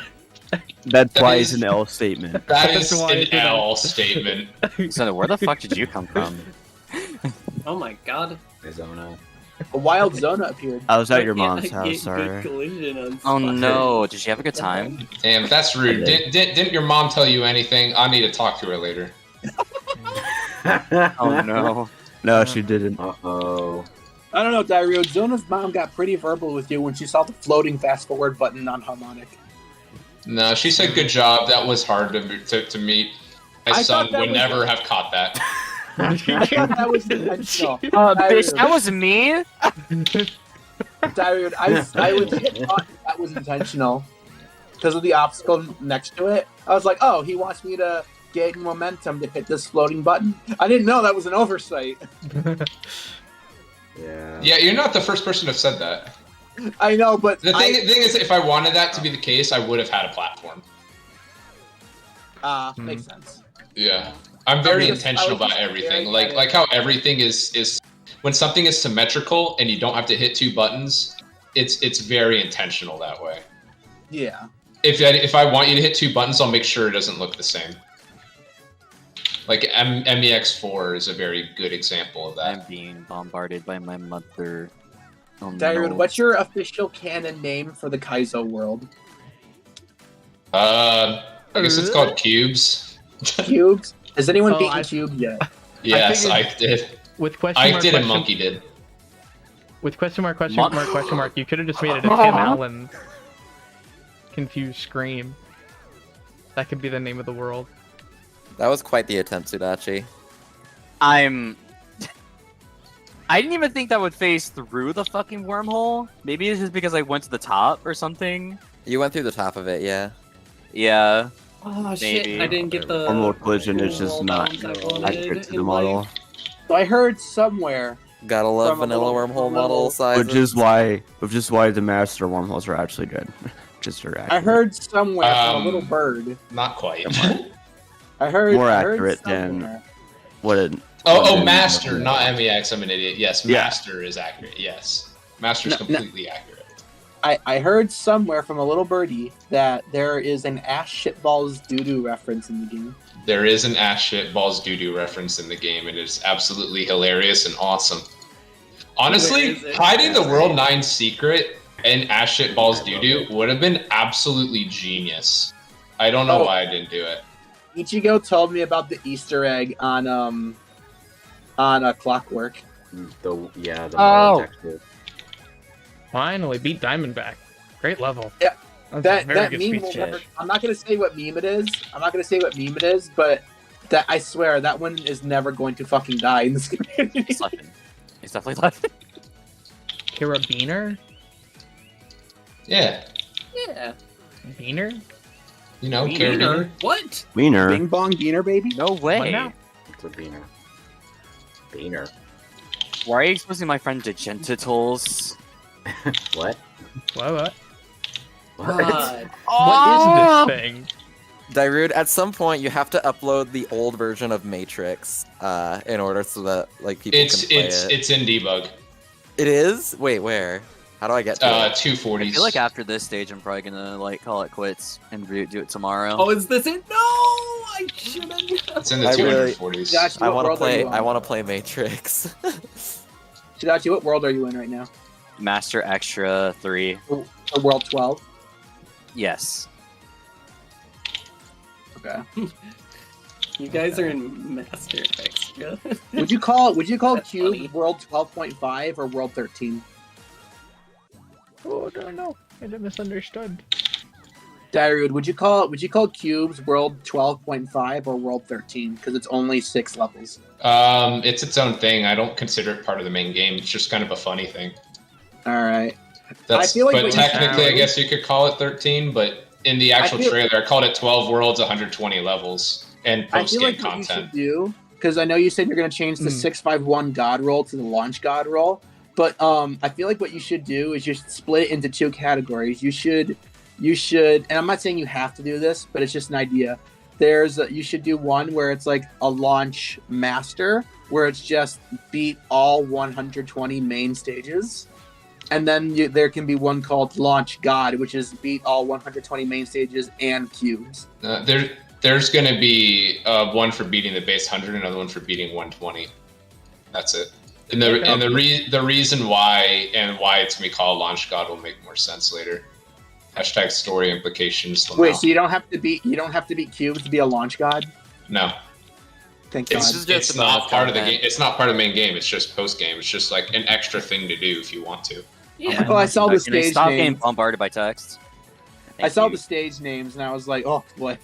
[SPEAKER 12] That's
[SPEAKER 3] That
[SPEAKER 12] why
[SPEAKER 3] is-
[SPEAKER 12] it's an L statement.
[SPEAKER 3] That is
[SPEAKER 1] That's why
[SPEAKER 3] an
[SPEAKER 1] it's an
[SPEAKER 3] L statement.
[SPEAKER 5] So where the fuck did you come from?
[SPEAKER 11] Oh my god.
[SPEAKER 4] Arizona.
[SPEAKER 9] A wild Zona appeared.
[SPEAKER 12] I was at your
[SPEAKER 11] Yeah,
[SPEAKER 12] mom's
[SPEAKER 11] get
[SPEAKER 12] house.
[SPEAKER 11] good
[SPEAKER 12] Sorry.
[SPEAKER 11] collision on
[SPEAKER 5] Oh
[SPEAKER 11] spot.
[SPEAKER 5] no, did she have a good time?
[SPEAKER 3] Damn, that's rude. Didn't your mom tell you anything? I need to talk to her later.
[SPEAKER 5] Oh no.
[SPEAKER 12] No, she didn't.
[SPEAKER 4] Uh-oh.
[SPEAKER 9] I don't know, Dario. Zona's mom got pretty verbal with you when she saw the floating fast forward button on harmonic.
[SPEAKER 3] No, she said good job. That was hard to meet. My
[SPEAKER 9] I
[SPEAKER 3] son
[SPEAKER 9] thought that
[SPEAKER 3] would
[SPEAKER 9] was-
[SPEAKER 3] never have caught that.
[SPEAKER 9] I thought that was intentional.
[SPEAKER 5] Bitch, that was me.
[SPEAKER 9] Dario, I legit thought that was intentional because of the obstacle next to it. I was like, oh, he wants me to gain momentum to hit this floating button. I didn't know that was an oversight.
[SPEAKER 4] Yeah.
[SPEAKER 3] Yeah, you're not the first person to have said that.
[SPEAKER 9] I know, but
[SPEAKER 3] The thing is, if I wanted that to be the case, I would have had a platform.
[SPEAKER 9] Makes sense.
[SPEAKER 3] Yeah, I'm very
[SPEAKER 9] I was
[SPEAKER 3] intentional
[SPEAKER 9] just
[SPEAKER 3] about
[SPEAKER 9] staring
[SPEAKER 3] everything.
[SPEAKER 9] at
[SPEAKER 3] Like
[SPEAKER 9] it.
[SPEAKER 3] like how everything is when something is symmetrical and you don't have to hit two buttons. It's very intentional that way.
[SPEAKER 9] Yeah.
[SPEAKER 3] If I want you to hit two buttons, I'll make sure it doesn't look the same. Like MEX4 is a very good example of that.
[SPEAKER 5] I'm being bombarded by my mother. Oh
[SPEAKER 9] Dario,
[SPEAKER 5] no.
[SPEAKER 9] what's your official canon name for the Kaizo world?
[SPEAKER 3] I guess it's called cubes.
[SPEAKER 9] Cubes? Has anyone
[SPEAKER 1] Oh,
[SPEAKER 9] beaten Cube yet?
[SPEAKER 3] Yes,
[SPEAKER 1] figured-
[SPEAKER 3] I did.
[SPEAKER 1] With question
[SPEAKER 3] I
[SPEAKER 1] mark,
[SPEAKER 3] did and
[SPEAKER 1] question-
[SPEAKER 3] Monkey did.
[SPEAKER 1] With question mark, you could have just made it a Tim Allen confused scream. That could be the name of the world.
[SPEAKER 2] That was quite the attempt, Sudachi.
[SPEAKER 5] I didn't even think that would phase through the fucking wormhole. Maybe it's just because I went to the top or something.
[SPEAKER 2] You went through the top of it, yeah.
[SPEAKER 5] Yeah.
[SPEAKER 11] Oh shit!
[SPEAKER 5] Maybe.
[SPEAKER 11] I didn't get the
[SPEAKER 12] Normal collision is just
[SPEAKER 11] roll
[SPEAKER 12] not
[SPEAKER 11] downs I wanted
[SPEAKER 12] accurate to
[SPEAKER 11] in
[SPEAKER 12] the model.
[SPEAKER 11] life.
[SPEAKER 9] So I heard somewhere.
[SPEAKER 2] Gotta love
[SPEAKER 9] From a
[SPEAKER 2] vanilla
[SPEAKER 9] little-
[SPEAKER 2] wormhole
[SPEAKER 9] from a
[SPEAKER 2] model
[SPEAKER 9] little-
[SPEAKER 2] sizes.
[SPEAKER 12] Which is why the master wormholes are actually good. Just are
[SPEAKER 9] I
[SPEAKER 12] accurate.
[SPEAKER 9] heard somewhere from a
[SPEAKER 3] Um,
[SPEAKER 9] little bird.
[SPEAKER 3] Not quite.
[SPEAKER 9] I heard
[SPEAKER 12] More
[SPEAKER 9] I heard
[SPEAKER 12] accurate than-
[SPEAKER 9] somewhere.
[SPEAKER 12] What it
[SPEAKER 3] Oh, Master, not MEX. I'm an idiot. Yes,
[SPEAKER 12] Yeah.
[SPEAKER 3] Master is accurate. Yes, Master is
[SPEAKER 9] No,
[SPEAKER 3] completely accurate.
[SPEAKER 9] I heard somewhere from a little birdie that there is an ass shitballs doo doo reference in the game.
[SPEAKER 3] There is an ass shit balls doo doo reference in the game, and it's absolutely hilarious and awesome. Honestly,
[SPEAKER 11] Where is it?
[SPEAKER 3] hiding the World 9 secret in ass shit balls doo doo would have been absolutely genius. I don't know
[SPEAKER 9] Oh.
[SPEAKER 3] why I didn't do it.
[SPEAKER 9] Ichigo told me about the Easter egg on a Clockwork.
[SPEAKER 4] The
[SPEAKER 5] Oh.
[SPEAKER 4] moral texture.
[SPEAKER 1] Finally beat Diamondback. Great level.
[SPEAKER 9] Yeah,
[SPEAKER 1] That's a
[SPEAKER 9] That
[SPEAKER 1] very
[SPEAKER 9] that
[SPEAKER 1] good
[SPEAKER 9] meme
[SPEAKER 1] speech.
[SPEAKER 9] will never. I'm not gonna say what meme it is. But that I swear that one is never going to fucking die in this community.
[SPEAKER 5] He's left. He's definitely left.
[SPEAKER 1] Carabiner?
[SPEAKER 3] Yeah,
[SPEAKER 11] Yeah.
[SPEAKER 1] Beaner?
[SPEAKER 3] you know,
[SPEAKER 11] Wiener?
[SPEAKER 3] Carabiner.
[SPEAKER 11] What?
[SPEAKER 12] Wiener.
[SPEAKER 9] Bing bong beaner baby.
[SPEAKER 5] No way.
[SPEAKER 1] now?
[SPEAKER 4] It's a beaner. Beaner.
[SPEAKER 5] Why are you exposing my friend to genitals?
[SPEAKER 4] What?
[SPEAKER 1] What?
[SPEAKER 11] God.
[SPEAKER 1] What is this thing?
[SPEAKER 2] Darude, at some point you have to upload the old version of Matrix in order so that like people
[SPEAKER 3] It's
[SPEAKER 2] can play it.
[SPEAKER 3] it's in debug.
[SPEAKER 2] It is? Wait, where? How do I get to it?
[SPEAKER 3] 240s.
[SPEAKER 5] I feel like after this stage, I'm probably gonna like call it quits and do it tomorrow.
[SPEAKER 11] Oh, is this it? No, I shouldn't.
[SPEAKER 3] It's in the
[SPEAKER 2] I really-
[SPEAKER 3] 240s.
[SPEAKER 9] Josh,
[SPEAKER 2] I
[SPEAKER 9] what
[SPEAKER 2] want to
[SPEAKER 9] world are
[SPEAKER 2] play.
[SPEAKER 9] you on?
[SPEAKER 2] I want to play Matrix.
[SPEAKER 9] Shidachi, what world are you in right now?
[SPEAKER 5] Master Extra 3.
[SPEAKER 9] Or world 12?
[SPEAKER 5] Yes.
[SPEAKER 9] Okay.
[SPEAKER 11] You guys are in Master Extra.
[SPEAKER 9] Would you call
[SPEAKER 11] That's
[SPEAKER 9] Cube
[SPEAKER 11] funny.
[SPEAKER 9] world 12.5 or world 13?
[SPEAKER 1] Oh, I don't know. I misunderstood.
[SPEAKER 9] Darude, would you call Cubes world 12.5 or world 13? Because it's only 6 levels.
[SPEAKER 3] It's its own thing. I don't consider it part of the main game. It's just kind of a funny thing.
[SPEAKER 9] All right.
[SPEAKER 3] That's,
[SPEAKER 9] I feel like
[SPEAKER 3] but
[SPEAKER 9] what you
[SPEAKER 3] technically, I
[SPEAKER 9] found-
[SPEAKER 3] guess you could call it 13. But in the actual
[SPEAKER 9] feel-
[SPEAKER 3] trailer, I called it 12 worlds, 120 levels, and
[SPEAKER 9] I
[SPEAKER 3] post
[SPEAKER 9] feel
[SPEAKER 3] game
[SPEAKER 9] like what you
[SPEAKER 3] content.
[SPEAKER 9] should do, because I know you said you're going to change the 651 God roll to the launch God roll, but I feel like what you should do is just split it into 2 categories. You should, and I'm not saying you have to do this, but it's just an idea. You should do one where it's like a launch master, where it's just beat all 120 main stages. And then there can be one called Launch God, which is beat all 120 main stages and cubes.
[SPEAKER 3] There's going to be one for beating the base 100, another one for beating 120. That's it. And the reason why it's going to be called Launch God will make more sense later. Hashtag story implications.
[SPEAKER 9] Wait, so you don't have to beat cubes to be a Launch God?
[SPEAKER 3] No.
[SPEAKER 9] Thank God.
[SPEAKER 3] It's not part of the game. It's not part of the main game. It's just post game. It's just like an extra thing to do if you want to.
[SPEAKER 11] Yeah.
[SPEAKER 9] Oh, I saw the
[SPEAKER 5] Can they
[SPEAKER 9] stage
[SPEAKER 5] stop
[SPEAKER 9] names.
[SPEAKER 5] getting bombarded by text?
[SPEAKER 9] I saw the stage names and I was like, oh boy.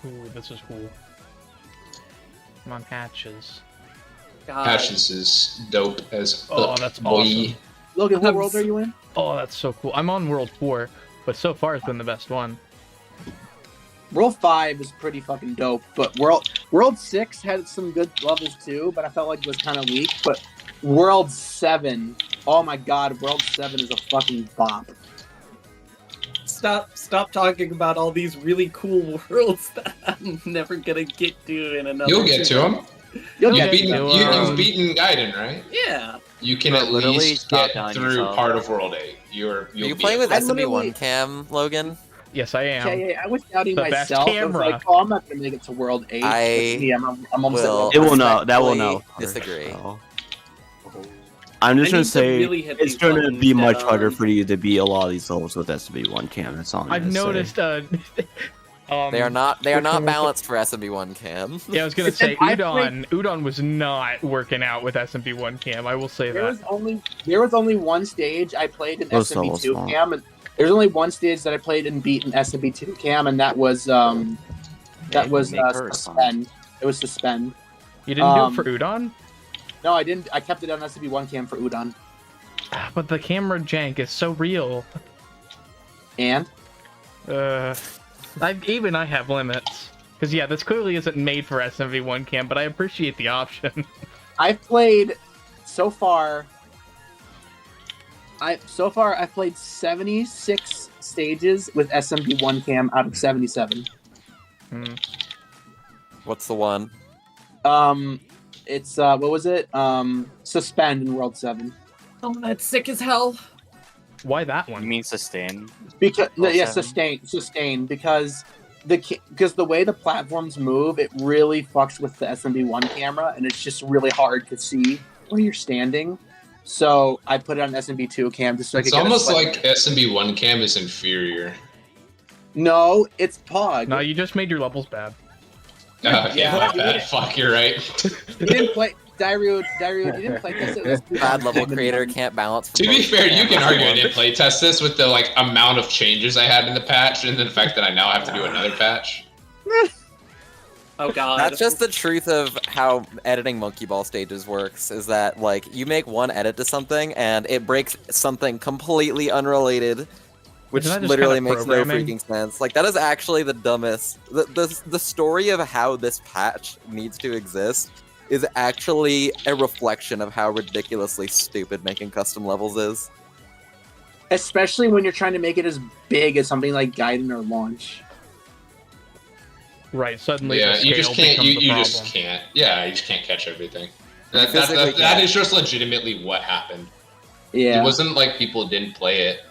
[SPEAKER 1] Ooh, this is cool. Come on, hatches.
[SPEAKER 11] God.
[SPEAKER 3] Hatches is dope as
[SPEAKER 1] Oh, that's awesome.
[SPEAKER 9] Logan, what world are you in?
[SPEAKER 1] Oh, that's so cool. I'm on World 4, but so far it's been the best one.
[SPEAKER 9] World 5 is pretty fucking dope, but World 6 had some good levels too, but I felt like it was kind of weak. But World 7, oh my god, World 7 is a fucking bop.
[SPEAKER 11] Stop talking about all these really cool worlds that I'm never gonna get to in another.
[SPEAKER 3] You'll get to them.
[SPEAKER 9] You've
[SPEAKER 3] You've beaten Gaiden, right?
[SPEAKER 11] Yeah.
[SPEAKER 3] You can
[SPEAKER 5] But
[SPEAKER 3] at
[SPEAKER 5] literally
[SPEAKER 3] least
[SPEAKER 5] stop
[SPEAKER 3] get
[SPEAKER 5] telling
[SPEAKER 3] through
[SPEAKER 5] yourself.
[SPEAKER 3] part of World 8.
[SPEAKER 2] Are you playing with SMB1 cam, Logan?
[SPEAKER 1] Yes, I am.
[SPEAKER 9] Okay, I was doubting
[SPEAKER 1] The best
[SPEAKER 9] myself. I was
[SPEAKER 1] camera.
[SPEAKER 9] like, oh, I'm not gonna make it to World 8. I'm almost at World
[SPEAKER 12] It will
[SPEAKER 9] 8.
[SPEAKER 12] know. That will know.
[SPEAKER 2] Disagree.
[SPEAKER 12] I'm just
[SPEAKER 11] I
[SPEAKER 12] gonna
[SPEAKER 11] need to
[SPEAKER 12] say
[SPEAKER 11] really hit
[SPEAKER 12] it's
[SPEAKER 11] these
[SPEAKER 12] going to
[SPEAKER 11] buttons
[SPEAKER 12] be much
[SPEAKER 11] down.
[SPEAKER 12] harder for you to beat a lot of these levels with SB1 cam. That's all I'm
[SPEAKER 1] I've
[SPEAKER 12] gonna say.
[SPEAKER 1] noticed.
[SPEAKER 2] They are not
[SPEAKER 1] which one was
[SPEAKER 2] balanced for SMB1 cam.
[SPEAKER 1] Yeah, I was gonna say
[SPEAKER 9] I
[SPEAKER 1] Udon was not working out with SMB1 cam. I will say
[SPEAKER 9] There
[SPEAKER 1] that.
[SPEAKER 9] was only one stage I played in
[SPEAKER 12] Those levels
[SPEAKER 9] SMB2
[SPEAKER 12] won't.
[SPEAKER 9] cam, and there's only one stage that I played and beat in SMB2 cam, and that was Suspend. It was Suspend.
[SPEAKER 1] You didn't do it for Udon,
[SPEAKER 9] No, I didn't. I kept it on SMB1 cam for Udon.
[SPEAKER 1] but the camera jank is so real.
[SPEAKER 9] And
[SPEAKER 1] I have limits. Because yeah, this clearly isn't made for SMV1 cam, but I appreciate the option.
[SPEAKER 9] I've played so far. I've played 76 stages with SMB1 cam out of 77.
[SPEAKER 2] What's the one?
[SPEAKER 9] It's what was it? Suspend in World 7.
[SPEAKER 11] Oh, that's sick as hell.
[SPEAKER 1] Why that
[SPEAKER 5] You
[SPEAKER 1] one?
[SPEAKER 5] mean sustain?
[SPEAKER 9] Because
[SPEAKER 5] World
[SPEAKER 9] yeah,
[SPEAKER 5] 7?
[SPEAKER 9] sustain because the way the platforms move, it really fucks with the SMB1 camera, and it's just really hard to see where you're standing. So I put it on SMB2 cam just so I could
[SPEAKER 3] It's
[SPEAKER 9] get a
[SPEAKER 3] almost
[SPEAKER 9] sweat.
[SPEAKER 3] like SMB1 cam is inferior.
[SPEAKER 9] No, it's Pog.
[SPEAKER 1] No, you just made your levels bad.
[SPEAKER 3] Yeah, my bad. Fuck, you're right.
[SPEAKER 9] You didn't play Dario, you didn't play this.
[SPEAKER 2] Bad level creator can't balance.
[SPEAKER 3] To be fair, you can argue I didn't playtest this with the amount of changes I had in the patch, and the fact that I now have to do another patch.
[SPEAKER 11] Oh god.
[SPEAKER 2] That's just the truth of how editing Monkey Ball stages works, is that, you make one edit to something, and it breaks something completely unrelated, which
[SPEAKER 1] Isn't that just
[SPEAKER 2] literally
[SPEAKER 1] kind of
[SPEAKER 2] makes no
[SPEAKER 1] programming?
[SPEAKER 2] freaking sense. That is actually the dumbest. The story of how this patch needs to exist is actually a reflection of how ridiculously stupid making custom levels is.
[SPEAKER 9] Especially when you're trying to make it as big as something like Gaiden or Launch.
[SPEAKER 1] Right, suddenly
[SPEAKER 3] Yeah,
[SPEAKER 1] the
[SPEAKER 3] you just
[SPEAKER 1] scale
[SPEAKER 3] can't.
[SPEAKER 1] becomes
[SPEAKER 3] You
[SPEAKER 1] a
[SPEAKER 3] just
[SPEAKER 1] problem.
[SPEAKER 3] can't. Yeah, you just can't catch everything.
[SPEAKER 2] You physically
[SPEAKER 3] That
[SPEAKER 2] can't.
[SPEAKER 3] is just legitimately what happened.
[SPEAKER 9] Yeah.
[SPEAKER 3] It wasn't like people didn't play it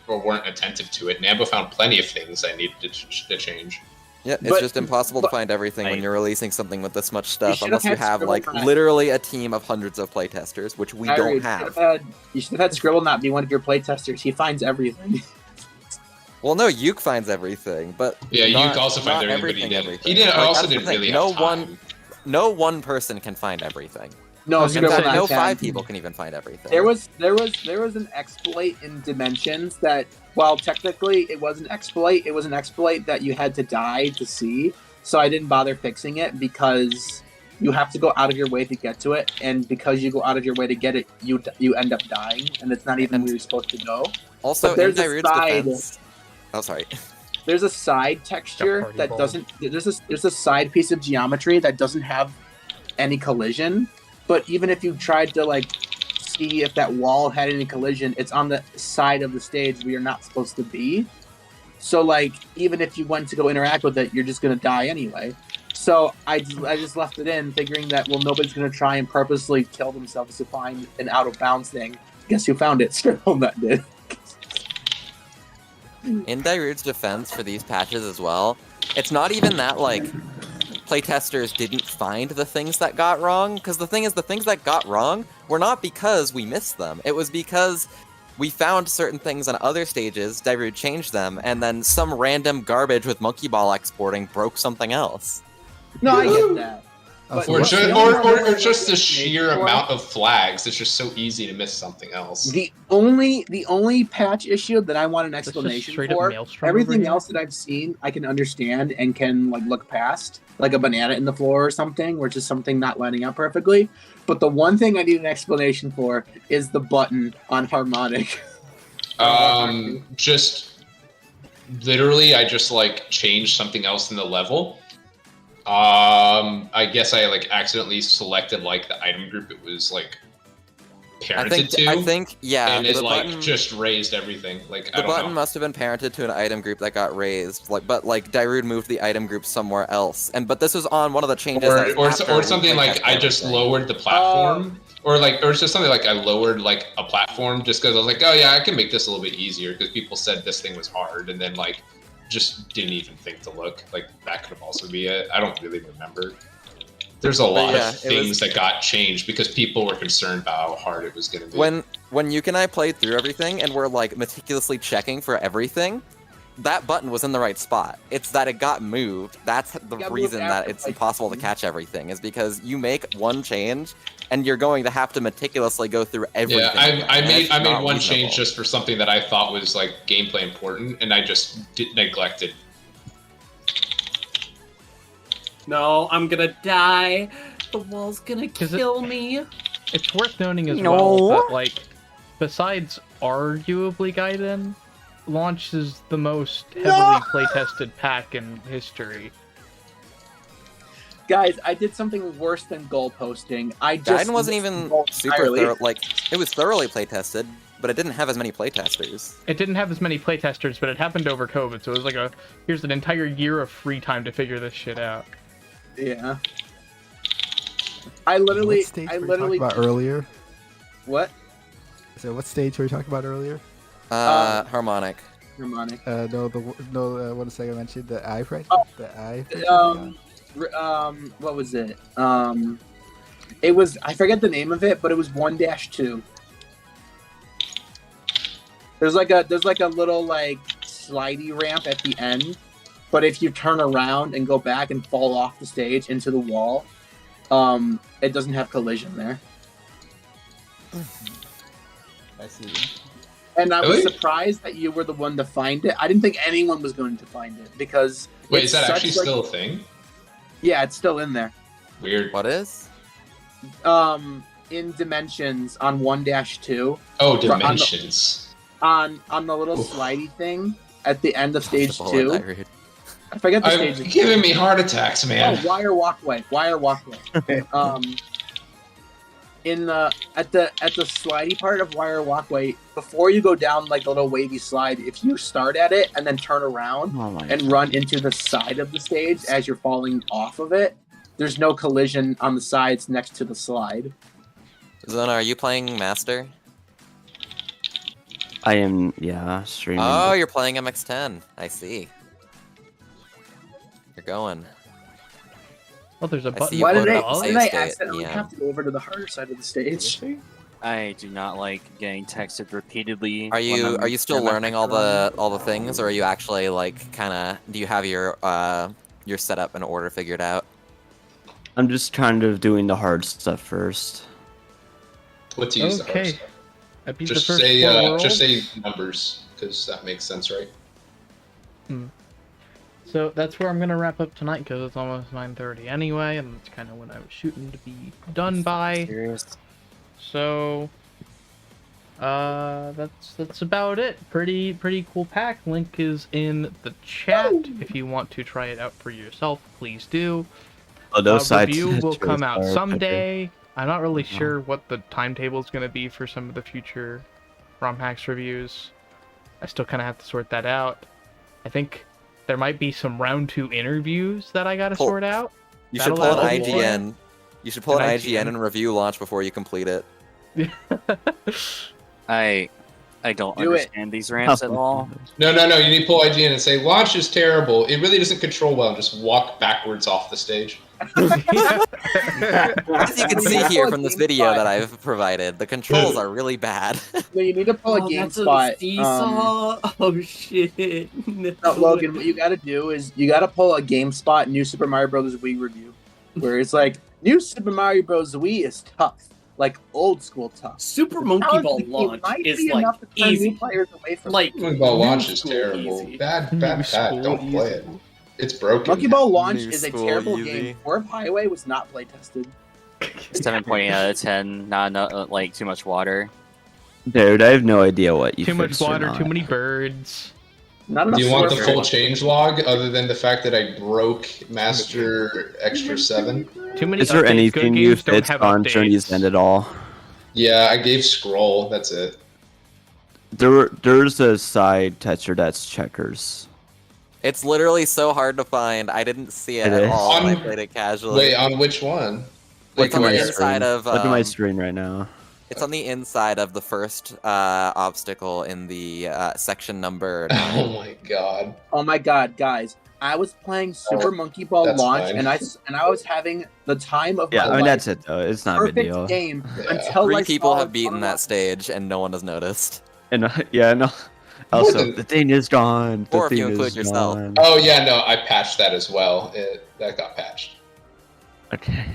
[SPEAKER 3] or weren't attentive to it. Nambo found plenty of things I needed to change.
[SPEAKER 2] Yeah, it's
[SPEAKER 9] But-
[SPEAKER 2] just impossible to find everything when
[SPEAKER 5] Right.
[SPEAKER 2] you're releasing something with this much stuff,
[SPEAKER 9] should've
[SPEAKER 2] unless you
[SPEAKER 9] had
[SPEAKER 2] have
[SPEAKER 9] Scribble Knight.
[SPEAKER 2] literally a team of hundreds of playtesters, which we
[SPEAKER 9] Dario,
[SPEAKER 2] don't have.
[SPEAKER 9] You should have had Scribble not be one of your playtesters. He finds everything.
[SPEAKER 2] Well, no, Yuke finds everything, but
[SPEAKER 3] Yeah,
[SPEAKER 2] not,
[SPEAKER 3] Yuke also finds
[SPEAKER 2] not
[SPEAKER 3] everything, but he didn't. He
[SPEAKER 2] everything.
[SPEAKER 3] didn't. Also
[SPEAKER 2] that's the
[SPEAKER 3] didn't
[SPEAKER 2] thing.
[SPEAKER 3] really
[SPEAKER 2] no
[SPEAKER 3] have
[SPEAKER 2] one,
[SPEAKER 3] time.
[SPEAKER 2] no one person can find everything.
[SPEAKER 9] No,
[SPEAKER 1] was
[SPEAKER 2] In
[SPEAKER 1] gonna
[SPEAKER 9] Scribble
[SPEAKER 2] fact,
[SPEAKER 1] say,
[SPEAKER 9] not
[SPEAKER 2] no
[SPEAKER 9] can.
[SPEAKER 2] 5 people can even find everything.
[SPEAKER 9] There was an exploit in Dimensions that, well, technically it was an exploit. It was an exploit that you had to die to see. So I didn't bother fixing it because you have to go out of your way to get to it, and because you go out of your way to get it, you end up dying, and it's not even where you're supposed to go.
[SPEAKER 2] Also,
[SPEAKER 9] But there's
[SPEAKER 2] in
[SPEAKER 9] a
[SPEAKER 2] Dairude's
[SPEAKER 9] side-
[SPEAKER 2] defense. Oh, sorry.
[SPEAKER 9] There's a side texture
[SPEAKER 1] party
[SPEAKER 9] that
[SPEAKER 1] ball.
[SPEAKER 9] doesn't. There's a side piece of geometry that doesn't have any collision. But even if you tried to see if that wall had any collision, it's on the side of the stage where you're not supposed to be. So even if you went to go interact with it, you're just gonna die anyway. So I just left it in, figuring that, well, nobody's going to try and purposely kill themselves to find an out-of-bounds thing. Guess who found it? That did.
[SPEAKER 2] In Dairude's defense for these patches as well, it's not even that, like, playtesters didn't find the things that got wrong, because the thing is, the things that got wrong were not because we missed them. It was because we found certain things on other stages, Dairude changed them, and then some random garbage with monkey ball exporting broke something else.
[SPEAKER 9] No, I get that.
[SPEAKER 3] Or just the sheer amount of flags. It's just so easy to miss something else.
[SPEAKER 9] The only patch issue that I want an explanation
[SPEAKER 1] straight up
[SPEAKER 9] for,
[SPEAKER 1] Maelstrom over
[SPEAKER 9] everything
[SPEAKER 1] here?
[SPEAKER 9] else that I've seen, I can understand and can like look past, like a banana in the floor or something, or just something not lining up perfectly. But the one thing I need an explanation for is the button on harmonic.
[SPEAKER 3] Just literally, I just like changed something else in the level. I guess I like accidentally selected like the item group it was like parented to.
[SPEAKER 2] I think, yeah.
[SPEAKER 3] And it like
[SPEAKER 2] button,
[SPEAKER 3] just raised everything. Like
[SPEAKER 2] the button must have been parented to an item group that got raised. Like, but like Dairude moved the item group somewhere else. But this was on one of the changes.
[SPEAKER 3] Or something like I just lowered the platform. Or it's just something like I lowered like a platform just because I was like, oh yeah, I can make this a little bit easier because people said this thing was hard, and then like just didn't even think to look. Like that could have also be it. I don't really remember. There's a lot of things that got changed because people were concerned about how hard it was going to be.
[SPEAKER 2] When Yuke and I played through everything and were like meticulously checking for everything, that button was in the right spot. It's that it got moved. That's the reason that it's impossible to catch everything, is because you make one change and you're going to have to meticulously go through everything.
[SPEAKER 3] Yeah, I made one change just for something that I thought was like gameplay important, and I just neglected.
[SPEAKER 11] No, I'm gonna die. The wall's gonna kill me.
[SPEAKER 1] It's worth noting as well that, like, besides arguably Gaiden, Launch is the most heavily playtested pack in history.
[SPEAKER 9] Guys, I did something worse than goal posting.
[SPEAKER 2] Gaiden wasn't even super thorough. Like, it was thoroughly playtested, but it didn't have as many playtesters.
[SPEAKER 1] It didn't have as many playtesters, but it happened over COVID, so it was like here's an entire year of free time to figure this shit out.
[SPEAKER 9] Yeah. I literally
[SPEAKER 10] talking about earlier.
[SPEAKER 9] What?
[SPEAKER 10] So what stage were we talking about earlier?
[SPEAKER 2] Harmonic.
[SPEAKER 9] Harmonic.
[SPEAKER 10] What did I mention? The eye right?
[SPEAKER 9] Oh,
[SPEAKER 10] the eye.
[SPEAKER 9] What was it? It was, I forget the name of it, but it was 1-2. There's like a little like slidey ramp at the end, but if you turn around and go back and fall off the stage into the wall, it doesn't have collision there.
[SPEAKER 10] I see.
[SPEAKER 9] And I was surprised that you were the one to find it. I didn't think anyone was going to find it because.
[SPEAKER 3] Wait, is that actually still a thing?
[SPEAKER 9] Yeah, it's still in there.
[SPEAKER 3] Weird.
[SPEAKER 2] What is?
[SPEAKER 9] In Dimensions on 1-2.
[SPEAKER 3] Oh, Dimensions.
[SPEAKER 9] On the little slidey thing at the end of stage 2. I forget the stage.
[SPEAKER 3] You're giving me heart attacks, man.
[SPEAKER 9] Oh, wire walkway. At the slidey part of wire walkway, before you go down like the little wavy slide, if you start at it and then turn around and run into the side of the stage as you're falling off of it, there's no collision on the sides next to the slide.
[SPEAKER 2] Zona, are you playing Master?
[SPEAKER 12] I am, yeah, streaming.
[SPEAKER 2] Oh, you're playing MX10. I see. You're going.
[SPEAKER 1] Oh, there's a button.
[SPEAKER 9] Why did I accidentally have to go over to the harder side of the stage?
[SPEAKER 5] I do not like getting texted repeatedly.
[SPEAKER 2] Are you still learning all the things, or are you actually like kind of? Do you have your setup and order figured out?
[SPEAKER 12] I'm just kind of doing the hard stuff first.
[SPEAKER 3] What to use the hard stuff? Just say numbers, because that makes sense, right?
[SPEAKER 1] So that's where I'm gonna wrap up tonight because it's almost 9:30 anyway, and that's kind of when I was shooting to be done by. So, that's about it. Pretty cool pack. Link is in the chat if you want to try it out for yourself. Please do. Review will come out someday. I'm not really sure what the timetable is gonna be for some of the future ROM hacks reviews. I still kind of have to sort that out. I think there might be some round 2 interviews that I gotta sort out.
[SPEAKER 2] You should
[SPEAKER 1] Battle
[SPEAKER 2] pull an
[SPEAKER 1] Lab Ultimate?
[SPEAKER 2] IGN. You should pull an IGN and review launch before you complete it.
[SPEAKER 5] I don't
[SPEAKER 9] Do it.
[SPEAKER 5] understand these ramps at all.
[SPEAKER 3] No. You need to pull IGN and say launch is terrible. It really doesn't control well. And just walk backwards off the stage.
[SPEAKER 2] As you can see here from this video that I've provided, the controls are really bad.
[SPEAKER 9] No, you need to pull a GameSpot.
[SPEAKER 11] Oh shit! No.
[SPEAKER 9] Logan, what you gotta do is you gotta pull a GameSpot New Super Mario Bros. Wii review, where it's like New Super Mario Bros. Wii is tough, like old school tough.
[SPEAKER 11] Super Monkey Ball launch is like easy.
[SPEAKER 9] Players away from
[SPEAKER 11] Like
[SPEAKER 3] Monkey Ball launch is
[SPEAKER 11] school
[SPEAKER 3] terrible.
[SPEAKER 11] easy.
[SPEAKER 3] Bad
[SPEAKER 1] New
[SPEAKER 3] pat.
[SPEAKER 1] school
[SPEAKER 3] Don't play it. It's broken.
[SPEAKER 9] Monkey Ball launch
[SPEAKER 2] New
[SPEAKER 9] is a
[SPEAKER 2] school
[SPEAKER 9] terrible
[SPEAKER 2] easy.
[SPEAKER 9] game. Warp Highway was not play tested.
[SPEAKER 5] 7.8 out of 10. Not like too much water.
[SPEAKER 12] Dude, I have no idea what you
[SPEAKER 1] Too much
[SPEAKER 12] fixed or
[SPEAKER 1] water,
[SPEAKER 12] not.
[SPEAKER 1] too many birds.
[SPEAKER 9] Not enough.
[SPEAKER 3] Do you want the
[SPEAKER 9] source
[SPEAKER 3] full
[SPEAKER 9] code.
[SPEAKER 3] change log, other than the fact that I broke Master Extra 7?
[SPEAKER 1] Too many
[SPEAKER 12] Is there
[SPEAKER 1] updates.
[SPEAKER 12] anything
[SPEAKER 1] Good
[SPEAKER 12] you
[SPEAKER 1] games don't
[SPEAKER 12] fixed
[SPEAKER 1] have
[SPEAKER 12] on
[SPEAKER 1] updates.
[SPEAKER 12] Journey's End at all?
[SPEAKER 3] Yeah, I gave scroll. That's it.
[SPEAKER 12] There's a side texture that's checkers.
[SPEAKER 2] It's literally so hard to find. I didn't see it
[SPEAKER 12] It
[SPEAKER 2] at
[SPEAKER 12] is.
[SPEAKER 2] all when I
[SPEAKER 3] On-
[SPEAKER 2] played it casually.
[SPEAKER 3] Wait, on which one?
[SPEAKER 2] It's on the
[SPEAKER 3] where?
[SPEAKER 2] inside of.
[SPEAKER 12] Look at my screen right now.
[SPEAKER 2] It's on the inside of the first obstacle in the section number.
[SPEAKER 3] Oh my god.
[SPEAKER 9] Oh my god, guys! I was playing Super Monkey Ball
[SPEAKER 3] that's
[SPEAKER 9] launch,
[SPEAKER 3] fine.
[SPEAKER 9] and I was having the time of
[SPEAKER 12] Yeah,
[SPEAKER 9] my
[SPEAKER 12] I mean
[SPEAKER 9] life.
[SPEAKER 12] that's it though. It's not a big
[SPEAKER 9] Perfect
[SPEAKER 12] deal.
[SPEAKER 9] game
[SPEAKER 3] Yeah.
[SPEAKER 9] until
[SPEAKER 2] 3
[SPEAKER 9] I
[SPEAKER 2] people
[SPEAKER 9] saw
[SPEAKER 2] have beaten
[SPEAKER 9] on
[SPEAKER 2] that stage, and no one has noticed.
[SPEAKER 12] And yeah, no. Also,
[SPEAKER 3] than-
[SPEAKER 12] the thing is gone. The
[SPEAKER 2] Or if you
[SPEAKER 12] thing
[SPEAKER 2] include
[SPEAKER 12] is
[SPEAKER 2] yourself.
[SPEAKER 12] gone.
[SPEAKER 3] Oh yeah, no, I patched that as well. That got patched.
[SPEAKER 12] Okay.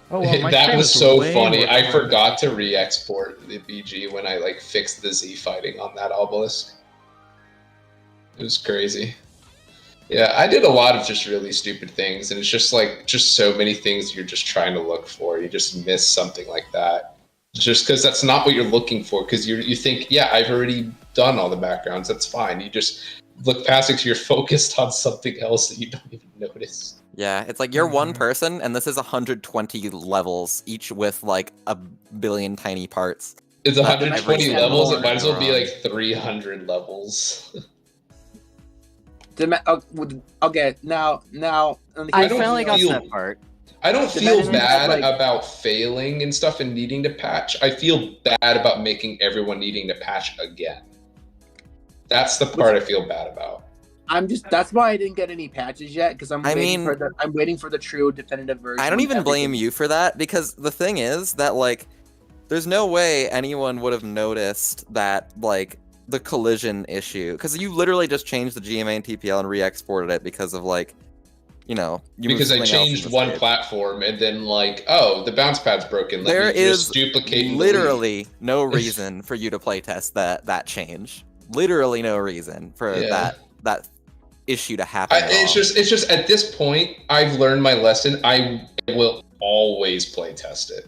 [SPEAKER 1] Oh, well, my
[SPEAKER 3] That
[SPEAKER 1] stream
[SPEAKER 3] was
[SPEAKER 1] is
[SPEAKER 3] so
[SPEAKER 1] way
[SPEAKER 3] funny.
[SPEAKER 1] more
[SPEAKER 3] I
[SPEAKER 1] fun.
[SPEAKER 3] forgot to re-export the BG when I like fixed the Z fighting on that obelisk. It was crazy. Yeah, I did a lot of just really stupid things, and it's just like so many things you're just trying to look for. You just miss something like that, just because that's not what you're looking for. Because you think, yeah, I've already done all the backgrounds. That's fine. You just look past it because you're focused on something else that you don't even notice.
[SPEAKER 2] Yeah, it's like you're one person, and this is 120 levels, each with like a billion tiny parts.
[SPEAKER 3] It's
[SPEAKER 2] Every
[SPEAKER 3] 120
[SPEAKER 2] single
[SPEAKER 3] levels. It
[SPEAKER 2] one
[SPEAKER 3] might as well be
[SPEAKER 2] wrong.
[SPEAKER 3] like 300 levels.
[SPEAKER 9] Okay, now.
[SPEAKER 5] I
[SPEAKER 3] don't
[SPEAKER 5] finally got to
[SPEAKER 3] feel-
[SPEAKER 5] that part.
[SPEAKER 3] I don't feel
[SPEAKER 9] Dimensions,
[SPEAKER 3] bad
[SPEAKER 9] like-
[SPEAKER 3] about failing and stuff and needing to patch. I feel bad about making everyone needing to patch again. That's the part I feel bad about.
[SPEAKER 9] That's why I didn't get any patches yet, because I'm waiting
[SPEAKER 2] mean-
[SPEAKER 9] for the true definitive version.
[SPEAKER 2] I don't even
[SPEAKER 9] of
[SPEAKER 2] blame
[SPEAKER 9] everything.
[SPEAKER 2] you for that, because the thing is that, like, there's no way anyone would have noticed that, like, the collision issue. Because you literally just changed the GMA and TPL and re-exported it because of, like, you know... You moved
[SPEAKER 3] Because I
[SPEAKER 2] something else in
[SPEAKER 3] changed
[SPEAKER 2] the
[SPEAKER 3] one
[SPEAKER 2] state.
[SPEAKER 3] platform and then like, oh, the bounce pad's broken. Let
[SPEAKER 2] There
[SPEAKER 3] me just
[SPEAKER 2] is
[SPEAKER 3] duplicate and delete.
[SPEAKER 2] literally no reason for you to playtest that change. Literally no reason for
[SPEAKER 3] Yeah.
[SPEAKER 2] that issue to happen. at all.
[SPEAKER 3] It's just at this point, I've learned my lesson. I will always play test it.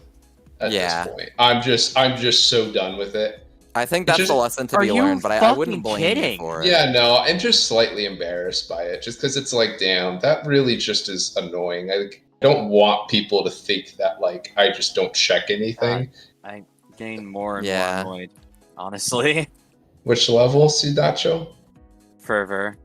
[SPEAKER 3] At
[SPEAKER 2] Yeah.
[SPEAKER 3] this point, I'm just so done with it.
[SPEAKER 2] I think
[SPEAKER 3] It's
[SPEAKER 2] that's the
[SPEAKER 3] just-
[SPEAKER 2] lesson to
[SPEAKER 5] Are
[SPEAKER 2] be
[SPEAKER 5] you
[SPEAKER 2] learned, but I
[SPEAKER 5] fucking
[SPEAKER 2] wouldn't blame you
[SPEAKER 5] kidding?
[SPEAKER 2] for it.
[SPEAKER 3] Yeah, no, I'm just slightly embarrassed by it, just because it's like, damn, that really just is annoying. I don't want people to think that like I just don't check anything.
[SPEAKER 5] I gain more and
[SPEAKER 2] Yeah.
[SPEAKER 5] more annoyed, honestly.
[SPEAKER 3] Which level, Sudacho?
[SPEAKER 5] Fervor.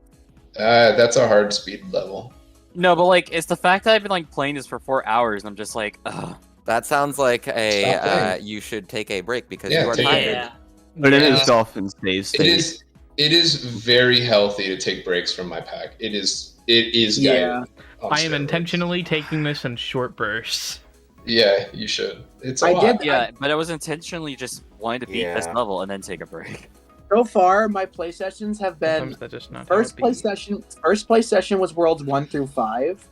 [SPEAKER 3] That's a hard speed level.
[SPEAKER 5] No, but like, it's the fact that I've been like playing this for 4 hours, and I'm just like, ugh.
[SPEAKER 2] That sounds like
[SPEAKER 3] Stop playing.
[SPEAKER 2] you should take a break because
[SPEAKER 3] Yeah,
[SPEAKER 2] you are
[SPEAKER 3] take a
[SPEAKER 2] tired.
[SPEAKER 11] Yeah.
[SPEAKER 12] But it
[SPEAKER 3] Yeah.
[SPEAKER 12] is dolphin stage state.
[SPEAKER 3] It is very healthy to take breaks from my pack. It is
[SPEAKER 9] Yeah.
[SPEAKER 3] guided on
[SPEAKER 1] I am
[SPEAKER 3] steroids.
[SPEAKER 1] intentionally taking this in short bursts.
[SPEAKER 3] Yeah, you should. It's a
[SPEAKER 9] I
[SPEAKER 3] lot.
[SPEAKER 9] did-
[SPEAKER 5] Yeah, but I was intentionally just wanting to beat this
[SPEAKER 4] Yeah.
[SPEAKER 5] level and then take a break.
[SPEAKER 9] So far, my play sessions have been
[SPEAKER 1] Sometimes that's just not
[SPEAKER 9] first
[SPEAKER 1] how it
[SPEAKER 9] play
[SPEAKER 1] be.
[SPEAKER 9] session. First play session was worlds 1 through 5.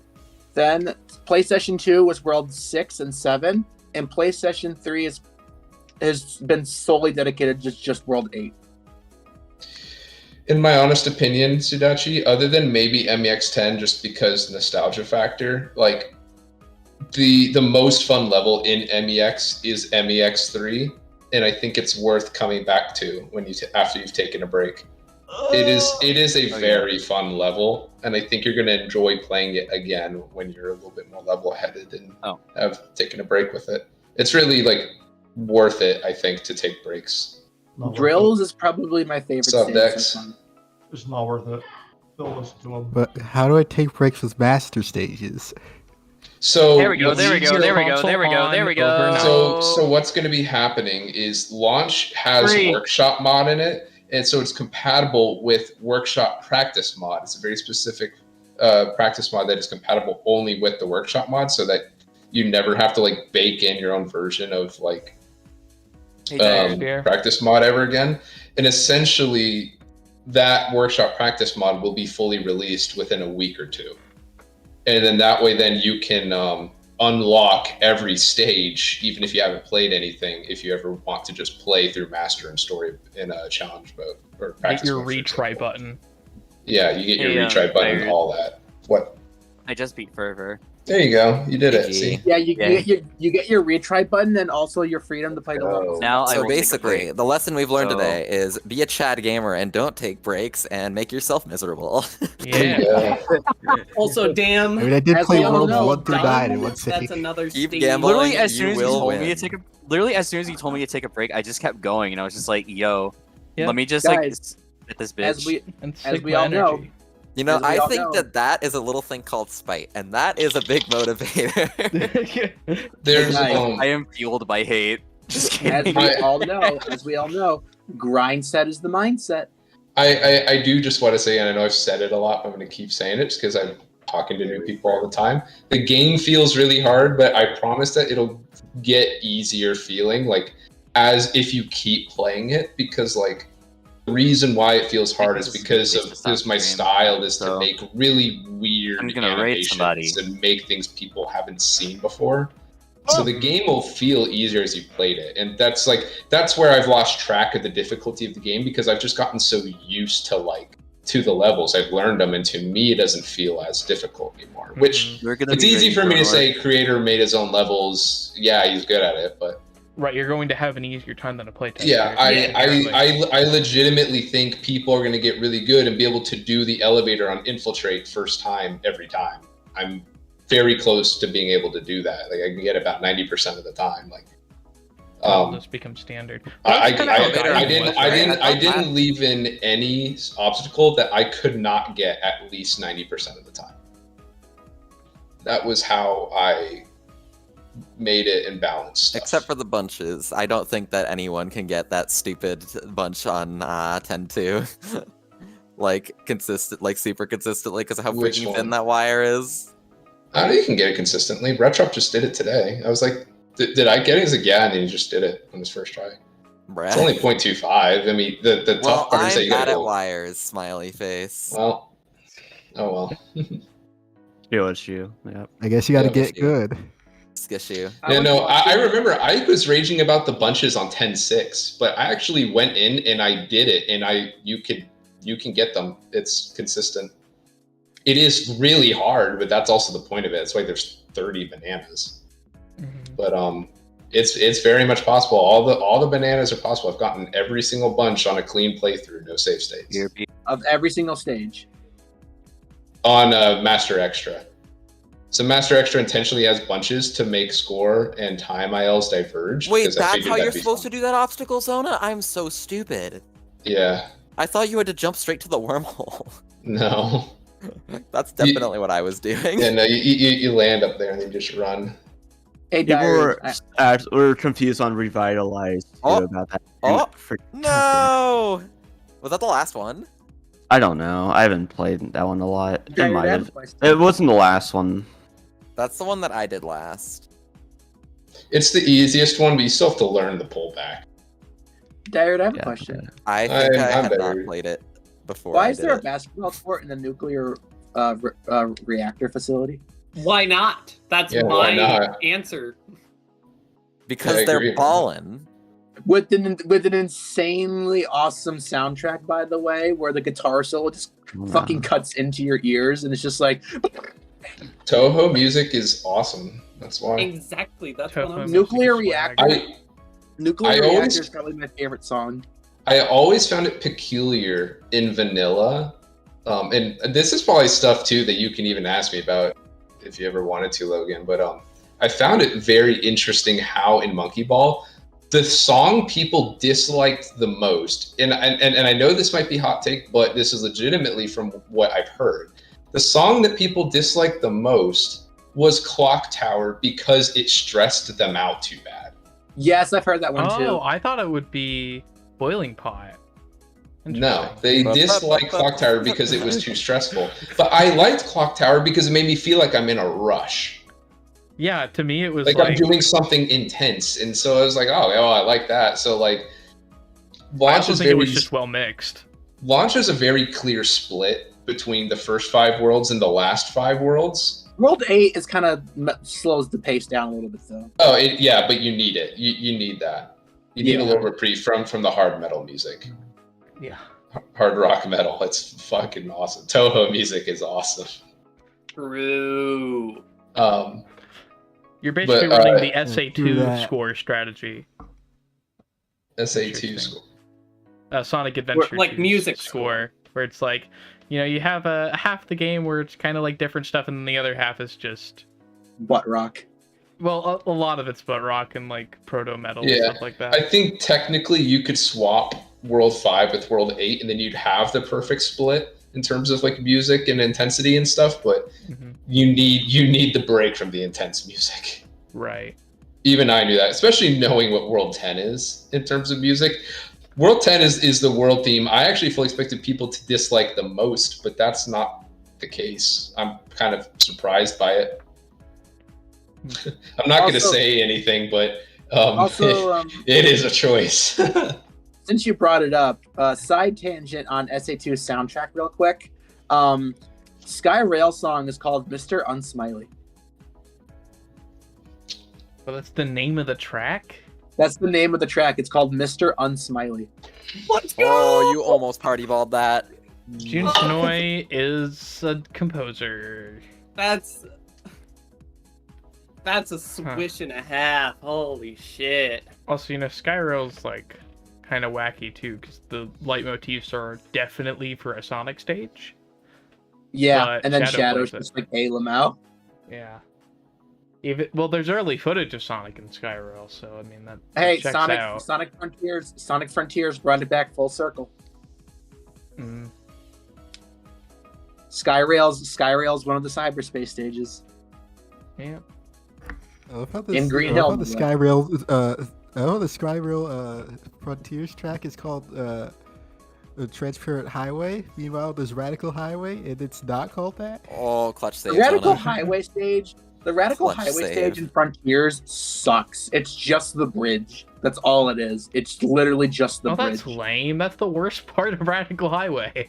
[SPEAKER 9] Then play session 2 was worlds 6 and 7, and play session 3 has been solely dedicated to just world 8.
[SPEAKER 3] In my honest opinion, Sudachi, other than maybe MEX10, just because nostalgia factor, like the most fun level in MEX is MEX3, and I think it's worth coming back to when after you've taken a break. It is a
[SPEAKER 5] Oh, yeah.
[SPEAKER 3] very fun level, and I think you're going to enjoy playing it again when you're a little bit more level-headed and
[SPEAKER 5] Oh.
[SPEAKER 3] have taken a break with it. It's really like worth it, I think, to take breaks.
[SPEAKER 13] Not worth
[SPEAKER 9] Drills is probably my favorite.
[SPEAKER 3] What's up,
[SPEAKER 9] stage
[SPEAKER 3] Dex?
[SPEAKER 9] so far.
[SPEAKER 13] it. It's not worth it. Don't listen to him.
[SPEAKER 10] But how do I take breaks with master stages?
[SPEAKER 3] So
[SPEAKER 5] There we go,
[SPEAKER 3] what's-
[SPEAKER 5] there we go, there we go, there we go, there we go.
[SPEAKER 3] So what's going to be happening is Launch has
[SPEAKER 5] Three.
[SPEAKER 3] Workshop mod in it, and so it's compatible with Workshop Practice mod. It's a very specific practice mod that is compatible only with the Workshop mod, so that you never have to like bake in your own version of like practice mod ever again. And essentially, that Workshop Practice mod will be fully released within a week or two. And then that way, then you can unlock every stage, even if you haven't played anything, if you ever want to just play through Master and Story in a challenge mode or practice
[SPEAKER 1] Get your
[SPEAKER 3] mode, for
[SPEAKER 1] retry
[SPEAKER 3] example.
[SPEAKER 1] button.
[SPEAKER 3] Yeah, you get your
[SPEAKER 5] Hey,
[SPEAKER 3] retry button and
[SPEAKER 5] Byron.
[SPEAKER 3] all that. What?
[SPEAKER 5] I just beat Fervor.
[SPEAKER 3] There you go. You did it. See?
[SPEAKER 9] Yeah, you get your retry button and also your freedom to play the levels.
[SPEAKER 5] Now I
[SPEAKER 2] So
[SPEAKER 5] will take a
[SPEAKER 2] basically,
[SPEAKER 5] break.
[SPEAKER 2] the lesson we've learned
[SPEAKER 5] So-
[SPEAKER 2] today is be a Chad gamer and don't take breaks and make yourself miserable.
[SPEAKER 1] Yeah.
[SPEAKER 11] Also, damn.
[SPEAKER 10] I mean, I did
[SPEAKER 11] as
[SPEAKER 10] play
[SPEAKER 11] we all
[SPEAKER 10] Worlds
[SPEAKER 11] know,
[SPEAKER 10] 1 through 9 in
[SPEAKER 11] done,
[SPEAKER 10] one sitting.
[SPEAKER 11] That's another
[SPEAKER 2] Keep
[SPEAKER 11] stage.
[SPEAKER 2] gambling.
[SPEAKER 5] Literally, as soon
[SPEAKER 2] You
[SPEAKER 5] as you
[SPEAKER 2] will
[SPEAKER 5] told me to
[SPEAKER 2] win.
[SPEAKER 5] take a, literally as soon as you told me to take a break, I just kept going, and I was just like, "Yo,
[SPEAKER 1] Yeah.
[SPEAKER 5] let me just
[SPEAKER 9] Guys,
[SPEAKER 5] hit this bitch."
[SPEAKER 9] As we
[SPEAKER 1] And
[SPEAKER 9] as we
[SPEAKER 1] Sigma
[SPEAKER 9] all know,
[SPEAKER 1] energy.
[SPEAKER 2] You know,
[SPEAKER 9] As we
[SPEAKER 2] I
[SPEAKER 9] all
[SPEAKER 2] think
[SPEAKER 9] know.
[SPEAKER 2] that is a little thing called spite, and that is a big motivator.
[SPEAKER 3] There's
[SPEAKER 5] I am fueled by hate. Just
[SPEAKER 9] as
[SPEAKER 5] kidding.
[SPEAKER 9] we all know, grind set is the mindset.
[SPEAKER 3] I do just want to say, and I know I've said it a lot, but I'm going to keep saying it just because I'm talking to new people all the time. The game feels really hard, but I promise that it'll get easier feeling, like, as if you keep playing it, because, like, the reason why it feels hard is because my style is to make really weird
[SPEAKER 5] I'm gonna raid somebody.
[SPEAKER 3] animations and make things people haven't seen before. So the game will feel easier as you played it, and that's where I've lost track of the difficulty of the game because I've just gotten so used to the levels. I've learned them, and to me, it doesn't feel as difficult anymore. Which
[SPEAKER 5] We're gonna
[SPEAKER 3] it's
[SPEAKER 5] be
[SPEAKER 3] easy
[SPEAKER 5] ready
[SPEAKER 3] for me to
[SPEAKER 5] our-
[SPEAKER 3] say. Creator made his own levels. Yeah, he's good at it, but.
[SPEAKER 1] Right, you're going to have an easier time than a playtest.
[SPEAKER 3] Yeah, I legitimately think people are going to get really good and be able to do the elevator on infiltrate first time every time. I'm very close to being able to do that. Like I can get about 90% of the time. Like,
[SPEAKER 1] It'll just become standard.
[SPEAKER 3] I didn't leave in any obstacle that I could not get at least 90% of the time. That was how I made it in balance stuff.
[SPEAKER 2] Except for the bunches. I don't think that anyone can get that stupid bunch on 10-2. Like, super consistently, because of how
[SPEAKER 3] Which
[SPEAKER 2] freaking
[SPEAKER 3] one?
[SPEAKER 2] thin that wire is.
[SPEAKER 3] I know you can get it consistently. Retrup just did it today. I was like, did I get it? He's like, yeah, and then he just did it on his first try.
[SPEAKER 2] Bruh.
[SPEAKER 3] It's only 0.25. I mean, the
[SPEAKER 2] Well,
[SPEAKER 3] tough part is that
[SPEAKER 2] I'm
[SPEAKER 3] you
[SPEAKER 2] bad
[SPEAKER 3] gotta
[SPEAKER 2] at
[SPEAKER 3] go.
[SPEAKER 2] wires, smiley face.
[SPEAKER 3] Well, oh well.
[SPEAKER 12] It's you. Yep.
[SPEAKER 10] I guess you got to
[SPEAKER 3] Yeah,
[SPEAKER 10] get good.
[SPEAKER 2] Skishu.
[SPEAKER 3] Yeah, no, I remember I was raging about the bunches on 10-6, but I actually went in and I did it, and you can get them. It's consistent. It is really hard, but that's also the point of it. It's like there's 30 bananas. But it's very much possible. All the bananas are possible. I've gotten every single bunch on a clean playthrough, no save states.
[SPEAKER 9] Of every single stage.
[SPEAKER 3] On Master Extra. So Master Extra intentionally has bunches to make score and time ILs diverge.
[SPEAKER 2] Wait,
[SPEAKER 3] because I
[SPEAKER 2] that's
[SPEAKER 3] figured
[SPEAKER 2] how
[SPEAKER 3] that'd
[SPEAKER 2] you're
[SPEAKER 3] be
[SPEAKER 2] supposed
[SPEAKER 3] fun.
[SPEAKER 2] to do that obstacle, Zona? I'm so stupid.
[SPEAKER 3] Yeah.
[SPEAKER 2] I thought you had to jump straight to the wormhole.
[SPEAKER 3] No.
[SPEAKER 2] That's definitely what I was doing.
[SPEAKER 3] Yeah, no, you land up there and then you just run.
[SPEAKER 9] Hey,
[SPEAKER 12] People
[SPEAKER 9] Diary,
[SPEAKER 12] were confused on Revitalize too about that.
[SPEAKER 2] Oh,
[SPEAKER 12] For-
[SPEAKER 2] no! Was that the last one?
[SPEAKER 12] I don't know. I haven't played that one a lot. It
[SPEAKER 9] Diary,
[SPEAKER 12] might
[SPEAKER 9] I have
[SPEAKER 12] have.
[SPEAKER 9] a question.
[SPEAKER 12] It wasn't the last one.
[SPEAKER 2] That's the one that I did last.
[SPEAKER 3] It's the easiest one, but you still have to learn the pullback.
[SPEAKER 9] Diary, I have a
[SPEAKER 12] Yeah,
[SPEAKER 9] question.
[SPEAKER 2] I think I
[SPEAKER 3] I'm
[SPEAKER 2] had not
[SPEAKER 3] better.
[SPEAKER 2] played it before.
[SPEAKER 9] Why
[SPEAKER 2] I
[SPEAKER 9] is
[SPEAKER 2] did
[SPEAKER 9] there a
[SPEAKER 2] it.
[SPEAKER 9] basketball court in the nuclear reactor facility?
[SPEAKER 11] Why not? That's
[SPEAKER 3] Yeah, why
[SPEAKER 11] my
[SPEAKER 3] not?
[SPEAKER 11] answer.
[SPEAKER 2] Because
[SPEAKER 3] I agree.
[SPEAKER 2] they're ballin'.
[SPEAKER 9] With an insanely awesome soundtrack, by the way, where the guitar solo just fucking cuts into your ears, and it's just like
[SPEAKER 3] Toho music is awesome. That's why.
[SPEAKER 11] Exactly. That's what I'm
[SPEAKER 9] Nuclear Reactor.
[SPEAKER 3] I
[SPEAKER 9] Nuclear
[SPEAKER 3] always-
[SPEAKER 9] Reactor is probably my favorite song.
[SPEAKER 3] I always found it peculiar in vanilla. And this is probably stuff too that you can even ask me about if you ever wanted to, Logan. But I found it very interesting how in Monkey Ball, the song people disliked the most, and I know this might be hot take, but this is legitimately from what I've heard. The song that people disliked the most was Clock Tower because it stressed them out too bad.
[SPEAKER 9] Yes, I've heard that one too.
[SPEAKER 1] Oh, I thought it would be Boiling Pot.
[SPEAKER 3] No, they disliked Clock Tower because it was too stressful. But I liked Clock Tower because it made me feel like I'm in a rush.
[SPEAKER 1] Yeah, to me it was
[SPEAKER 3] Like I'm doing something intense, and so I was like, oh, I like that. So like,
[SPEAKER 1] I think it was just well mixed.
[SPEAKER 3] Launch is a very clear split between the first 5 worlds and the last 5 worlds.
[SPEAKER 9] World 8 is kind of slows the pace down a little bit though.
[SPEAKER 3] Oh, yeah, but you need it. You need that. You need a little reprieve from the hard metal music.
[SPEAKER 1] Yeah.
[SPEAKER 3] Hard rock metal. It's fucking awesome. Toho music is awesome.
[SPEAKER 11] True.
[SPEAKER 1] You're basically running the SA2 score strategy.
[SPEAKER 3] SA2 score.
[SPEAKER 1] Sonic Adventure
[SPEAKER 11] like
[SPEAKER 1] 2
[SPEAKER 11] music
[SPEAKER 1] score, where it's like, you know, you have half the game where it's kind of like different stuff, and then the other half is just
[SPEAKER 9] butt rock.
[SPEAKER 1] Well, a lot of it's butt rock and like proto metal and stuff like that.
[SPEAKER 3] I think technically you could swap World 5 with World 8, and then you'd have the perfect split in terms of like music and intensity and stuff. But you need the break from the intense music.
[SPEAKER 1] Right.
[SPEAKER 3] Even I knew that, especially knowing what World 10 is in terms of music. World 10 is the world theme I actually fully expected people to dislike the most, but that's not the case. I'm kind of surprised by it. I'm not going to say anything, but it is a choice.
[SPEAKER 9] Since you brought it up, side tangent on SA2's soundtrack real quick. Sky Rail song is called Mr. Unsmiley.
[SPEAKER 1] Well, that's the name of the track?
[SPEAKER 9] That's the name of the track. It's called Mr. Unsmiley.
[SPEAKER 11] Let's go!
[SPEAKER 2] Oh, you almost party balled that.
[SPEAKER 1] Jun Sonoy is a composer.
[SPEAKER 11] That's a swish and a half. Holy shit.
[SPEAKER 1] Also, you know, Skyrail's like kind of wacky too, because the leitmotifs are definitely for a Sonic stage.
[SPEAKER 9] Yeah, and then Shadow's just like a Lamau.
[SPEAKER 1] Yeah. Well, there's early footage of Sonic and Skyrail, so I mean that.
[SPEAKER 9] Hey,
[SPEAKER 1] checks
[SPEAKER 9] Sonic
[SPEAKER 1] out.
[SPEAKER 9] Sonic Frontiers brought it back full circle. Skyrail's one of the cyberspace stages.
[SPEAKER 1] Yeah.
[SPEAKER 10] I love how
[SPEAKER 9] In Green Hill.
[SPEAKER 10] the Skyrail, I know the Skyrail Frontiers track is called the Transparent Highway. Meanwhile, there's Radical Highway, and it's not called that.
[SPEAKER 2] Oh, clutch save.
[SPEAKER 9] The Radical Highway stage. The Radical
[SPEAKER 2] Clutch
[SPEAKER 9] Highway
[SPEAKER 2] save.
[SPEAKER 9] stage in Frontiers sucks. It's just the bridge. That's all it is. It's literally just the bridge.
[SPEAKER 1] That's lame. That's the worst part of Radical Highway.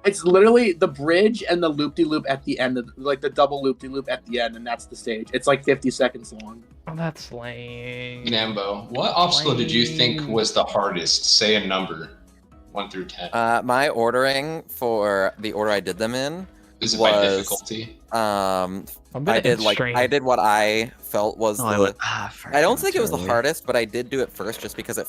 [SPEAKER 9] It's literally the bridge and the loop-de-loop at the end, like the double loop-de-loop at the end, and that's the stage. It's like 50 seconds long.
[SPEAKER 1] Oh, that's lame.
[SPEAKER 3] Nambo, what obstacle did you think was the hardest? Say a number, 1 through 10.
[SPEAKER 2] My ordering for the order I did them in
[SPEAKER 3] Is it
[SPEAKER 2] was
[SPEAKER 3] by difficulty?
[SPEAKER 2] I did what I felt was I don't think it was the hardest, but I did do it first just because it felt